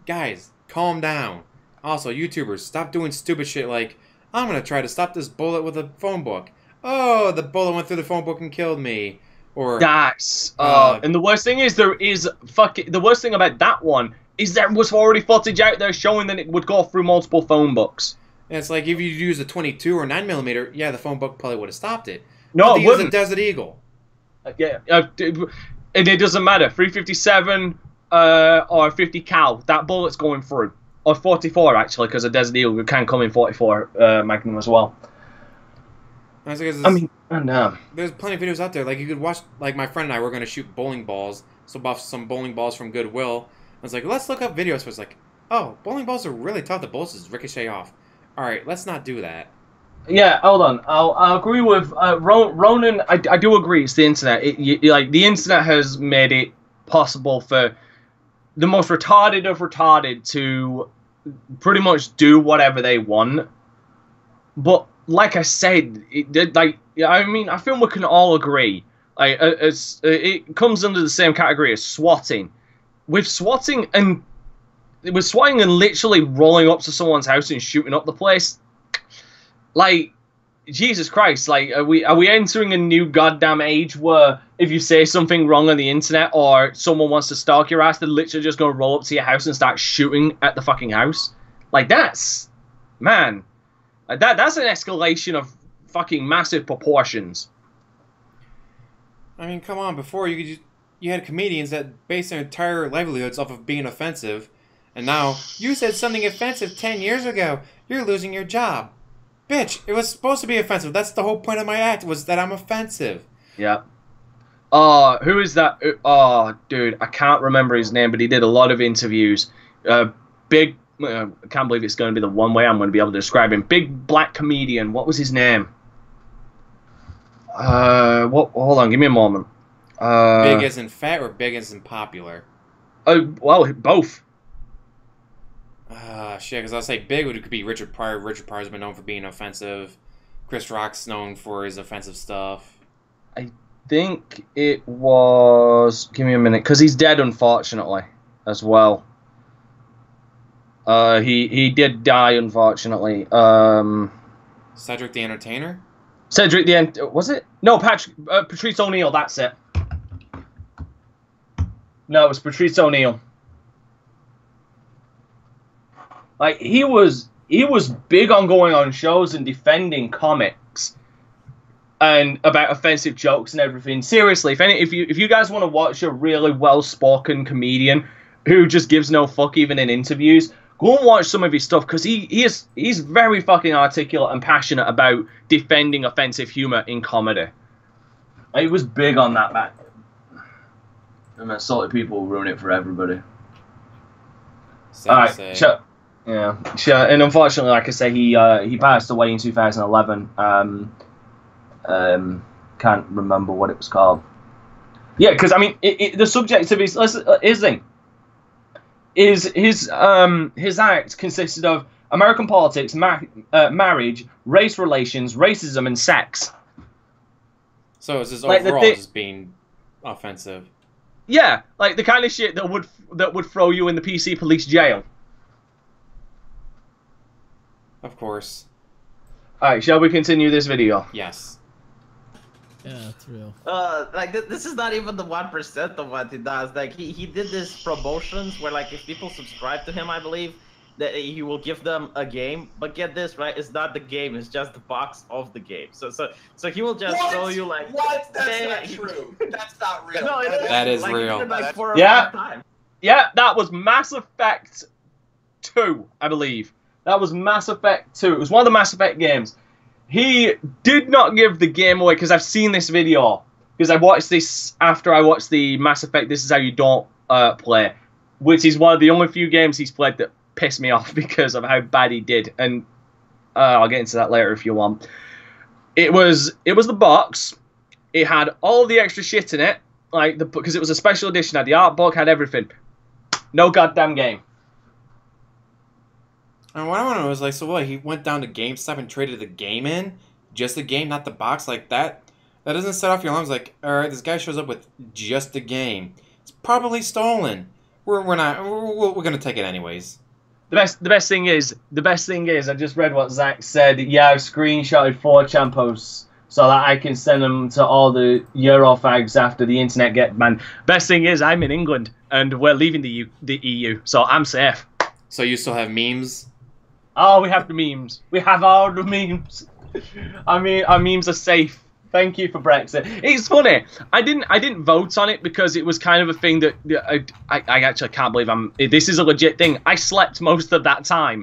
Guys, calm down. Also, YouTubers, stop doing stupid shit like, I'm gonna try to stop this bullet with a phone book. Oh, the bullet went through the phone book and killed me. Or that's and the worst thing is the worst thing about that one is there was already footage out there showing that it would go through multiple phone books. And it's like, if you use a 22 or 9mm, yeah, the phone book probably would have stopped it. No, but it wouldn't. Use a Desert Eagle. Yeah, and it doesn't matter. 357 or 50 cal, that bullet's going through. Or 44 actually, because a Desert Eagle can come in 44 Magnum as well. I mean, there's plenty of videos out there. Like, you could watch. Like, my friend and I were going to shoot bowling balls. So bought some bowling balls from Goodwill. I was like, let's look up videos. So it's like, oh, bowling balls are really tough. The bullets just ricochet off. All right, let's not do that. Yeah, hold on. I'll agree with Ronan. I do agree. It's the internet. Like, the internet has made it possible for the most retarded of retarded to pretty much do whatever they want. But like I said, I mean, I think we can all agree. Like, it comes under the same category as swatting. With swatting and literally rolling up to someone's house and shooting up the place, like, Jesus Christ, like, are we entering a new goddamn age where if you say something wrong on the internet or someone wants to stalk your ass, they're literally just gonna roll up to your house and start shooting at the fucking house? Like, that's an escalation of fucking massive proportions. I mean, come on. Before you had comedians that based their entire livelihoods off of being offensive, and now you said something offensive 10 years ago. You're losing your job, bitch. It was supposed to be offensive. That's the whole point of my act, was that I'm offensive. Yeah. Who is that? Oh, dude, I can't remember his name, but he did a lot of interviews. Big. I can't believe it's going to be the one way I'm going to be able to describe him. Big black comedian. What was his name? What? Hold on, give me a moment. Big as in fat or big as in popular? Oh, well, both. Shit, because I'll say big could be Richard Pryor. Richard Pryor's been known for being offensive. Chris Rock's known for his offensive stuff. I think it was... Give me a minute, because he's dead, unfortunately, as well. He did die, unfortunately. Cedric the Entertainer? Cedric the was it? No, Patrice O'Neal. That's it. No, it was Patrice O'Neal. Like he was big on going on shows and defending comics and about offensive jokes and everything. Seriously, if you guys want to watch a really well-spoken comedian who just gives no fuck even in interviews, go and watch some of his stuff, because he's very fucking articulate and passionate about defending offensive humor in comedy. He was big on that back. And salty people will ruin it for everybody. Alright, sure. Yeah, sure. And unfortunately, like I say, he passed away in 2011. Can't remember what it was called. Yeah, because I mean, the subject of his thing. His act consisted of American politics, marriage, race relations, racism, and sex. So it's just overall just being offensive. Yeah, like the kind of shit that would throw you in the PC police jail. Of course. All right, shall we continue this video? Yes. Yeah, that's real. Like this is not even the 1% of what he does. Like he did this promotions where, like, if people subscribe to him, I believe that he will give them a game. But get this, right? It's not the game. It's just the box of the game. So he will just show you like. What? That's not true. That's not real. No, it is. That is like, real. Like, for yeah. Yeah, that was Mass Effect 2, I believe. That was Mass Effect 2. It was one of the Mass Effect games. He did not give the game away, because I've seen this video. Because I watched this after I watched the Mass Effect This Is How You Don't Play. Which is one of the only few games he's played that pissed me off because of how bad he did. And I'll get into that later if you want. It was the box. It had all the extra shit in it. Because it was a special edition. Had the art book, had everything. No goddamn game. And what I want to know is, like, so what? He went down to GameStop and traded the game in? Just the game, not the box? Like, that doesn't set off your alarms. Like, alright, this guy shows up with just the game. It's probably stolen. We're going to take it anyways. The best thing is, I just read what Zach said. Yeah, I've screenshotted 4chan posts so that I can send them to all the Eurofags after the internet get banned. Best thing is, I'm in England, and we're leaving the EU, so I'm safe. So you still have memes? Oh, we have the memes. We have all the memes. I mean, our memes are safe. Thank you for Brexit. It's funny. I didn't vote on it because it was kind of a thing that I actually can't believe this is a legit thing. I slept most of that time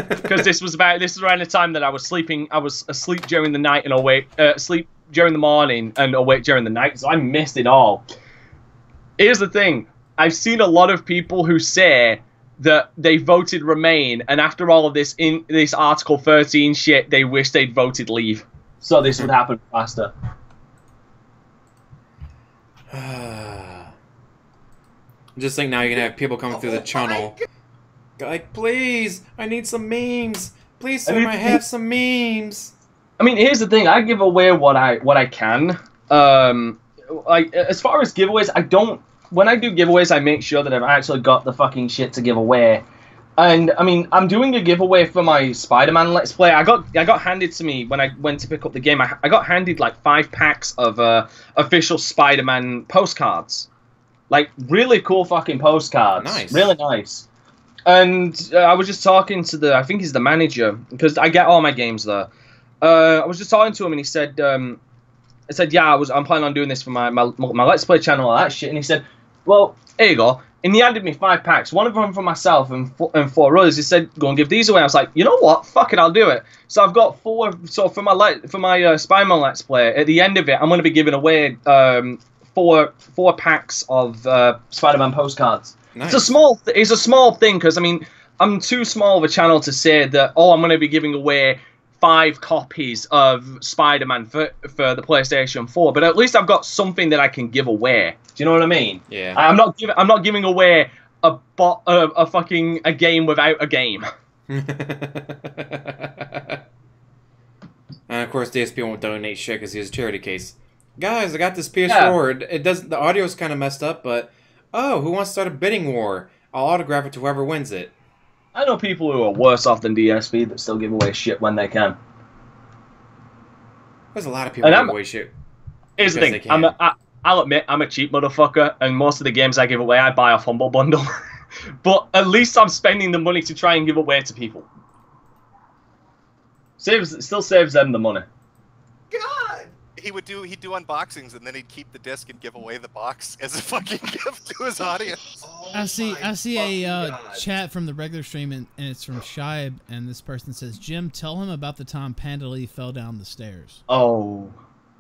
because this was around the time that I was sleeping. I was asleep during the night and awake, sleep during the morning and awake during the night. So I missed it all. Here's the thing. I've seen a lot of people who say that they voted Remain, and after all of this Article 13 shit, they wish they'd voted Leave. So this would happen faster. Just think now you're going to have people coming through the channel. Like, please, I need some memes. Please, sir, I have some memes. I mean, here's the thing. I give away what I can. Like, as far as giveaways, I don't... When I do giveaways, I make sure that I've actually got the fucking shit to give away. And, I mean, I'm doing a giveaway for my Spider-Man Let's Play. I got handed to me when I went to pick up the game. I got handed, like, 5 packs of official Spider-Man postcards. Like, really cool fucking postcards. Nice. Really nice. And I was just talking to I think he's the manager, because I get all my games there. I was just talking to him, and he said, I said, yeah, I'm planning on doing this for my Let's Play channel, all that shit. And he said, well, here you go. And he handed me 5 packs, one of them for myself and 4 others. He said, go and give these away. I was like, you know what? Fuck it, I'll do it. So I've got 4. So for my Spider-Man Let's Play, at the end of it, I'm going to be giving away 4 packs of Spider-Man postcards. Nice. It's a small thing because I mean I'm too small of a channel to say that. Oh, I'm going to be giving away 5 copies of Spider-Man for the PlayStation 4, but at least I've got something that I can give away. Do you know what I mean? Yeah. I'm not giving away a game without a game. And of course, DSP won't donate shit because he has a charity case. Guys, I got this PS4. Yeah. It does. The audio's kind of messed up, but oh, who wants to start a bidding war? I'll autograph it to whoever wins it. I know people who are worse off than DSP that still give away shit when they can. There's a lot of people who give away shit. Here's the thing. I'll admit, I'm a cheap motherfucker, and most of the games I give away, I buy off Humble Bundle. But at least I'm spending the money to try and give away to people. Still saves them the money. God! He'd do unboxings, and then he'd keep the disc and give away the box as a fucking gift to his audience. Oh, I see a chat from the regular stream, and it's from Shibe, and this person says, Jim, tell him about the time Panda Lee fell down the stairs. Oh.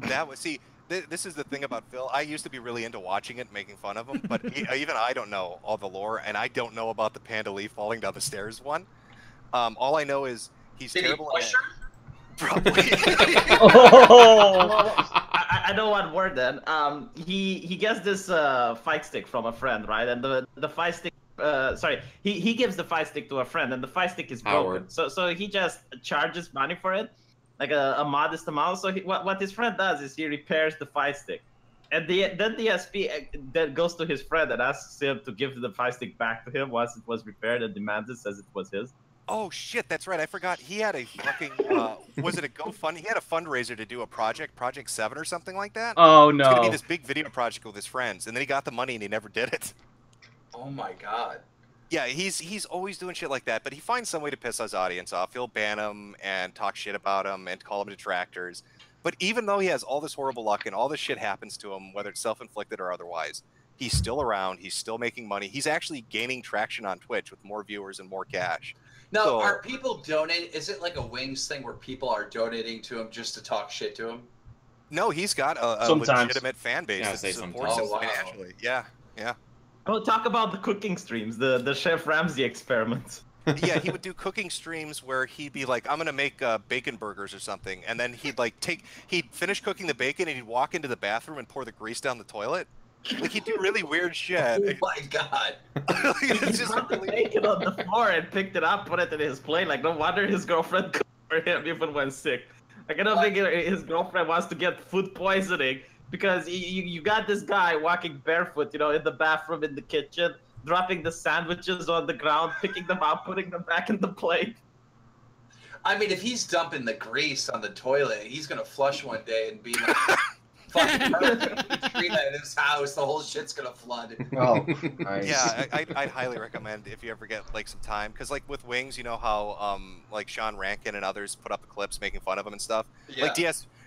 That was, see, this is the thing about Phil. I used to be really into watching it, making fun of him, but even I don't know all the lore, and I don't know about the Panda Lee falling down the stairs one. All I know is he's terrible at... Probably. Well, I know one word then. He gets this fight stick from a friend, right? And the fight stick, he gives the fight stick to a friend, and the fight stick is broken. So he just charges money for it, like a modest amount. So what his friend does is he repairs the fight stick, and then DSP then goes to his friend and asks him to give the fight stick back to him once it was repaired, and demands it, says it was his. Oh shit, that's right. I forgot. He had a fucking was it a GoFundMe? He had a fundraiser to do a Project 7 or something like that. Oh no. It's gonna be this big video project with his friends, and then he got the money and he never did it. Oh my god. Yeah, he's always doing shit like that, but he finds some way to piss his audience off. He'll ban them and talk shit about them and call them detractors. But even though he has all this horrible luck and all this shit happens to him, whether it's self-inflicted or otherwise, he's still around. He's still making money. He's actually gaining traction on Twitch with more viewers and more cash. Now, So, are people donating? Is it like a Wings thing where people are donating to him just to talk shit to him? no, he's got a legitimate fan base that supports him financially. Yeah, yeah. Oh, talk about the cooking streams, the Chef Ramsay experiments. Yeah, he would do cooking streams where he'd be like, I'm gonna make bacon burgers or something, and then he'd finish cooking the bacon and he'd walk into the bathroom and pour the grease down the toilet. Like, he'd do really weird shit. Oh my god. It's just He dropped the bacon on the floor and picked it up, put it in his plate. Like, no wonder his girlfriend cooked for him even when sick. Like, I don't think his girlfriend wants to get food poisoning because you got this guy walking barefoot, you know, in the bathroom, in the kitchen, dropping the sandwiches on the ground, picking them up, putting them back in the plate. I mean, if he's dumping the grease on the toilet, he's gonna flush one day and be like, fucking Katrina in his house, the whole shit's gonna flood. Oh, nice. Yeah, I'd highly recommend if you ever get like some time, because like with Wings, you know how like Sean Rankin and others put up the clips making fun of him and stuff. Yeah. Like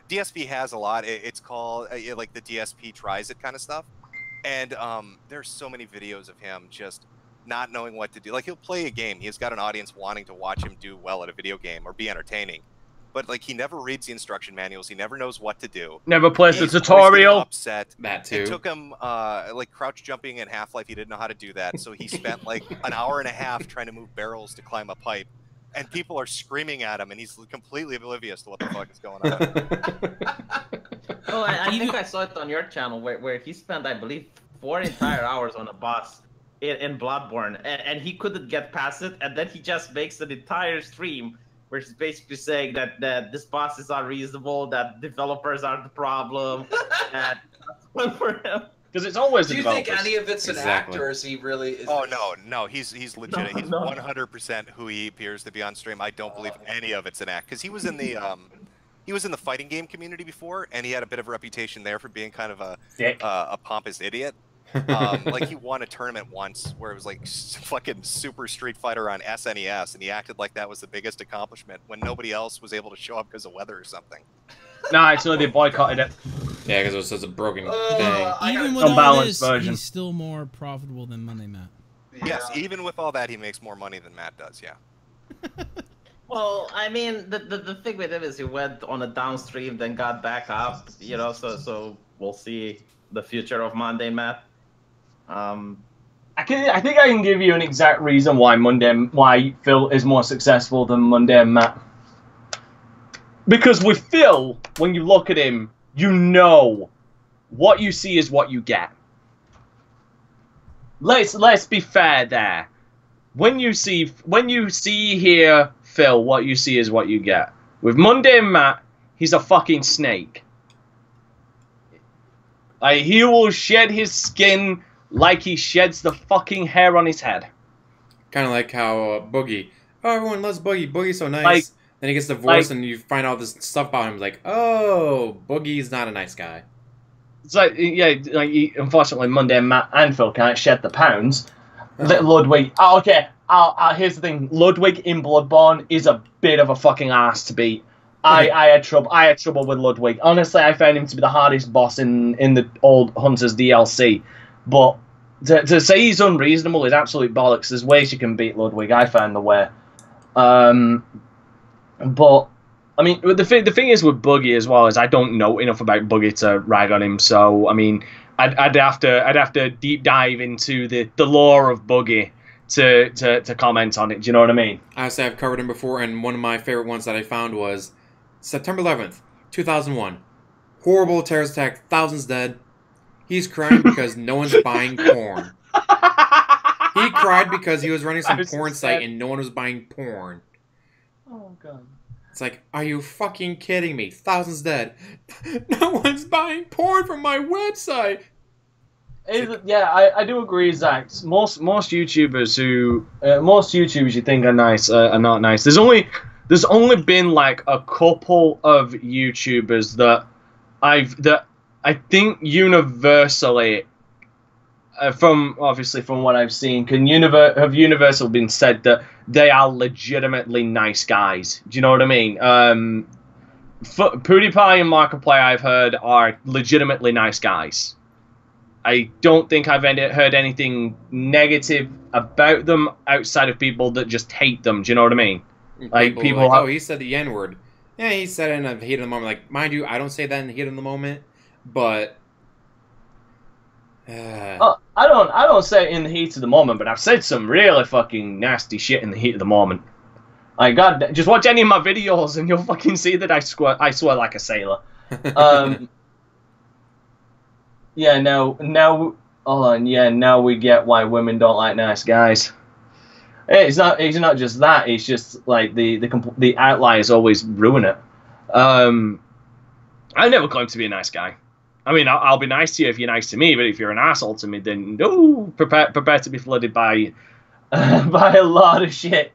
DSP has a lot. It's called like the DSP tries it kind of stuff, and there's so many videos of him just not knowing what to do. Like, he'll play a game, he's got an audience wanting to watch him do well at a video game or be entertaining. But like, he never reads the instruction manuals. He never knows what to do. Never plays the tutorial. Upset. That too. It took him like crouch jumping in Half-Life. He didn't know how to do that, so he spent like an hour and a half trying to move barrels to climb a pipe. And people are screaming at him, and he's completely oblivious to what the fuck is going on. Oh, I think I saw it on your channel where he spent, I believe, 4 entire hours on a boss in Bloodborne, and he couldn't get past it. And then he just makes an entire stream where he's basically saying that this boss is unreasonable, that developers are the problem, and that's fun for him. Because it's always Do you think any of it's an act, or is he really? Is Oh no, he's legit. He's 100% who he appears to be on stream. I don't believe any of it's an act, because he was in the fighting game community before, and he had a bit of a reputation there for being kind of a pompous idiot. Like he won a tournament once where it was like fucking Super Street Fighter on SNES, and he acted like that was the biggest accomplishment when nobody else was able to show up because of weather or something. No, actually they boycotted it. Yeah, because it was such a broken thing. Even with all this, he's still more profitable than Monday Matt. Yeah. Yes, even with all that, he makes more money than Matt does. Yeah. Well, I mean, the thing with him is he went on a downstream, then got back up. You know, so we'll see the future of Monday Matt. I think I can give you an exact reason why Phil is more successful than Monday and Matt. Because with Phil, when you look at him, you know what you see is what you get. Let's be fair there. When you see here Phil, what you see is what you get. With Monday and Matt, he's a fucking snake. He will shed his skin like he sheds the fucking hair on his head. Kind of like how Boogie. Oh, everyone loves Boogie. Boogie's so nice. Then he gets divorced, and you find all this stuff about him. Like, oh, Boogie's not a nice guy. It's like, yeah, unfortunately, Monday and Matt and Phil can't shed the pounds. Ludwig. Oh, okay. Here's the thing. Ludwig in Bloodborne is a bit of a fucking ass to beat. I had trouble with Ludwig. Honestly, I found him to be the hardest boss in the old Hunters DLC. But to say he's unreasonable is absolute bollocks. There's ways you can beat Ludwig. I found the way. But I mean, the thing is with Boogie as well is I don't know enough about Boogie to rag on him. So I mean, I'd have to deep dive into the lore of Boogie to comment on it. Do you know what I mean? I say I've covered him before, and one of my favorite ones that I found was September 11th, 2001. Horrible terrorist attack, thousands dead. He's crying because no one's buying porn. He cried because he was running some porn site and no one was buying porn. Oh, God. It's like, are you fucking kidding me? Thousands dead. No one's buying porn from my website. Yeah, I do agree, Zach. Most YouTubers you think are nice are not nice. There's only been like a couple of YouTubers that I think universally, from what I've seen, have universally been said that they are legitimately nice guys. Do you know what I mean? PewDiePie and Markiplier, I've heard, are legitimately nice guys. I don't think I've heard anything negative about them outside of people that just hate them. Do you know what I mean? Like people oh, he said the N-word. Yeah, he said it in the heat of the moment. Like, mind you, I don't say that in the heat of the moment, but I don't say it in the heat of the moment, but I've said some really fucking nasty shit in the heat of the moment. Like, God, just watch any of my videos and you'll fucking see that I swear like a sailor. Yeah, now, hold on. Yeah, now we get why women don't like nice guys. It's not just that. It's just like the outliers always ruin it. I never claim to be a nice guy. I mean, I'll be nice to you if you're nice to me, but if you're an asshole to me, then prepare to be flooded by a lot of shit.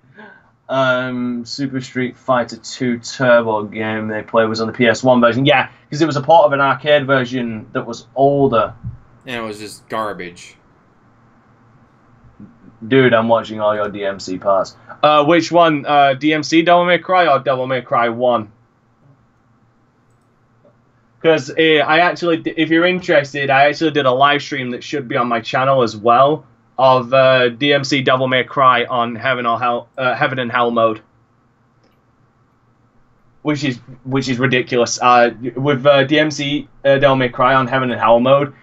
Super Street Fighter 2 Turbo game they played was on the PS1 version. Yeah, because it was a port of an arcade version that was older. And it was just garbage. Dude, I'm watching all your DMC parts. Which one? DMC Devil May Cry or Devil May Cry 1? Because I actually, if you're interested, I actually did a live stream that should be on my channel as well of DMC Devil May Cry on Heaven and Hell mode, which is ridiculous. With DMC Devil May Cry on Heaven and Hell mode,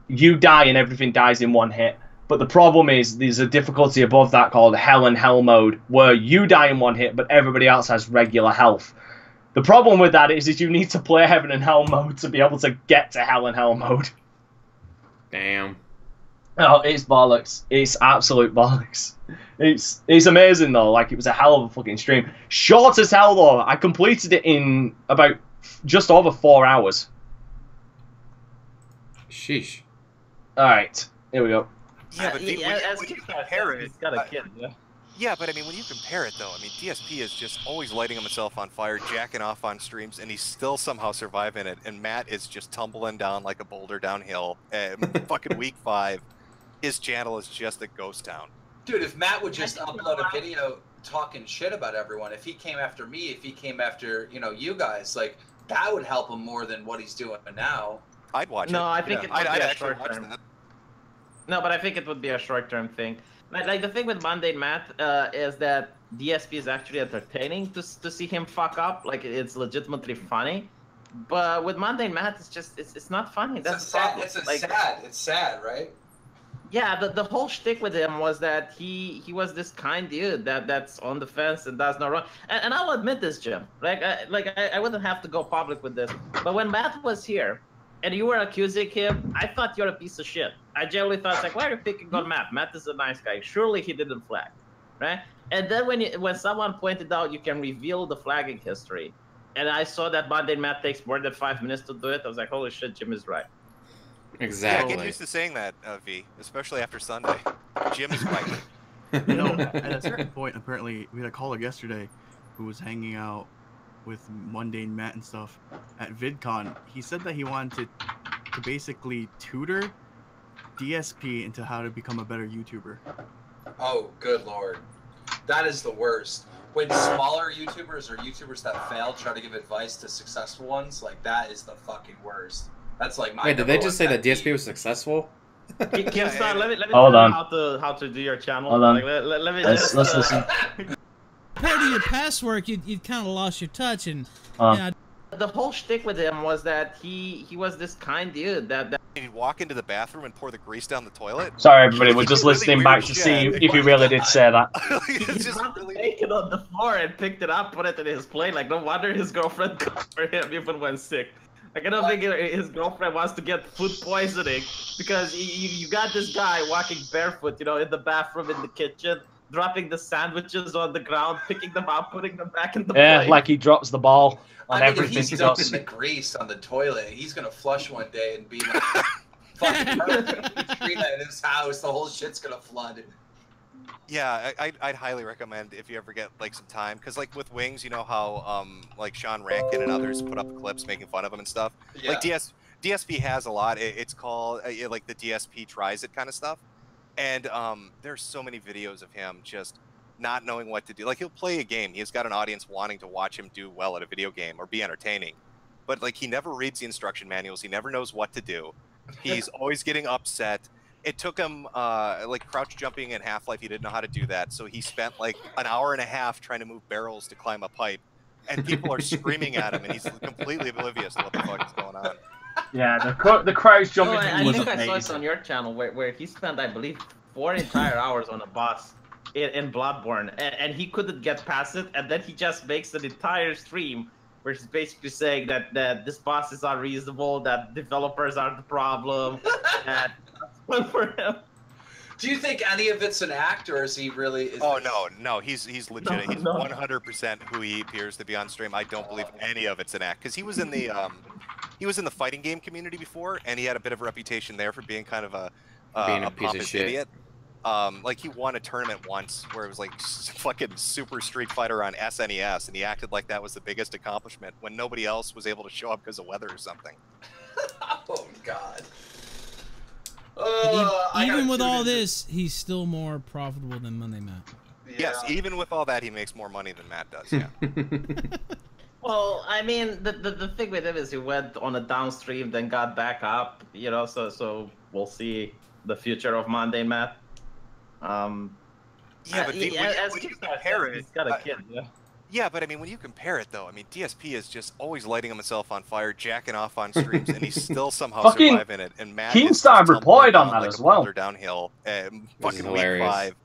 you die and everything dies in one hit. But the problem is there's a difficulty above that called Hell and Hell mode, where you die in one hit, but everybody else has regular health. The problem with that is you need to play Heaven and Hell mode to be able to get to Hell and Hell mode. Damn. Oh, it's bollocks. It's absolute bollocks. It's amazing though. Like, it was a hell of a fucking stream. Short as hell though. I completed it in about just over 4 hours. Sheesh. All right, here we go. Yeah, but as you compare it, he's got a kid. Yeah. Yeah, but I mean, when you compare it, though, I mean, DSP is just always lighting himself on fire, jacking off on streams, and he's still somehow surviving it. And Matt is just tumbling down like a boulder downhill. Fucking week 5, his channel is just a ghost town. Dude, if Matt would just upload a video talking shit about everyone, if he came after me, if he came after, you know, you guys, like, that would help him more than what he's doing now. I'd watch it. No, I think I'd actually watch that. No, but I think it would be a short-term thing. Like the thing with Mundane Matt is that DSP is actually entertaining to see him fuck up. Like it's legitimately funny. But with Mundane Matt, it's not funny. That's the problem. It's sad, right? Yeah, the whole shtick with him was that he was this kind dude that's on the fence and does no wrong. And I'll admit this, Jim. I wouldn't have to go public with this. But when Matt was here, and you were accusing him, I thought you're a piece of shit. I genuinely thought, like, why are you picking on Matt? Matt is a nice guy. Surely he didn't flag, right? And then when someone pointed out you can reveal the flagging history, and I saw that Mundane Matt takes more than 5 minutes to do it, I was like, holy shit, Jim is right. Exactly. Yeah, get used to saying that, V, especially after Sunday. Jim is right. You know, at a certain point, apparently, we had a caller yesterday who was hanging out with Mundane Matt and stuff at VidCon. He said that he wanted to basically tutor DSP into how to become a better YouTuber. Oh, good lord. That is the worst. When smaller YouTubers or YouTubers that fail try to give advice to successful ones, like, that is the fucking worst. That's like my. Wait, did they just say that DSP was successful? Killstream, let me Hold tell you on. how to do your channel. Hold on. Like, let me Let's listen. Compared to your past work, you'd kind of lost your touch, and the whole shtick with him was that he was this kind dude that He'd walk into the bathroom and pour the grease down the toilet. Sorry, everybody. We're just Really listening weird back to shit. see if he really did say that. It's just really take it on the floor and picked it up, put it in his plate. Like, no wonder his girlfriend covered him even when sick. Like, I don't think his girlfriend wants to get food poisoning because you got this guy walking barefoot, you know, in the bathroom, in the kitchen, dropping the sandwiches on the ground, picking them up, putting them back in the plate. Like he drops the ball on I mean, everything if he he's does. dumping the grease on the toilet, he's gonna flush one day and be like, fucking Katrina in his house, the whole shit's gonna flood. Yeah, I'd highly recommend if you ever get like some time, because like with Wings, you know how like Sean Rankin and others put up clips making fun of him and stuff. Yeah. Like DSP has a lot. It's called like the DSP tries it kind of stuff, and there's so many videos of him just not knowing what to do. Like he'll play a game, he's got an audience wanting to watch him do well at a video game or be entertaining, but like he never reads the instruction manuals. He never knows what to do. He's always getting upset. It took him, like, crouch jumping in Half-Life, he didn't know how to do that, so he spent, like, an hour and a half trying to move barrels to climb a pipe, and people are screaming at him, and he's completely oblivious to what the fuck is going on. Yeah, the crouch jumping I was think amazing. I saw it on your channel where he spent, I believe, 4 entire hours on a boss in Bloodborne, and he couldn't get past it, and then he just makes an entire stream where he's basically saying that this boss is unreasonable, that developers are the problem, that one for him. Do you think any of it's an act, or is he really? Oh no, he's legit. He's 100% who he appears to be on stream. I don't believe any of it's an act, because he was in the fighting game community before, and he had a bit of a reputation there for being kind of a piece of pompous shit. idiot. Like he won a tournament once where it was like fucking Super Street Fighter on SNES, and he acted like that was the biggest accomplishment when nobody else was able to show up because of weather or something. Oh God. Even with all this, he's still more profitable than Monday Matt. Yeah. Yes, even with all that, he makes more money than Matt does. Yeah. Well, I mean, the thing with him is he went on a downstream, then got back up, you know. So we'll see the future of Mundane Matt. Yeah, but when you compare it, he's got a kid. Yeah. Yeah, but I mean, when you compare it, though, I mean, DSP is just always lighting himself on fire, jacking off on streams, and he's still somehow Fucking surviving it. And Matt Keemstar replied on that like as well. boulder downhill. Fucking week hilarious. 5,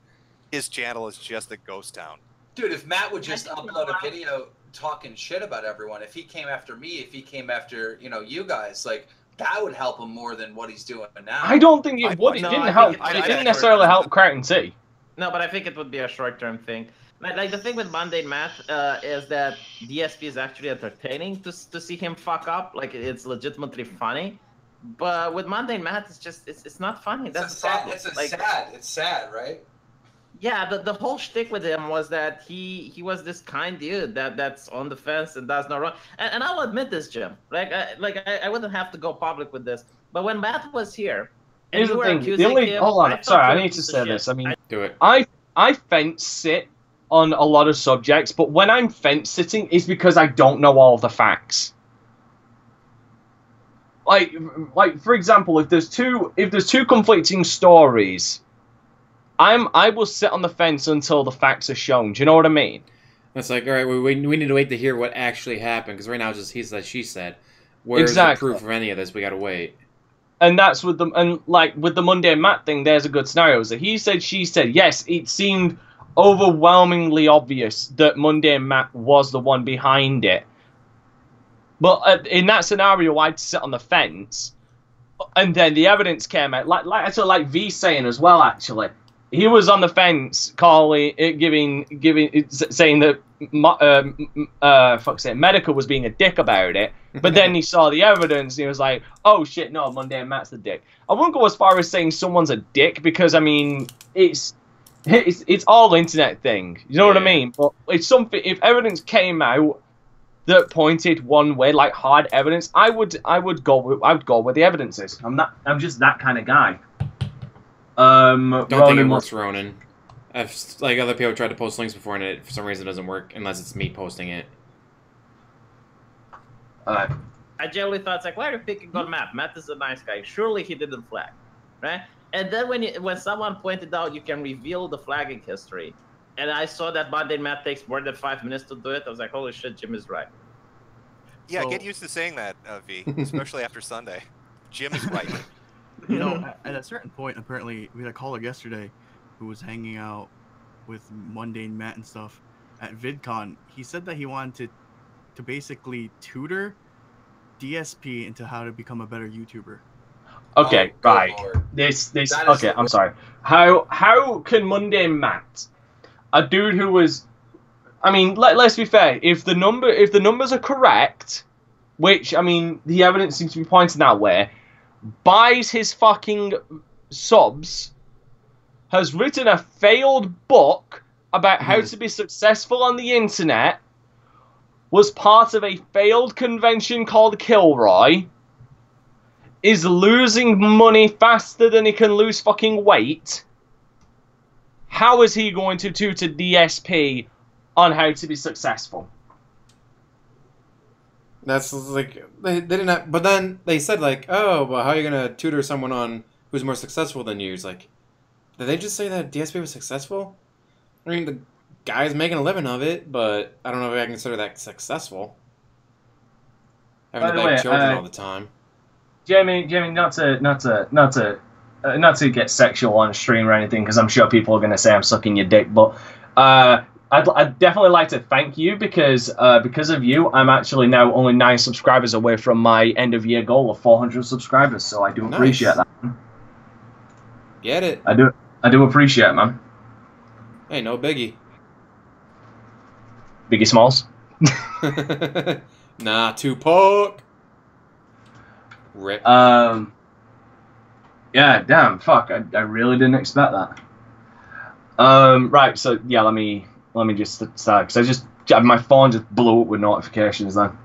his channel is just a ghost town. Dude, if Matt would just upload a video talking shit about everyone, if he came after me, if he came after, you know, you guys, like, that would help him more than what he's doing now. I don't think it would. It No, didn't I help. think It didn't necessarily help Kraken City. No, but I think it would be a short-term thing. Like the thing with Mundane Matt is that DSP is actually entertaining to see him fuck up. Like it's legitimately funny. But with Mundane Matt, it's not funny. That's the problem. It's sad, right? Yeah, the whole shtick with him was that he was this kind dude that's on the fence and does not wrong. And I'll admit this, Jim. I wouldn't have to go public with this, but when Matt was here, and Here's you the were thing. accusing The only him, hold on. I thought Sorry, you I were a need to piece of say shit. this. I mean, Do it. I fence sit on a lot of subjects, but when I'm fence sitting, it's because I don't know all the facts. Like for example, if there's two conflicting stories, I will sit on the fence until the facts are shown. Do you know what I mean? It's like, all right, we need to wait to hear what actually happened, because right now it's just he said, she said. Where's Exactly. the proof of any of this? We gotta wait. And that's with the with the Monday Matt thing. There's a good scenario. So he said, she said. Yes, it seemed overwhelmingly obvious that Monday Matt was the one behind it. But in that scenario, I'd sit on the fence, and then the evidence came out. Like V saying as well. Actually, he was on the fence, saying that fuck's sake, Medical was being a dick about it. But then he saw the evidence, and he was like, "Oh shit, no, Monday Matt's the dick." I wouldn't go as far as saying someone's a dick, because I mean, it's all internet thing. You know what I mean? But it's something. If evidence came out that pointed one way, like hard evidence, I would go where the evidence is. I'm just that kind of guy. Don't think it works, Ronan. Like other people tried to post links before, and it for some reason doesn't work unless it's me posting it. I generally thought, it's like, why are you picking on Matt? Matt is a nice guy. Surely he didn't flag, right? And then when someone pointed out you can reveal the flagging history, and I saw that Monday Matt takes more than 5 minutes to do it, I was like, holy shit, Jim is right. Yeah, get used to saying that, V, especially after Sunday. Jim is right. You know, at a certain point, apparently, we had a caller yesterday who was hanging out with Mundane Matt and stuff at VidCon. He said that he wanted to basically tutor DSP into how to become a better YouTuber. Okay, right. Okay, I'm sorry. How can Mundane Matt, a dude who was, I mean, let's be fair. If the numbers are correct, which I mean, the evidence seems to be pointing that way, buys his fucking subs, has written a failed book about how to be successful on the internet, was part of a failed convention called Kilroy, is losing money faster than he can lose fucking weight. How is he going to tutor DSP on how to be successful? That's like they didn't. But then they said like, oh, well, how are you gonna tutor someone on who's more successful than you? It's like, did they just say that DSP was successful? I mean, the guy's making a living of it, but I don't know if I consider that successful. Having to beg children all the time. Jamie, not to get sexual on stream or anything, because I'm sure people are gonna say I'm sucking your dick, but I'd definitely like to thank you, because of you, I'm actually now only 9 subscribers away from my end of year goal of 400 subscribers. So I do appreciate that. Get it? I do appreciate it, man. Hey, no biggie. Biggie Smalls. Nah, Tupac. Rip. Yeah, damn, fuck. I really didn't expect that. Right, so yeah, let me just start, because my phone just blew up with notifications then.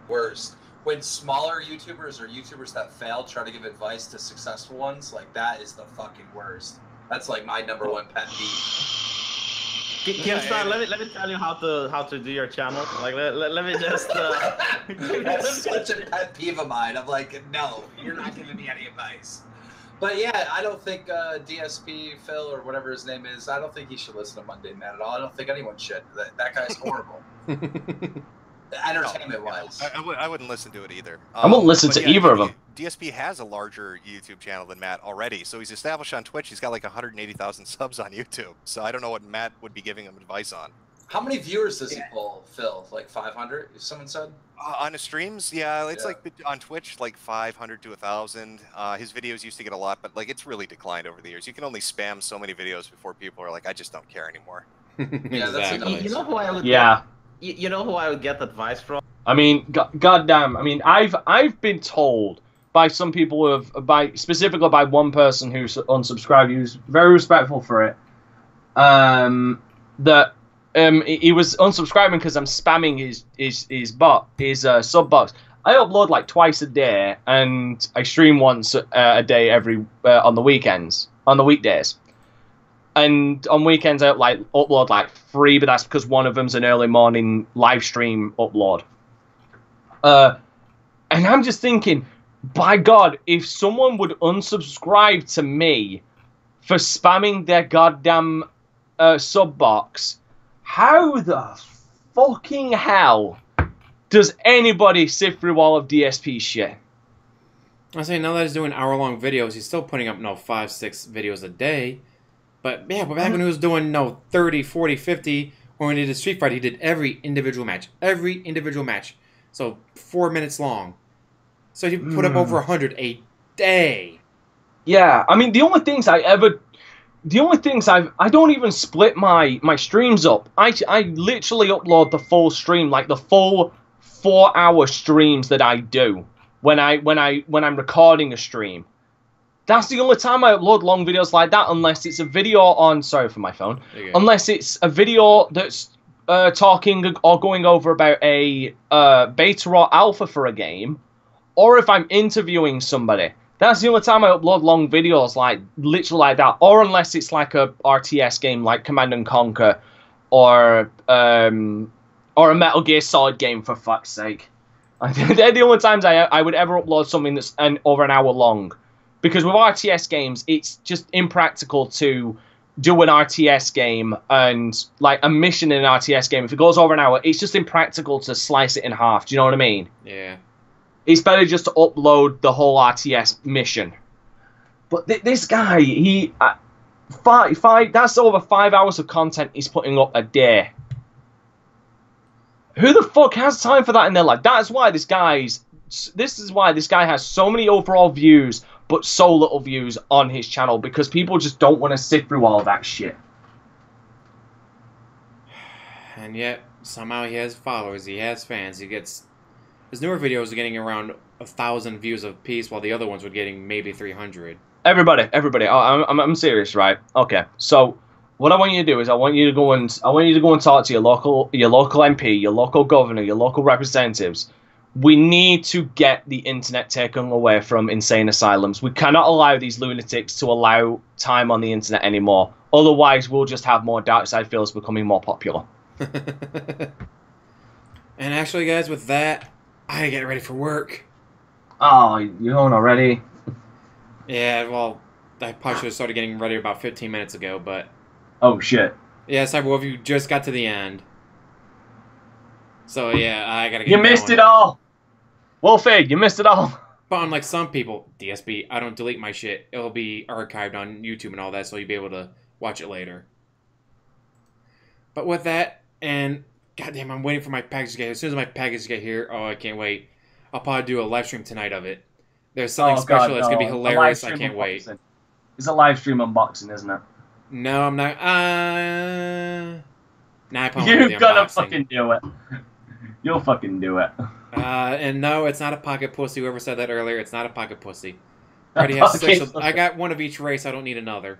Worst. When smaller YouTubers or YouTubers that fail try to give advice to successful ones, like, that is the fucking worst. That's like my #1 pet peeve. Killstream, let me tell you how to do your channel. Like let me just. That's such a pet peeve of mine. I'm like, no, you're not giving me any advice. But yeah, I don't think DSP Phil or whatever his name is, I don't think he should listen to Monday Matt at all. I don't think anyone should. That guy's horrible. Entertainment-wise. I wouldn't listen to it either. I won't listen to either of them. DSP has a larger YouTube channel than Matt already, so he's established on Twitch. He's got like 180,000 subs on YouTube, so I don't know what Matt would be giving him advice on. How many viewers does he pull, Phil? Like 500? Someone said? On his streams, yeah, it's like on Twitch, like 500 to 1,000. His videos used to get a lot, but like it's really declined over the years. You can only spam so many videos before people are like, I just don't care anymore. Yeah, exactly. You know who I would you know who I would get advice from? I mean, goddamn. I mean, I've been told by some people specifically by one person who's unsubscribed, who's very respectful for it, that he was unsubscribing because I'm spamming his sub box. I upload like twice a day, and I stream once a day every on the weekends, on the weekdays. And on weekends I upload like 3, but that's because one of them's an early morning live stream upload. And I'm just thinking, by God, if someone would unsubscribe to me for spamming their goddamn sub box, how the fucking hell does anybody sift through all of DSP shit? I say now that he's doing hour-long videos, he's still putting up 5, 6 videos a day. But yeah, but back when he was doing 30, 40, 50, when he did Street Fighter, he did every individual match. Every individual match. So 4 minutes long. So he put up over 100 a day. Yeah, I mean the only things I don't even split my streams up. I literally upload the full stream, like the full 4-hour streams that I do when I'm recording a stream. That's the only time I upload long videos like that, unless it's a video on, sorry for my phone, unless it's a video that's talking or going over about a beta or alpha for a game, or if I'm interviewing somebody. That's the only time I upload long videos, like literally like that, or unless it's like a RTS game like Command and Conquer, or a Metal Gear Solid game, for fuck's sake. They're the only times I would ever upload something that's over an hour long. Because with RTS games, it's just impractical to do an RTS game and, like, a mission in an RTS game. If it goes over an hour, it's just impractical to slice it in half. Do you know what I mean? Yeah. It's better just to upload the whole RTS mission. But this guy, that's over 5 hours of content he's putting up a day. Who the fuck has time for that in their life? This is why this guy has so many overall views, but so little views on his channel, because people just don't want to sit through all that shit. And yet, somehow he has followers, he has fans, his newer videos are getting around 1,000 views a piece, while the other ones were getting maybe 300. Everybody, I'm serious, right? Okay, so what I want you to do is I want you to go and talk to your local MP, your local governor, your local representatives. We need to get the internet taken away from insane asylums. We cannot allow these lunatics to allow time on the internet anymore. Otherwise, we'll just have more dark side feels becoming more popular. And actually, guys, with that, I gotta get ready for work. Oh, you're home already? Yeah, well, I probably should have started getting ready about 15 minutes ago, but... Oh, shit. Yeah, Cyberwolf, you just got to the end. So, yeah, I gotta get You missed it all! Wolfie, you missed it all! But unlike some people, DSP, I don't delete my shit. It'll be archived on YouTube and all that, so you'll be able to watch it later. But with that, and... Goddamn, I'm waiting for my package to get here. As soon as my package get here, oh, I can't wait. I'll probably do a live stream tonight of it. There's something special that's going to be hilarious. I can't wait. It's a live stream unboxing, isn't it? No, I'm not. Nah, I probably You're gonna fucking do it. You'll fucking do it. And no, it's not a pocket pussy. Whoever said that earlier, it's not a pocket pussy. I already have six. I got one of each race. I don't need another.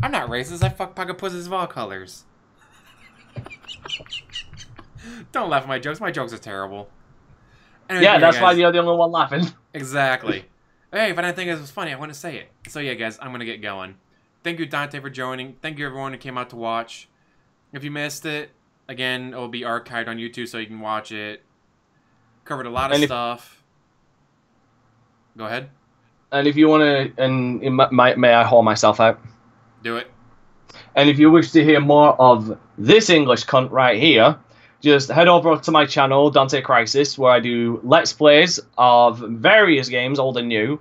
I'm not racist. I fuck pocket pussies of all colors. Don't laugh at my jokes. My jokes are terrible. Anyway, yeah, that's why you're the only one laughing. Exactly. Hey, if I didn't think it was funny, I want to say it. So yeah, guys, I'm going to get going. Thank you, Dante, for joining. Thank you, everyone who came out to watch. If you missed it, again, it will be archived on YouTube so you can watch it. Covered a lot of stuff. Go ahead. And if you want to, and may I haul myself out? Do it. And if you wish to hear more of this English cunt right here, just head over to my channel, Dante Crisis, where I do Let's Plays of various games, old and new.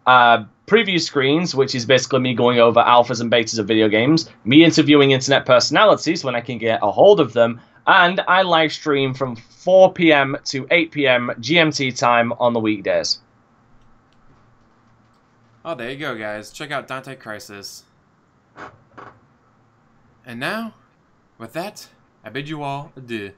Preview screens, which is basically me going over alphas and betas of video games. Me interviewing internet personalities when I can get a hold of them. And I live stream from 4 PM to 8 PM GMT time on the weekdays. Oh, there you go, guys. Check out Dante Crisis. And now, with that, I bid you all adieu.